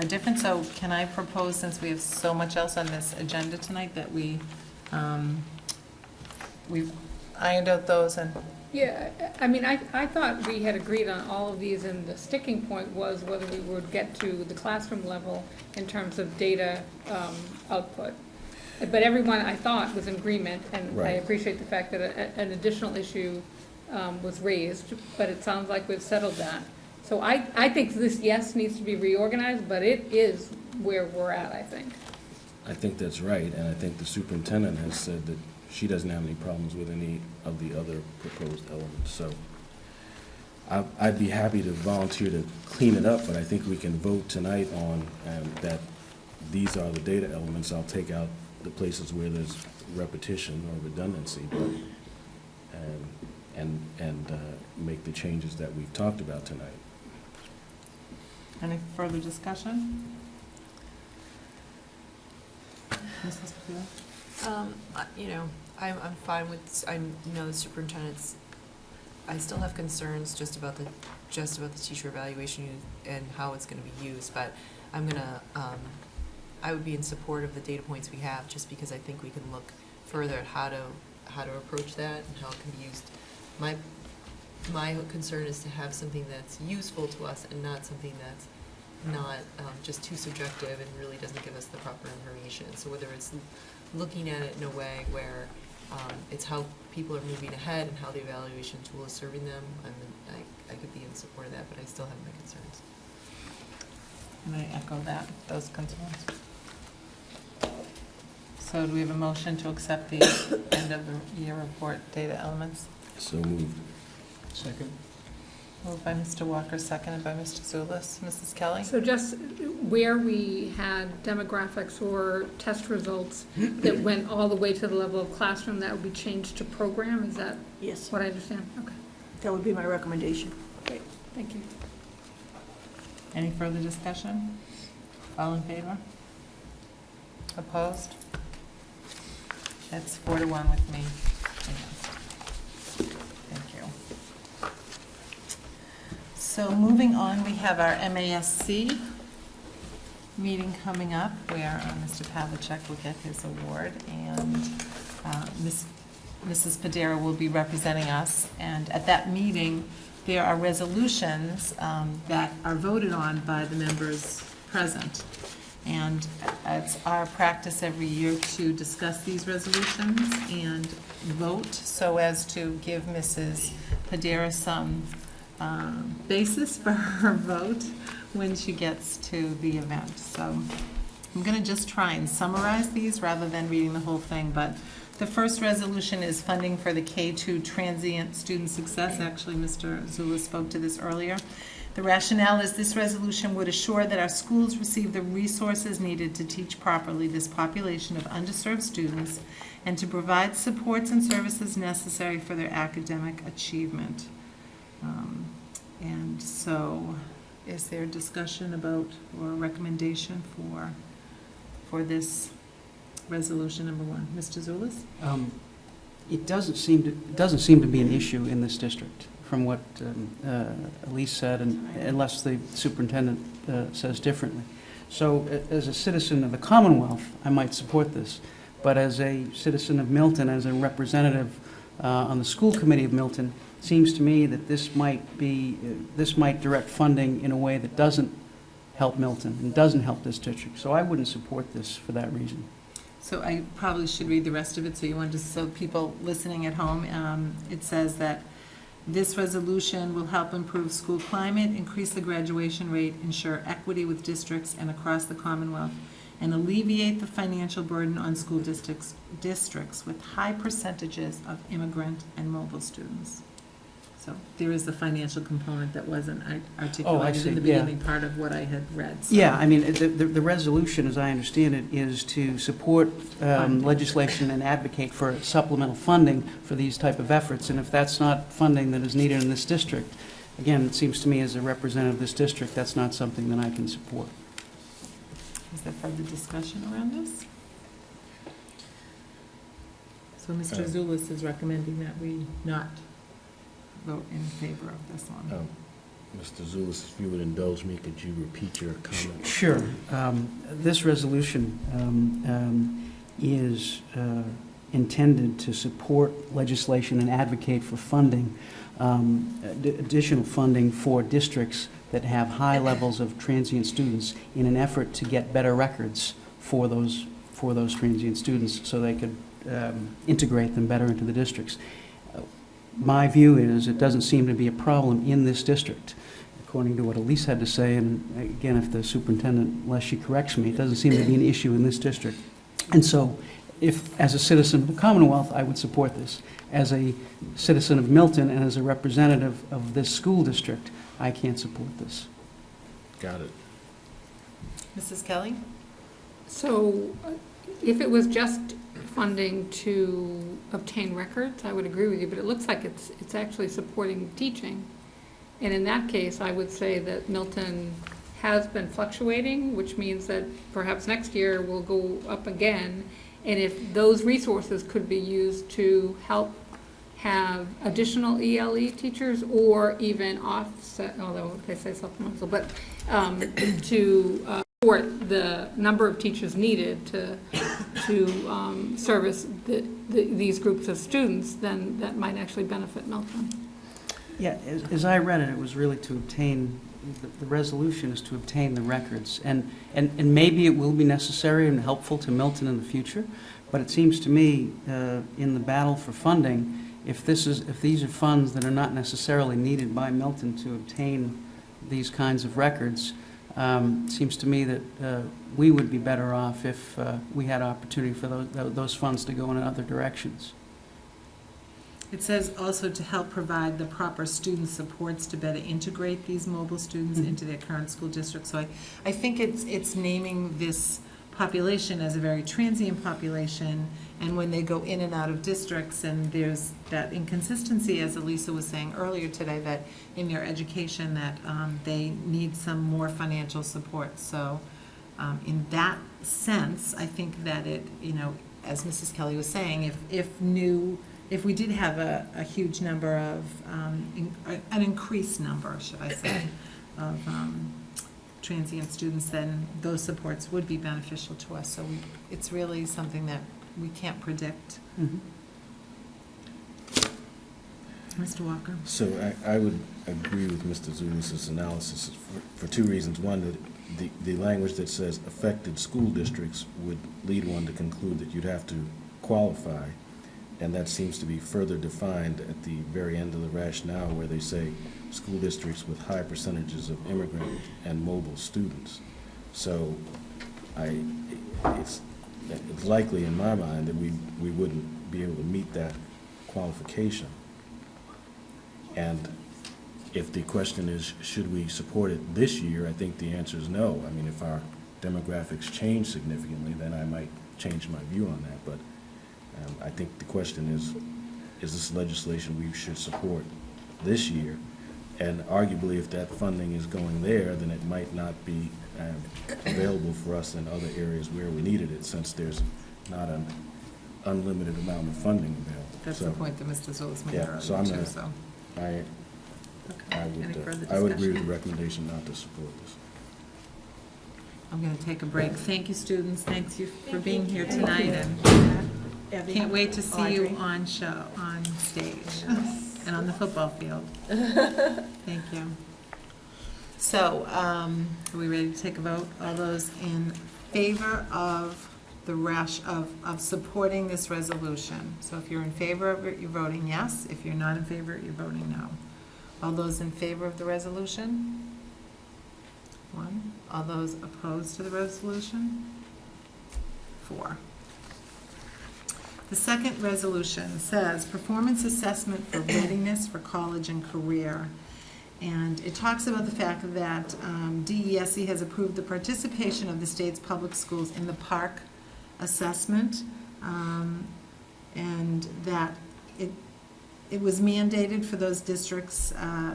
different. So can I propose, since we have so much else on this agenda tonight, that we've ironed out those and... Yeah, I mean, I thought we had agreed on all of these, and the sticking point was whether we would get to the classroom level in terms of data output. But everyone, I thought, was in agreement, and I Right. appreciate the fact that an additional issue was raised, but it sounds like we've settled that. So I think this, yes, needs to be reorganized, but it is where we're at, I think. I think that's right, and I think the superintendent has said that she doesn't have any problems with any of the other proposed elements, so I'd be happy to volunteer to clean it up, but I think we can vote tonight on that these are the data elements. I'll take out the places where there's repetition or redundancy, but, and make the changes that we've talked about tonight. Any further discussion? Mrs. Padilla? You know, I'm fine with, I know the superintendent's, I still have concerns just about the teacher evaluation and how it's gonna be used, but I'm gonna, I would be in support of the data points we have, just because I think we can look further at how to approach that and how it can be used. My concern is to have something that's useful to us and not something that's not just too subjective and really doesn't give us the proper information. So whether it's looking at it in a way where it's how people are moving ahead and how the evaluation tool is serving them, I could be in support of that, but I still have my concerns. And I echo those concerns. So do we have a motion to accept the end of the year report data elements? So moved. Second. Moved by Mr. Walker, seconded by Mr. Zulus. Mrs. Kelly? So just where we had demographics or test results that went all the way to the level of classroom, that would be changed to program, is that Yes, what I understand? Okay, that would be my recommendation. great, thank you. Any further discussion? All in favor? Opposed? That's 4-1 with me. Thank you. So moving on, we have our MASC meeting coming up where Mr. Pavlicek will get his award, and Mrs. Padera will be representing us. And at that meeting, there are resolutions that are voted on by the members present. And it's our practice every year to discuss these resolutions and vote so as to give Mrs. Padera some basis for her vote when she gets to the event. So I'm going to just try and summarize these rather than reading the whole thing, but the first resolution is funding for the K-2 transient student success. Actually, Mr. Zulus spoke to this earlier. The rationale is this resolution would assure that our schools receive the resources needed to teach properly this population of underserved students and to provide supports and services necessary for their academic achievement. And so, is there discussion about or a recommendation for this resolution number 1? Mr. Zulus? It doesn't seem to be an issue in this district, from what Elise said, and unless the superintendent says differently. So as a citizen of the Commonwealth, I might support this, but as a citizen of Milton, as a representative on the school committee of Milton, it seems to me that this might direct funding in a way that doesn't help Milton and doesn't help this district. So I wouldn't support this for that reason. So I probably should read the rest of it, so you want to, so people listening at home, it says that this resolution will help improve school climate, increase the graduation rate, ensure equity with districts and across the Commonwealth, and alleviate the financial burden on school districts with high percentages of immigrant and mobile students. So there is the financial component that wasn't articulated in the beginning part of what I had read. So. Yeah, I mean, the resolution, as I understand it, is to support legislation and advocate for supplemental funding for these type of efforts. And if that's not funding that is needed in this district, again, it seems to me as a representative of this district, that's not something that I can support. Is there further discussion around this? So Mr. Zulus is recommending that we not vote in favor of this one. Mr. Zulus, if you would indulge me, could you repeat your comment? Sure. This resolution is intended to support legislation and advocate for funding, additional funding for districts that have high levels of transient students in an effort to get better records for those transient students so they could integrate them better into the districts. My view is it doesn't seem to be a problem in this district, according to what Elise had to say, and again, if the superintendent, unless she corrects me, it doesn't seem to be an issue in this district. And so if, as a citizen of the Commonwealth, I would support this. As a citizen of Milton and as a representative of this school district, I can't support this. Got it. Mrs. Kelly? So if it was just funding to obtain records, I would agree with you, but it looks like it's actually supporting teaching. And in that case, I would say that Milton has been fluctuating, which means that perhaps next year will go up again. And if those resources could be used to help have additional ELE teachers or even offset, although they say supplemental, but to support the number of teachers needed to service these groups of students, then that might actually benefit Milton. Yeah, as I read it, it was really to obtain, the resolution is to obtain the records. And maybe it will be necessary and helpful to Milton in the future, but it seems to me, in the battle for funding, if these are funds that are not necessarily needed by Milton to obtain these kinds of records, it seems to me that we would be better off if we had opportunity for those funds to go in other directions. It says also to help provide the proper student supports to better integrate these mobile students into their current school district. So I think it's naming this population as a very transient population, and when they go in and out of districts, and there's that inconsistency, as Elisa was saying earlier today, that in their education that they need some more financial support. So in that sense, I think that it, as Mrs. Kelly was saying, if we did have a huge number of, an increased number, should I say, of transient students, then those supports would be beneficial to us. So it's really something that we can't predict. Mm-hmm. Mr. Walker? So I would agree with Mr. Zulis's analysis for two reasons. One, that the language that says affected school districts would lead one to conclude that you'd have to qualify, and that seems to be further defined at the very end of the rationale, where they say school districts with high percentages of immigrant and mobile students. So it's likely in my mind that we wouldn't be able to meet that qualification. And if the question is, should we support it this year, I think the answer is no. I mean, if our demographics change significantly, then I might change my view on that. But I think the question is this legislation we should support this year? And arguably, if that funding is going there, then it might not be available for us in other areas where we needed it, since there's not an unlimited amount of funding available. That's the point that Mr. Zulus made earlier, so I'm too, gonna, so. I would agree with the recommendation not to support this. I'm going to take a break. Thank you, students. Thanks you for being here tonight, and can't wait to see you on stage and on the football field. Thank you. So, are we ready to take a vote? All those in favor of of supporting this resolution? So if you're in favor of it, you're voting yes. If you're not in favor, you're voting no. All those in favor of the resolution? 1. All those opposed to the resolution? 4. The second resolution says performance assessment for readiness for college and career. And it talks about the fact that DESE has approved the participation of the state's public schools in the PARCC assessment, and that it was mandated for those districts.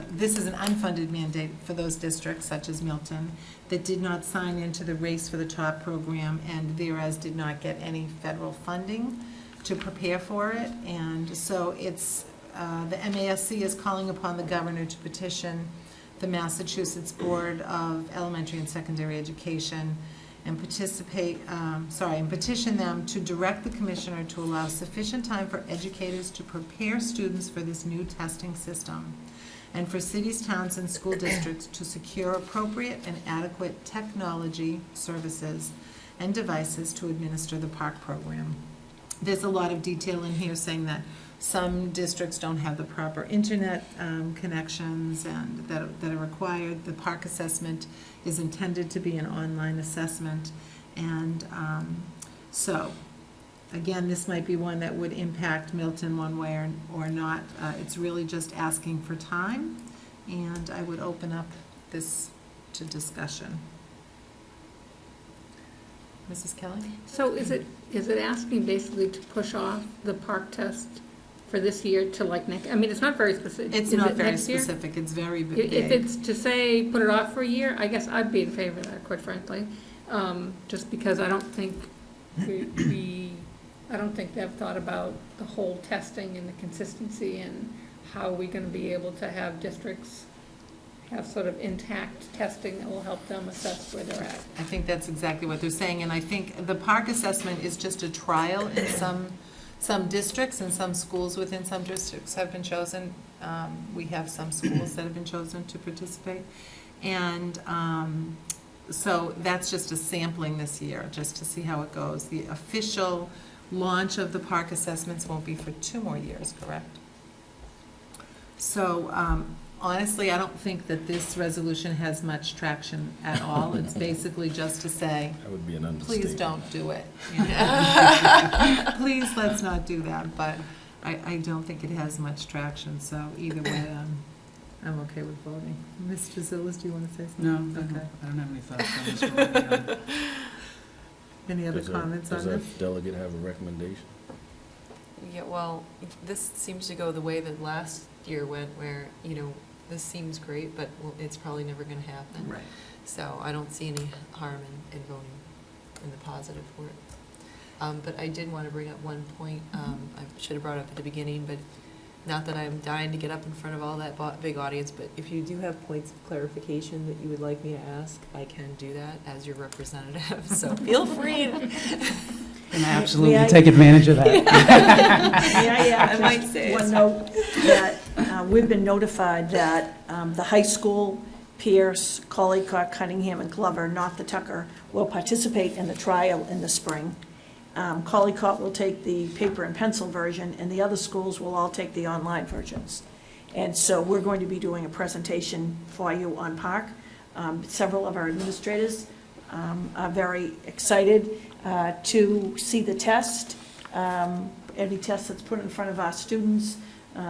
This is an unfunded mandate for those districts, such as Milton, that did not sign into the Race for the Top program, and thereas did not get any federal funding to prepare for it. And so it's the MASC is calling upon the governor to petition the Massachusetts Board of Elementary and Secondary Education and petition them to direct the commissioner to allow sufficient time for educators to prepare students for this new testing system, and for cities, towns, and school districts to secure appropriate and adequate technology, services, and devices to administer the PARCC program. There's a lot of detail in here saying that some districts don't have the proper internet connections and that are required. The PARCC assessment is intended to be an online assessment. And so Again, this might be one that would impact Milton one way or not. It's really just asking for time, and I would open up this to discussion. Mrs. Kelly? So is it asking basically to push off the park test for this year to like next, I mean, it's not very specific. It's Is not it very next year? specific, it's very vague. If it's to say, put it off for a year, I guess I'd be in favor of that, quite frankly. Just because I don't think I don't think they've thought about the whole testing and the consistency and how we're gonna be able to have districts have sort of intact testing that will help them assess where they're at. I think that's exactly what they're saying, and I think the park assessment is just a trial in some districts, and some schools within some districts have been chosen. We have some schools that have been chosen to participate, and so that's just a sampling this year, just to see how it goes. The official launch of the park assessments won't be for 2 more years, correct? So honestly, I don't think that this resolution has much traction at all. It's basically just to say, That would be an understatement. please don't do it. You know? Please, let's not do that, but I don't think it has much traction, so either way, I'm okay with voting. Mr. Zillis, do you want to say something? No, Okay. I don't have any thoughts on this one. Any other comments on Does this? our delegate have a recommendation? Yeah, well, this seems to go the way that last year went, where, you know, this seems great, but it's probably never going to happen. Right. So I don't see any harm in voting in the positive for it. But I did want to bring up one point. I should have brought it up at the beginning, but not that I'm dying to get up in front of all that big audience, but if you do have points of clarification that you would like me to ask, I can do that as your representative, so feel free. And absolutely take advantage of that. I might say one note that we've been notified that the high school, Pierce, Collycott, Cunningham, and Glover, not the Tucker, will participate in the trial in the spring. Collycott will take the paper and pencil version, and the other schools will all take the online versions. And so we're going to be doing a presentation for you on Park. Several of our administrators are very excited to see the test. Any test that's put in front of our students,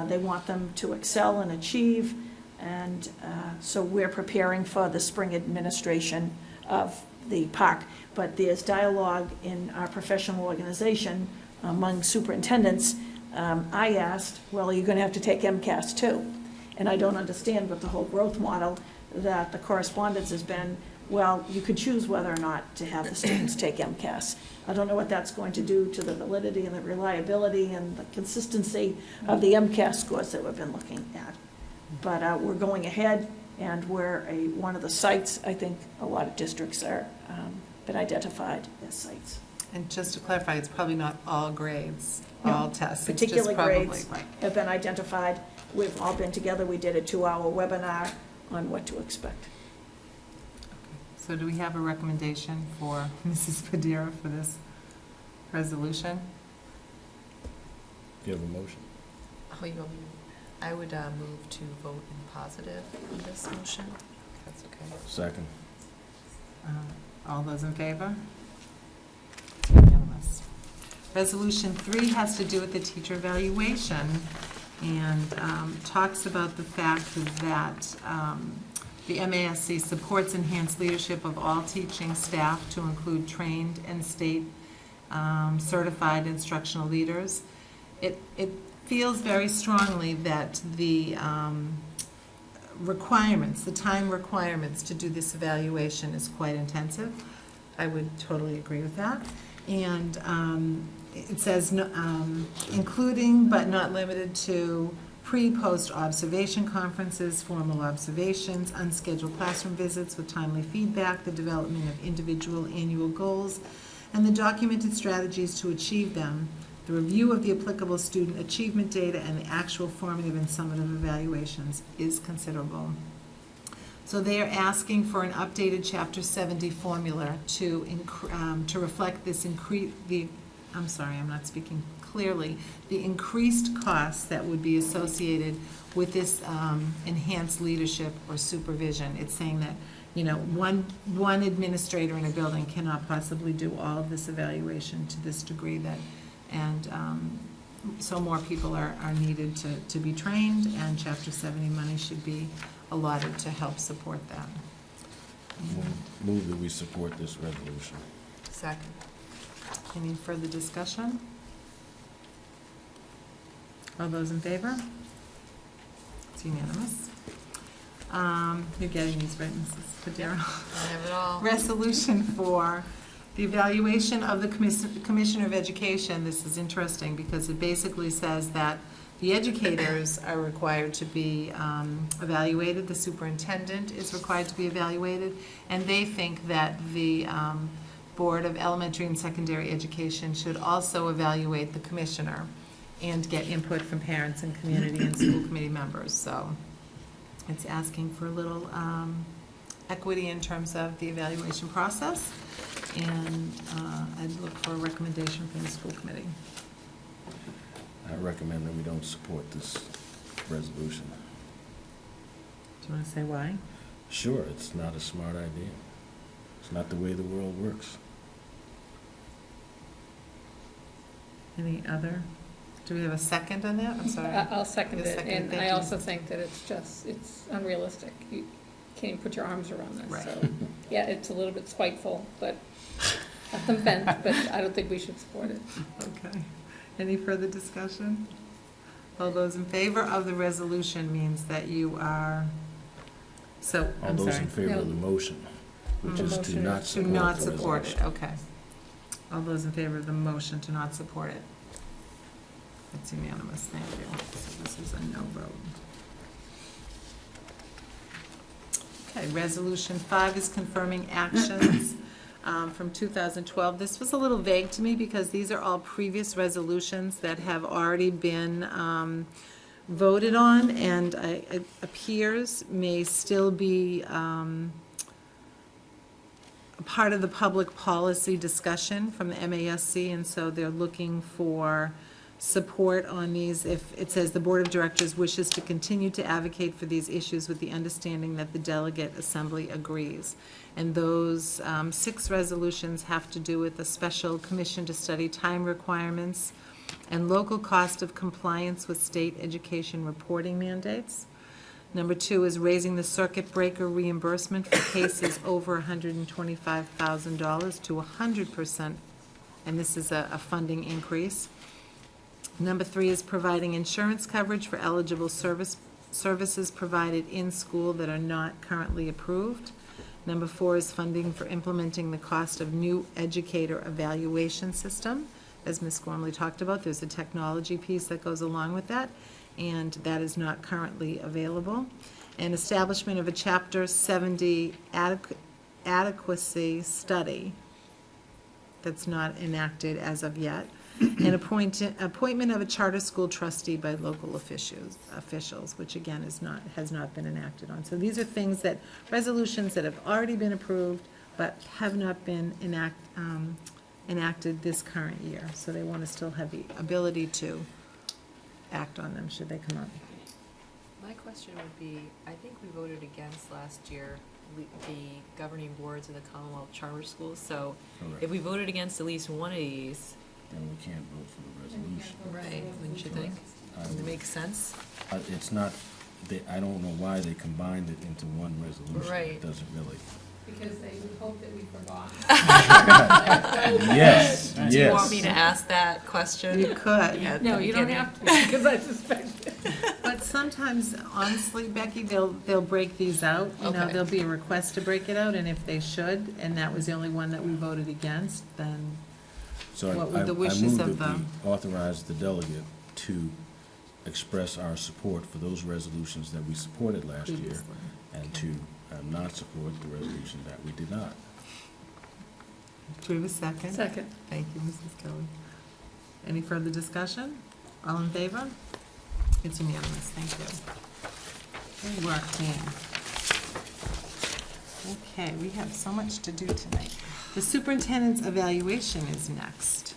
they want them to excel and achieve. And so we're preparing for the spring administration of the park. But there's dialogue in our professional organization among superintendents. I asked, well, are you going to have to take MCAS too? And I don't understand with the whole growth model that the correspondence has been, well, you could choose whether or not to have the students take MCAS. I don't know what that's going to do to the validity and the reliability and the consistency of the MCAS scores that we've been looking at. But we're going ahead, and we're one of the sites, I think a lot of districts are been identified as sites. And just to clarify, it's probably not all grades, No, all tests. It's Particular just probably, grades right. have been identified. We've all been together. We did a 2-hour webinar on what to expect. So do we have a recommendation for Mrs. Padilla for this resolution? Do you have a motion? Oh, you want me to- I would move to vote in positive on this motion. That's okay. Second. All those in favor? It's unanimous. Resolution 3 has to do with the teacher evaluation and talks about the fact that the MASC supports enhanced leadership of all teaching staff to include trained and state certified instructional leaders. It feels very strongly that the requirements, the time requirements to do this evaluation is quite intensive. I would totally agree with that. And it says, including but not limited to pre-post observation conferences, formal observations, unscheduled classroom visits with timely feedback, the development of individual annual goals, and the documented strategies to achieve them, the review of the applicable student achievement data, and the actual formative and summative evaluations is considerable. So they are asking for an updated Chapter 70 formula to reflect this I'm sorry, I'm not speaking clearly, the increased costs that would be associated with this enhanced leadership or supervision. It's saying that, you know, one administrator in a building cannot possibly do all of this evaluation to this degree that And so more people are needed to be trained, and Chapter 70 money should be allotted to help support that. Move that we support this resolution. Second. Any further discussion? All those in favor? It's unanimous. You're getting these right, Mrs. Padero? I have it all. Resolution for the evaluation of the Commissioner of Education. This is interesting because it basically says that the educators are required to be evaluated, the superintendent is required to be evaluated, and they think that the Board of Elementary and Secondary Education should also evaluate the commissioner and get input from parents and community and school committee members. So it's asking for a little equity in terms of the evaluation process, and I'd look for a recommendation from the school committee. I recommend that we don't support this resolution. Do you want to say why? Sure, it's not a smart idea. It's not the way the world works. Any other? Do we have a second on that? I'm sorry. I'll second The it, second, and thank I you. also think that it's unrealistic. You can't even put your arms around this, Right. so, yeah, it's a little bit spiteful, but, let them vent, but I don't think we should support it. Okay. Any further discussion? All those in favor of the resolution means that you are, so, All I'm those sorry. in favor of the motion, which The is to motion not is To support not the support it, resolution. okay. All those in favor of the motion to not support it? It's unanimous, thank you. So this is a no vote. Okay, Resolution 5 is confirming actions from 2012. This was a little vague to me because these are all previous resolutions that have already been voted on, and it appears may still be a part of the public policy discussion from the MASC, and so they're looking for support on these. If it says the Board of Directors wishes to continue to advocate for these issues with the understanding that the delegate assembly agrees. And those 6 resolutions have to do with a special commission to study time requirements and local cost of compliance with state education reporting mandates. Number 2 is raising the circuit breaker reimbursement for cases over $125,000 to 100%, and this is a funding increase. Number 3 is providing insurance coverage for eligible services provided in school that are not currently approved. Number 4 is funding for implementing the cost of new educator evaluation system. As Ms. Gormley talked about, there's a technology piece that goes along with that, and that is not currently available. And establishment of a Chapter 70 adequacy study that's not enacted as of yet. And appointment of a charter school trustee by local officials, which again has not been enacted on. So these are things resolutions that have already been approved, but have not been enacted this current year. So they want to still have the ability to act on them should they come up. My question would be, I think we voted against last year the governing boards of the Commonwealth Charter Schools. So Correct. if we voted against at least one of these, Then we can't vote for the resolution. right, wouldn't you think? Does it make sense? It's not, I don't know why they combined it into one resolution. Right. It doesn't really. Because they would hope that we forgot. Yes, yes. Do you want me to ask that question? You could. Yeah, No, you don't have to, because I suspect it. But sometimes, honestly, Becky, they'll break these out. You know, Okay. there'll be a request to break it out, and if they should, and that was the only one that we voted against, then So What would I the wishes move of that the- we authorize the delegate to express our support for those resolutions that we supported last year, previously. and to not support the resolution that we did not. Do we have a second? Second. Thank you, Mrs. Kelly. Any further discussion? All in favor? It's unanimous, thank you. Good work, team. Okay, we have so much to do tonight. The superintendent's evaluation is next.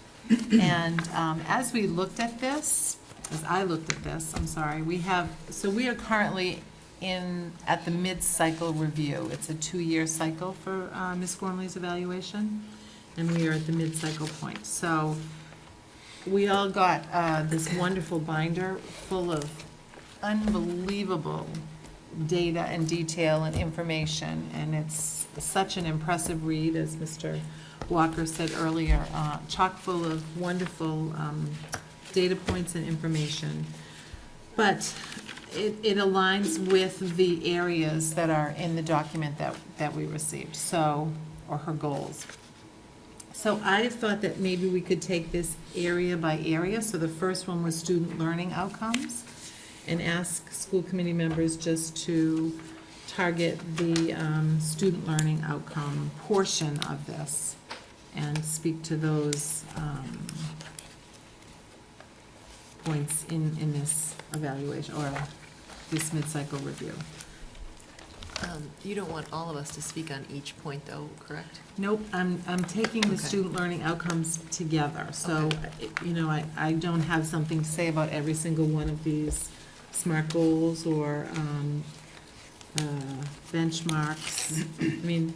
And as we looked at this, as I looked at this, I'm sorry, we are currently at the mid-cycle review. It's a 2-year cycle for Ms. Gormley's evaluation, and we are at the mid-cycle point. So we all got this wonderful binder full of unbelievable data and detail and information, and it's such an impressive read, as Mr. Walker said earlier, chock full of wonderful data points and information. But it aligns with the areas that are in the document that we received, so, or her goals. So I thought that maybe we could take this area by area. So the first one was student learning outcomes, and ask school committee members just to target the student learning outcome portion of this and speak to those points in this evaluation, or this mid-cycle review. You don't want all of us to speak on each point, though, correct? Nope, I'm taking the Okay. student learning outcomes together, so, you know, I don't have something to say about every single one of these SMART goals or benchmarks. I mean,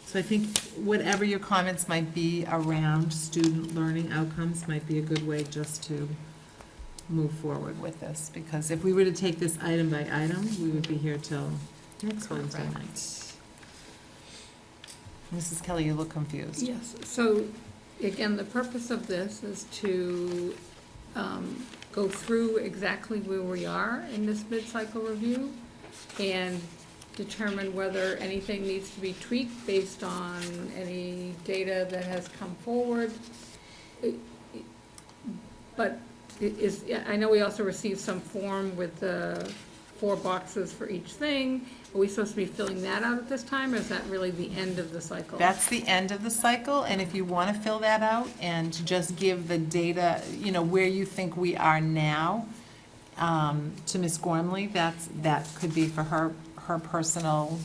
so I think whatever your comments might be around student learning outcomes might be a good way just to move forward with this, because if we were to take this item by item, we would be here till next Wednesday night. Mrs. Kelly, you look confused. Yes, so again, the purpose of this is to go through exactly where we are in this mid-cycle review and determine whether anything needs to be tweaked based on any data that has come forward. But I know we also received some form with the 4 boxes for each thing. Are we supposed to be filling that out at this time, or is that really the end of the cycle? That's the end of the cycle, and if you want to fill that out and just give the data, you know, where you think we are now, to Ms. Gormley, that could be for her personal,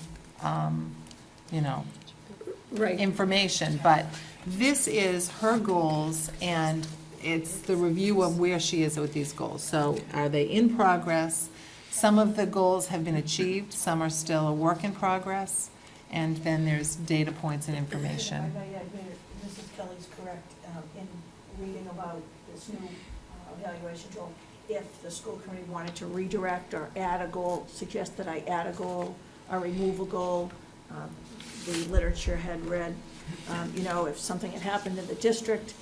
you know, Right. information. But this is her goals, and it's the review of where she is with these goals. So are they in progress? Some of the goals have been achieved, some are still a work in progress, and then there's data points and information. I may admit, Mrs. Kelly's correct in reading about this new evaluation tool. If the school committee wanted to redirect or add a goal, suggest that I add a goal or remove a goal, the literature had read, you know, if something had happened in the district,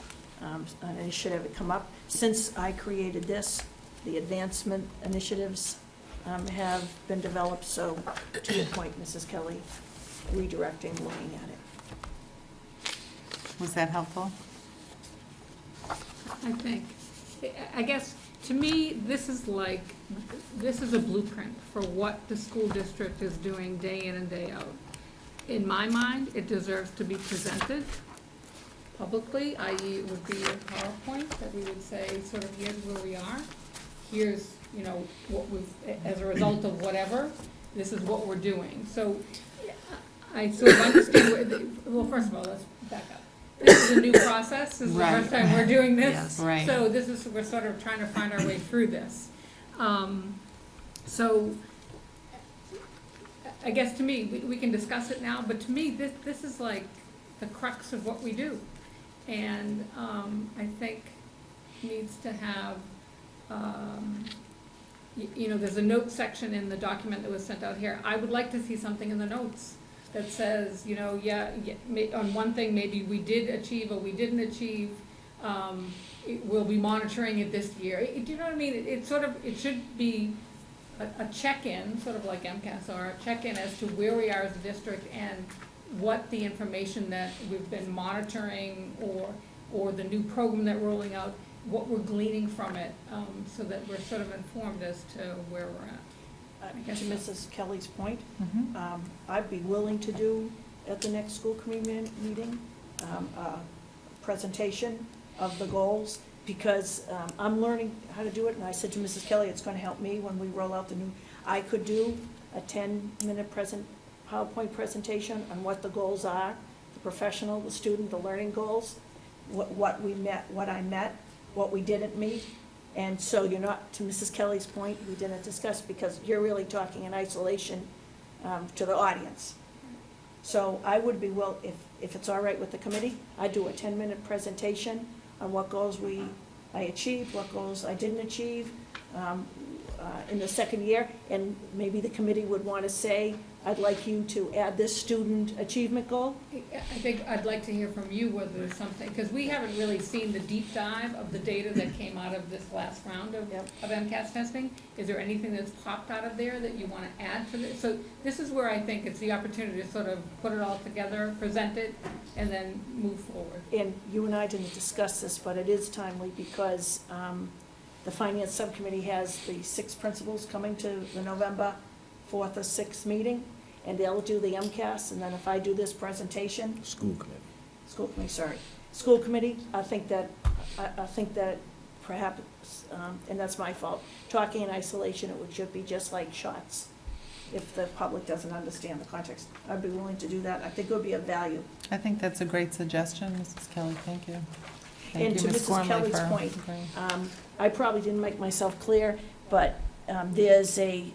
an initiative had come up. Since I created this, the advancement initiatives have been developed, so to your point, Mrs. Kelly, redirecting, looking at it. Was that helpful? I think. I guess, to me, this is a blueprint for what the school district is doing day in and day out. In my mind, it deserves to be presented publicly, i.e. it would be a PowerPoint that we would say, sort of, here's where we are. Here's, you know, what we've, as a result of whatever, this is what we're doing. So I sort of understand, well, first of all, let's back up. This is a new process, this is the first time we're doing this. Yes, right. So this is, we're sort of trying to find our way through this. So I guess to me, we can discuss it now, but to me, this is like the crux of what we do. And I think needs to have, you know, there's a note section in the document that was sent out here. I would like to see something in the notes that says, you know, on one thing, maybe we did achieve or we didn't achieve. We'll be monitoring it this year. Do you know what I mean? It sort of, it should be a check-in, sort of like MCAS, or a check-in as to where we are as a district and what the information that we've been monitoring or the new program that we're rolling out, what we're gleaning from it, so that we're sort of informed as to where we're at. To Mrs. Kelly's point, Mhm. I'd be willing to do at the next school committee meeting, a presentation of the goals, because I'm learning how to do it, and I said to Mrs. Kelly, it's going to help me when we roll out the new, I could do a 10-minute PowerPoint presentation on what the goals are, the professional, the student, the learning goals, what we met, what I met, what we didn't meet. And so you're not, to Mrs. Kelly's point, we didn't discuss, because you're really talking in isolation to the audience. So I would be if it's all right with the committee, I'd do a 10-minute presentation on what goals I achieved, what goals I didn't achieve in the second year, and maybe the committee would want to say, I'd like you to add this student achievement goal. I think I'd like to hear from you whether there's something, because we haven't really seen the deep dive of the data that came out of this last round of MCAS testing. Is there anything that's popped out of there that you want to add to this? So this is where I think it's the opportunity to sort of put it all together, present it, and then move forward. And you and I didn't discuss this, but it is timely because the finance subcommittee has the 6 principals coming to the November 4th or 6th meeting, and they'll do the MCAS, and then if I do this presentation. School committee, I think that perhaps, and that's my fault, talking in isolation, it should be just like shots. If the public doesn't understand the context, I'd be willing to do that. I think it would be of value. I think that's a great suggestion, Mrs. Kelly, thank you. Thank And you, to Ms. Mrs. Gormley, Kelly's for point, agreeing. I probably didn't make myself clear, but there's a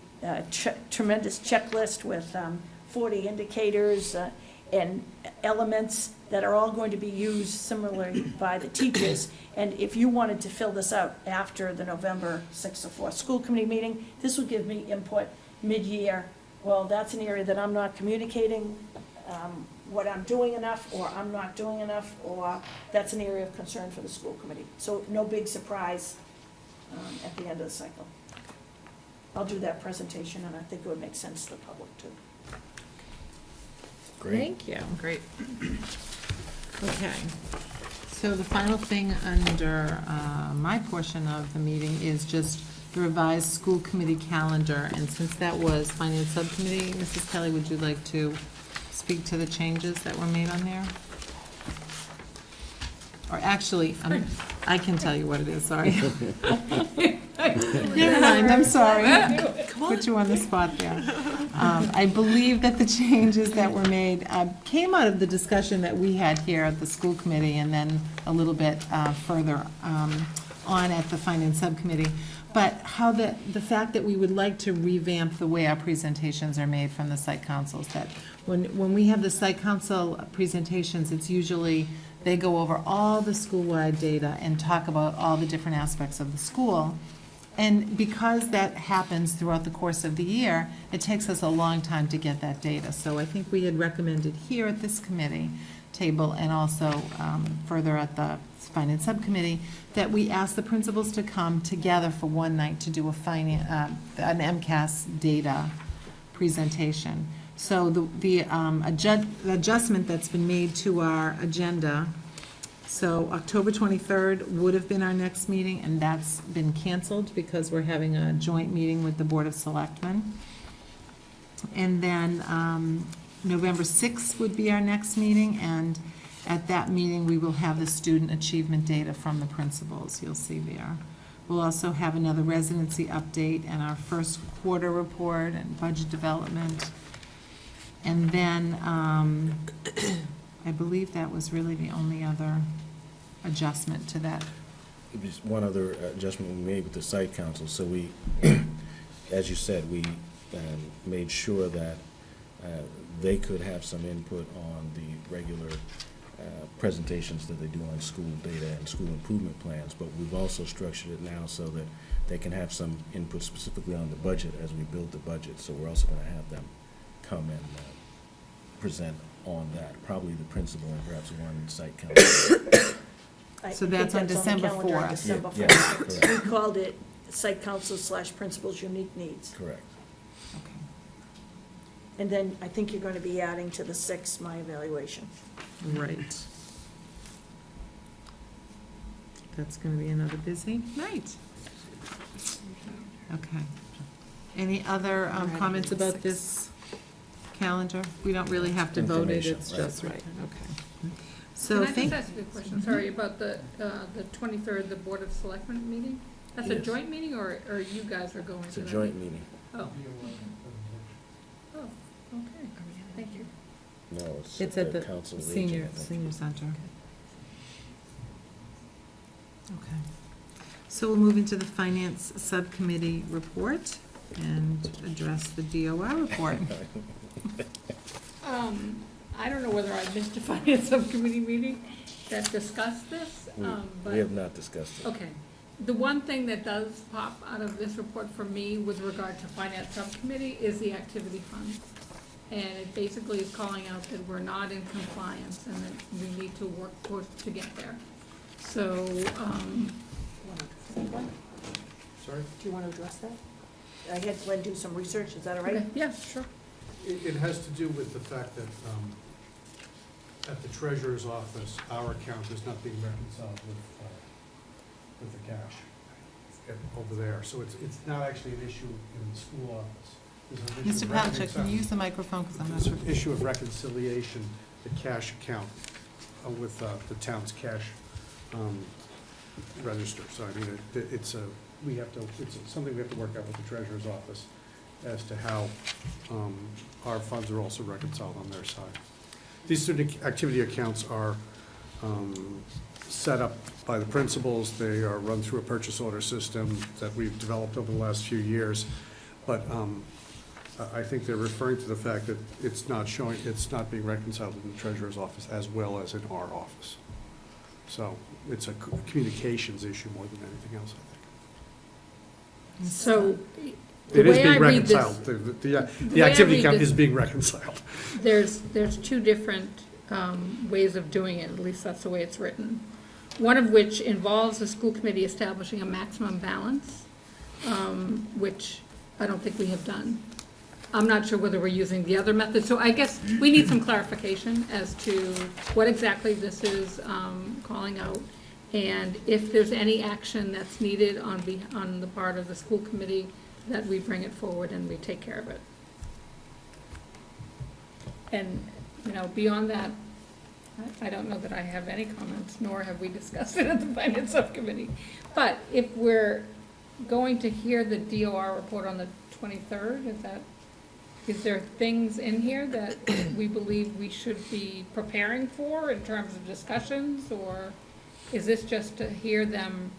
tremendous checklist with 40 indicators and elements that are all going to be used similarly by the teachers. And if you wanted to fill this out after the November 6th or 4th school committee meeting, this would give me input mid-year. Well, that's an area that I'm not communicating what I'm doing enough, or I'm not doing enough, or that's an area of concern for the school committee. So no big surprise at the end of the cycle. I'll do that presentation, and I think it would make sense to the public, too. Great. Thank you. Great. Okay, so the final thing under my portion of the meeting is just the revised school committee calendar, and since that was finance subcommittee, Mrs. Kelly, would you like to speak to the changes that were made on there? Or actually, I can tell you what it is, sorry. Never mind, I'm sorry. Put you on the spot there. I believe that the changes that were made came out of the discussion that we had here at the school committee, and then a little bit further on at the finance subcommittee. But how the fact that we would like to revamp the way our presentations are made from the site councils, that when we have the site council presentations, it's usually, they go over all the school-wide data and talk about all the different aspects of the school. And because that happens throughout the course of the year, it takes us a long time to get that data. So I think we had recommended here at this committee table, and also further at the finance subcommittee, that we ask the principals to come together for one night to do an MCAS data presentation. So the adjustment that's been made to our agenda, so October 23rd would have been our next meeting, and that's been canceled because we're having a joint meeting with the Board of Selectmen. And then November 6th would be our next meeting, and at that meeting, we will have the student achievement data from the principals, you'll see there. We'll also have another residency update and our first quarter report and budget development. And then, I believe that was really the only other adjustment to that. Just one other adjustment we made with the site council. So we, as you said, we made sure that they could have some input on the regular presentations that they do on school data and school improvement plans, but we've also structured it now so that they can have some input specifically on the budget as we build the budget. So we're also going to have them come and present on that, probably the principal and perhaps one site council. So that's on December 4th. December Yeah, 4th. correct. We called it site council / principal's unique needs. Correct. Okay. And then I think you're going to be adding to the 6th my evaluation. Right. That's going to be another busy night. Okay. Any other comments about this calendar? We don't really have to vote it, it's just, right, okay. So Can I just ask you a question, sorry, about the 23rd, the Board of Selectmen meeting? That's a Yes. joint meeting, or you guys are going to It's that? a joint meeting. Oh. Oh, okay, thank you. No, It's at the Council of Aging, I think. senior center. Okay. So we'll move into the finance subcommittee report and address the DOR report. I don't know whether I missed a finance subcommittee meeting, that discuss this, but. We have not discussed it. Okay. The one thing that does pop out of this report for me with regard to finance subcommittee is the activity fund. And it basically is calling out that we're not in compliance and that we need to work to get there. So, Sorry? Do you want to address that? I had Glenn do some research, is that all right? okay, yeah, sure. It has to do with the fact that at the treasurer's office, our account is not being reconciled with the cash over there. So it's not actually an issue in the school office. There's an issue Mr. of Patrick, can you use the microphone, because I'm not There's sure. an issue of reconciliation, the cash account with the town's cash register. So I mean, it's something we have to work out with the treasurer's office as to how our funds are also reconciled on their side. These student activity accounts are set up by the principals. They are run through a purchase order system that we've developed over the last few years. But I think they're referring to the fact that it's not being reconciled in the treasurer's office as well as in our office. So it's a communications issue more than anything else, I think. So, It is way I being read this- reconciled. The way I activity read account this- is being reconciled. there's two different ways of doing it, at least that's the way it's written. One of which involves the school committee establishing a maximum balance, which I don't think we have done. I'm not sure whether we're using the other method, so I guess we need some clarification as to what exactly this is calling out, and if there's any action that's needed on the part of the school committee, that we bring it forward and we take care of it. And, beyond that, I don't know that I have any comments, nor have we discussed it at the finance subcommittee. But if we're going to hear the DOR report on the 23rd, is there things in here that we believe we should be preparing for in terms of discussions, or is this just to hear them,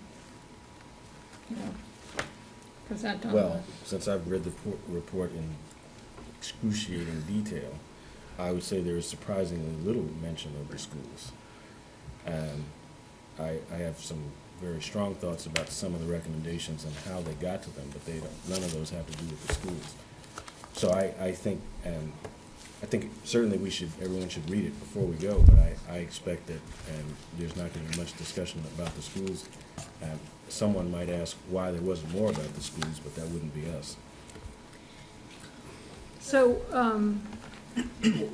present on the? Well, since I've read the report in excruciating detail, I would say there is surprisingly little mention of the schools. I have some very strong thoughts about some of the recommendations and how they got to them, but none of those have to do with the schools. So I think certainly everyone should read it before we go, but I expect that there's not going to be much discussion about the schools. Someone might ask why there wasn't more about the schools, but that wouldn't be us. So,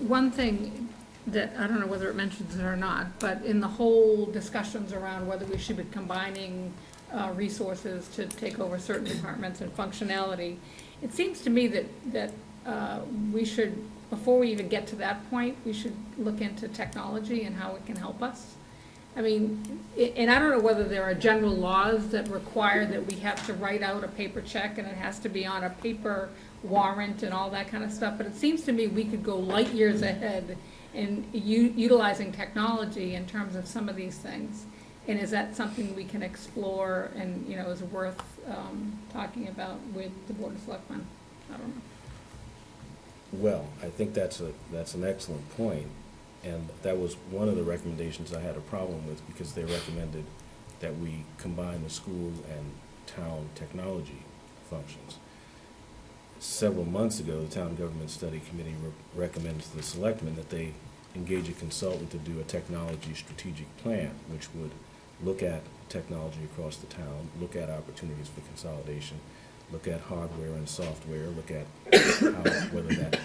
one thing that, I don't know whether it mentions it or not, but in the whole discussions around whether we should be combining resources to take over certain departments and functionality, it seems to me that we should, before we even get to that point, we should look into technology and how it can help us. I mean, and I don't know whether there are general laws that require that we have to write out a paper check and it has to be on a paper warrant and all that kind of stuff, but it seems to me we could go light years ahead in utilizing technology in terms of some of these things. And is that something we can explore and, is worth talking about with the Board of Selectmen? I don't know. Well, I think that's an excellent point, and that was one of the recommendations I had a problem with, because they recommended that we combine the school and town technology functions. Several months ago, the Town Government Study Committee recommended to the selectmen that they engage a consultant to do a technology strategic plan, which would look at technology across the town, look at opportunities for consolidation, look at hardware and software, look at whether that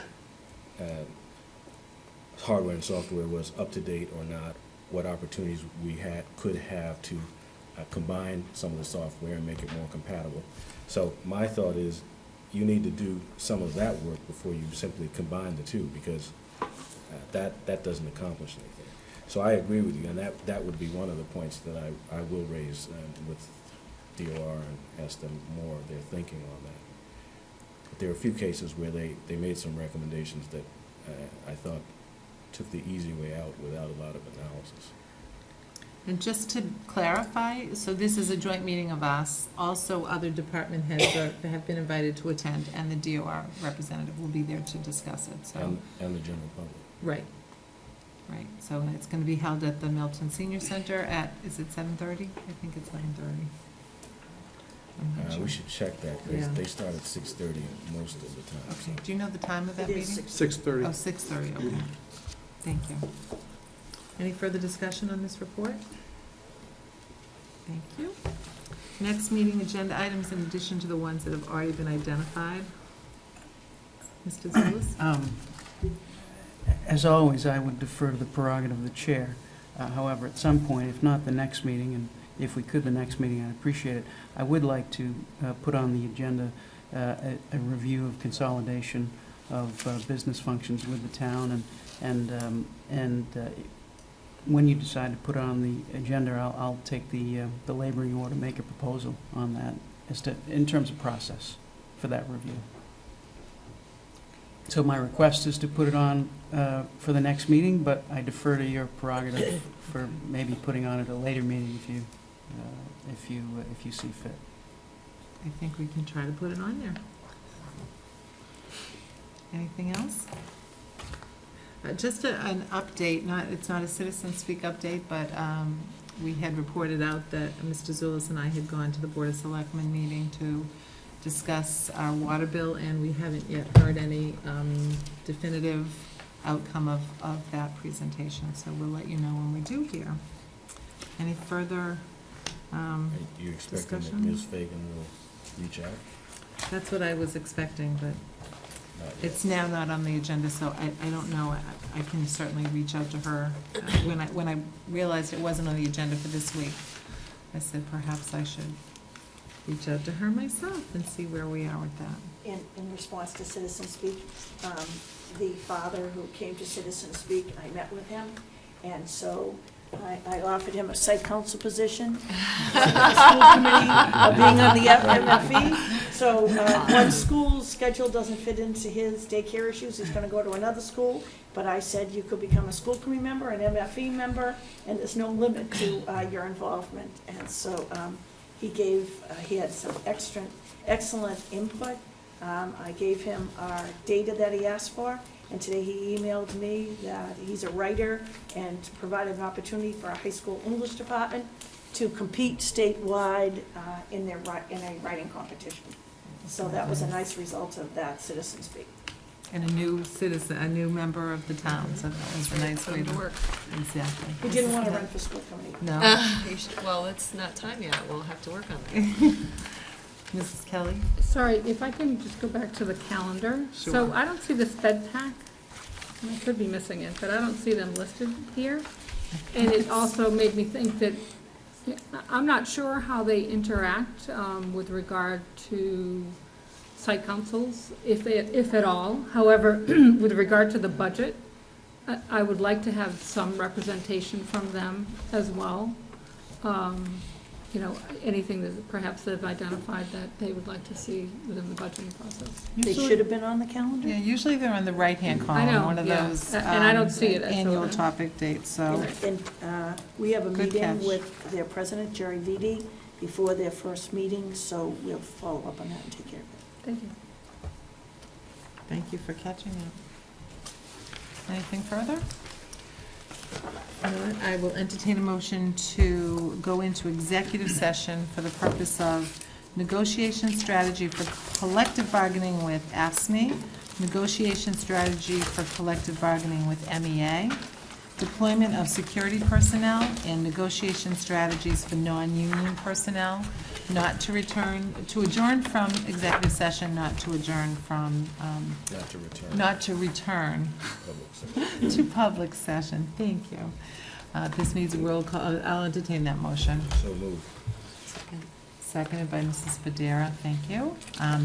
hardware and software was up to date or not, what opportunities we could have to combine some of the software and make it more compatible. So my thought is you need to do some of that work before you simply combine the two, because that doesn't accomplish anything. So I agree with you, and that would be one of the points that I will raise with DOR and ask them more of their thinking on that. But there are a few cases where they made some recommendations that I thought took the easy way out without a lot of analysis. And just to clarify, so this is a joint meeting of us, also other department heads have been invited to attend, and the DOR representative will be there to discuss it, so. And the general public. Right. Right, so it's going to be held at the Milton Senior Center at, is it 7:30? I think it's 9:30. I'm not sure. We should check that, because Yeah. they start at 6:30 most of the time. Okay, do you know the time of that It is meeting? 6:30. Oh, 6:30, okay. Thank you. Any further discussion on this report? Thank you. Next meeting agenda items in addition to the ones that have already been identified. Mr. Zulus? As always, I would defer to the prerogative of the chair. However, at some point, if not the next meeting, and if we could the next meeting, I'd appreciate it, I would like to put on the agenda a review of consolidation of business functions with the town, and when you decide to put it on the agenda, I'll take the laboring order, make a proposal on that, as to, in terms of process for that review. So my request is to put it on for the next meeting, but I defer to your prerogative for maybe putting on at a later meeting if you see fit. I think we can try to put it on there. Anything else? Just an update, it's not a citizen speak update, but we had reported out that Mr. Zulus and I had gone to the Board of Selectmen meeting to discuss our water bill, and we haven't yet heard any definitive outcome of that presentation, so we'll let you know when we do hear. Any further You expecting that discussion? Ms. Fagan will reach out? That's what I was expecting, but Not yet. it's now not on the agenda, so I don't know. I can certainly reach out to her. When I realized it wasn't on the agenda for this week, I said perhaps I should reach out to her myself and see where we are with that. In response to Citizen Speak, the father who came to Citizen Speak, I met with him, and so I offered him a site council position, the school committee, being on the MFE. So one school's schedule doesn't fit into his daycare issues, he's gonna go to another school. But I said you could become a school committee member, an MFE member, and there's no limit to your involvement. And so he had some excellent input. I gave him our data that he asked for, and today he emailed me that he's a writer and provided an opportunity for our high school English department to compete statewide in a writing competition. So that was a nice result of that Citizen Speak. And a new citizen, a new member of the town, so that was a nice way to work. Exactly. He didn't want to run for school committee. No. Well, it's not time yet. We'll have to work on that. Mrs. Kelly? Sorry, if I can just go back to the calendar. So Sure. I don't see the sped pack. I could be missing it, but I don't see them listed here. And it also made me think that, I'm not sure how they interact with regard to site councils, if at all. However, with regard to the budget, I would like to have some representation from them as well. Anything that perhaps they've identified that they would like to see within the budgeting process. They should have been on the calendar? Yeah, usually they're on the right-hand I column, know, one of yeah. those. And I don't see it, so- Annual topic dates, so. And we have a Good meeting catch. with their president, Jerry Vitti, before their first meeting, so we'll follow up on that and take care of it. Thank you. Thank you for catching it. Anything further? You know what, I will entertain a motion to go into executive session for the purpose of negotiation strategy for collective bargaining with ASME, negotiation strategy for collective bargaining with MEA, deployment of security personnel, and negotiation strategies for non-union personnel, not to return, to adjourn from executive session, not to adjourn from, Not to return. not to return Public session. to public session. Thank you. This needs a roll call. I'll entertain that motion. So moved. Seconded by Mrs. Padera. Thank you.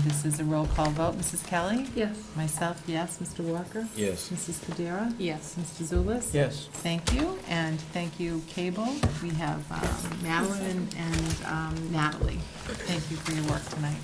This is a roll call vote. Mrs. Kelly? Yes. Myself, yes. Mr. Walker? Yes. Mrs. Padera? Yes. Mr. Zulus? Yes. Thank you, and thank you, Cable. We have Madeline and Natalie. Thank you for your work tonight.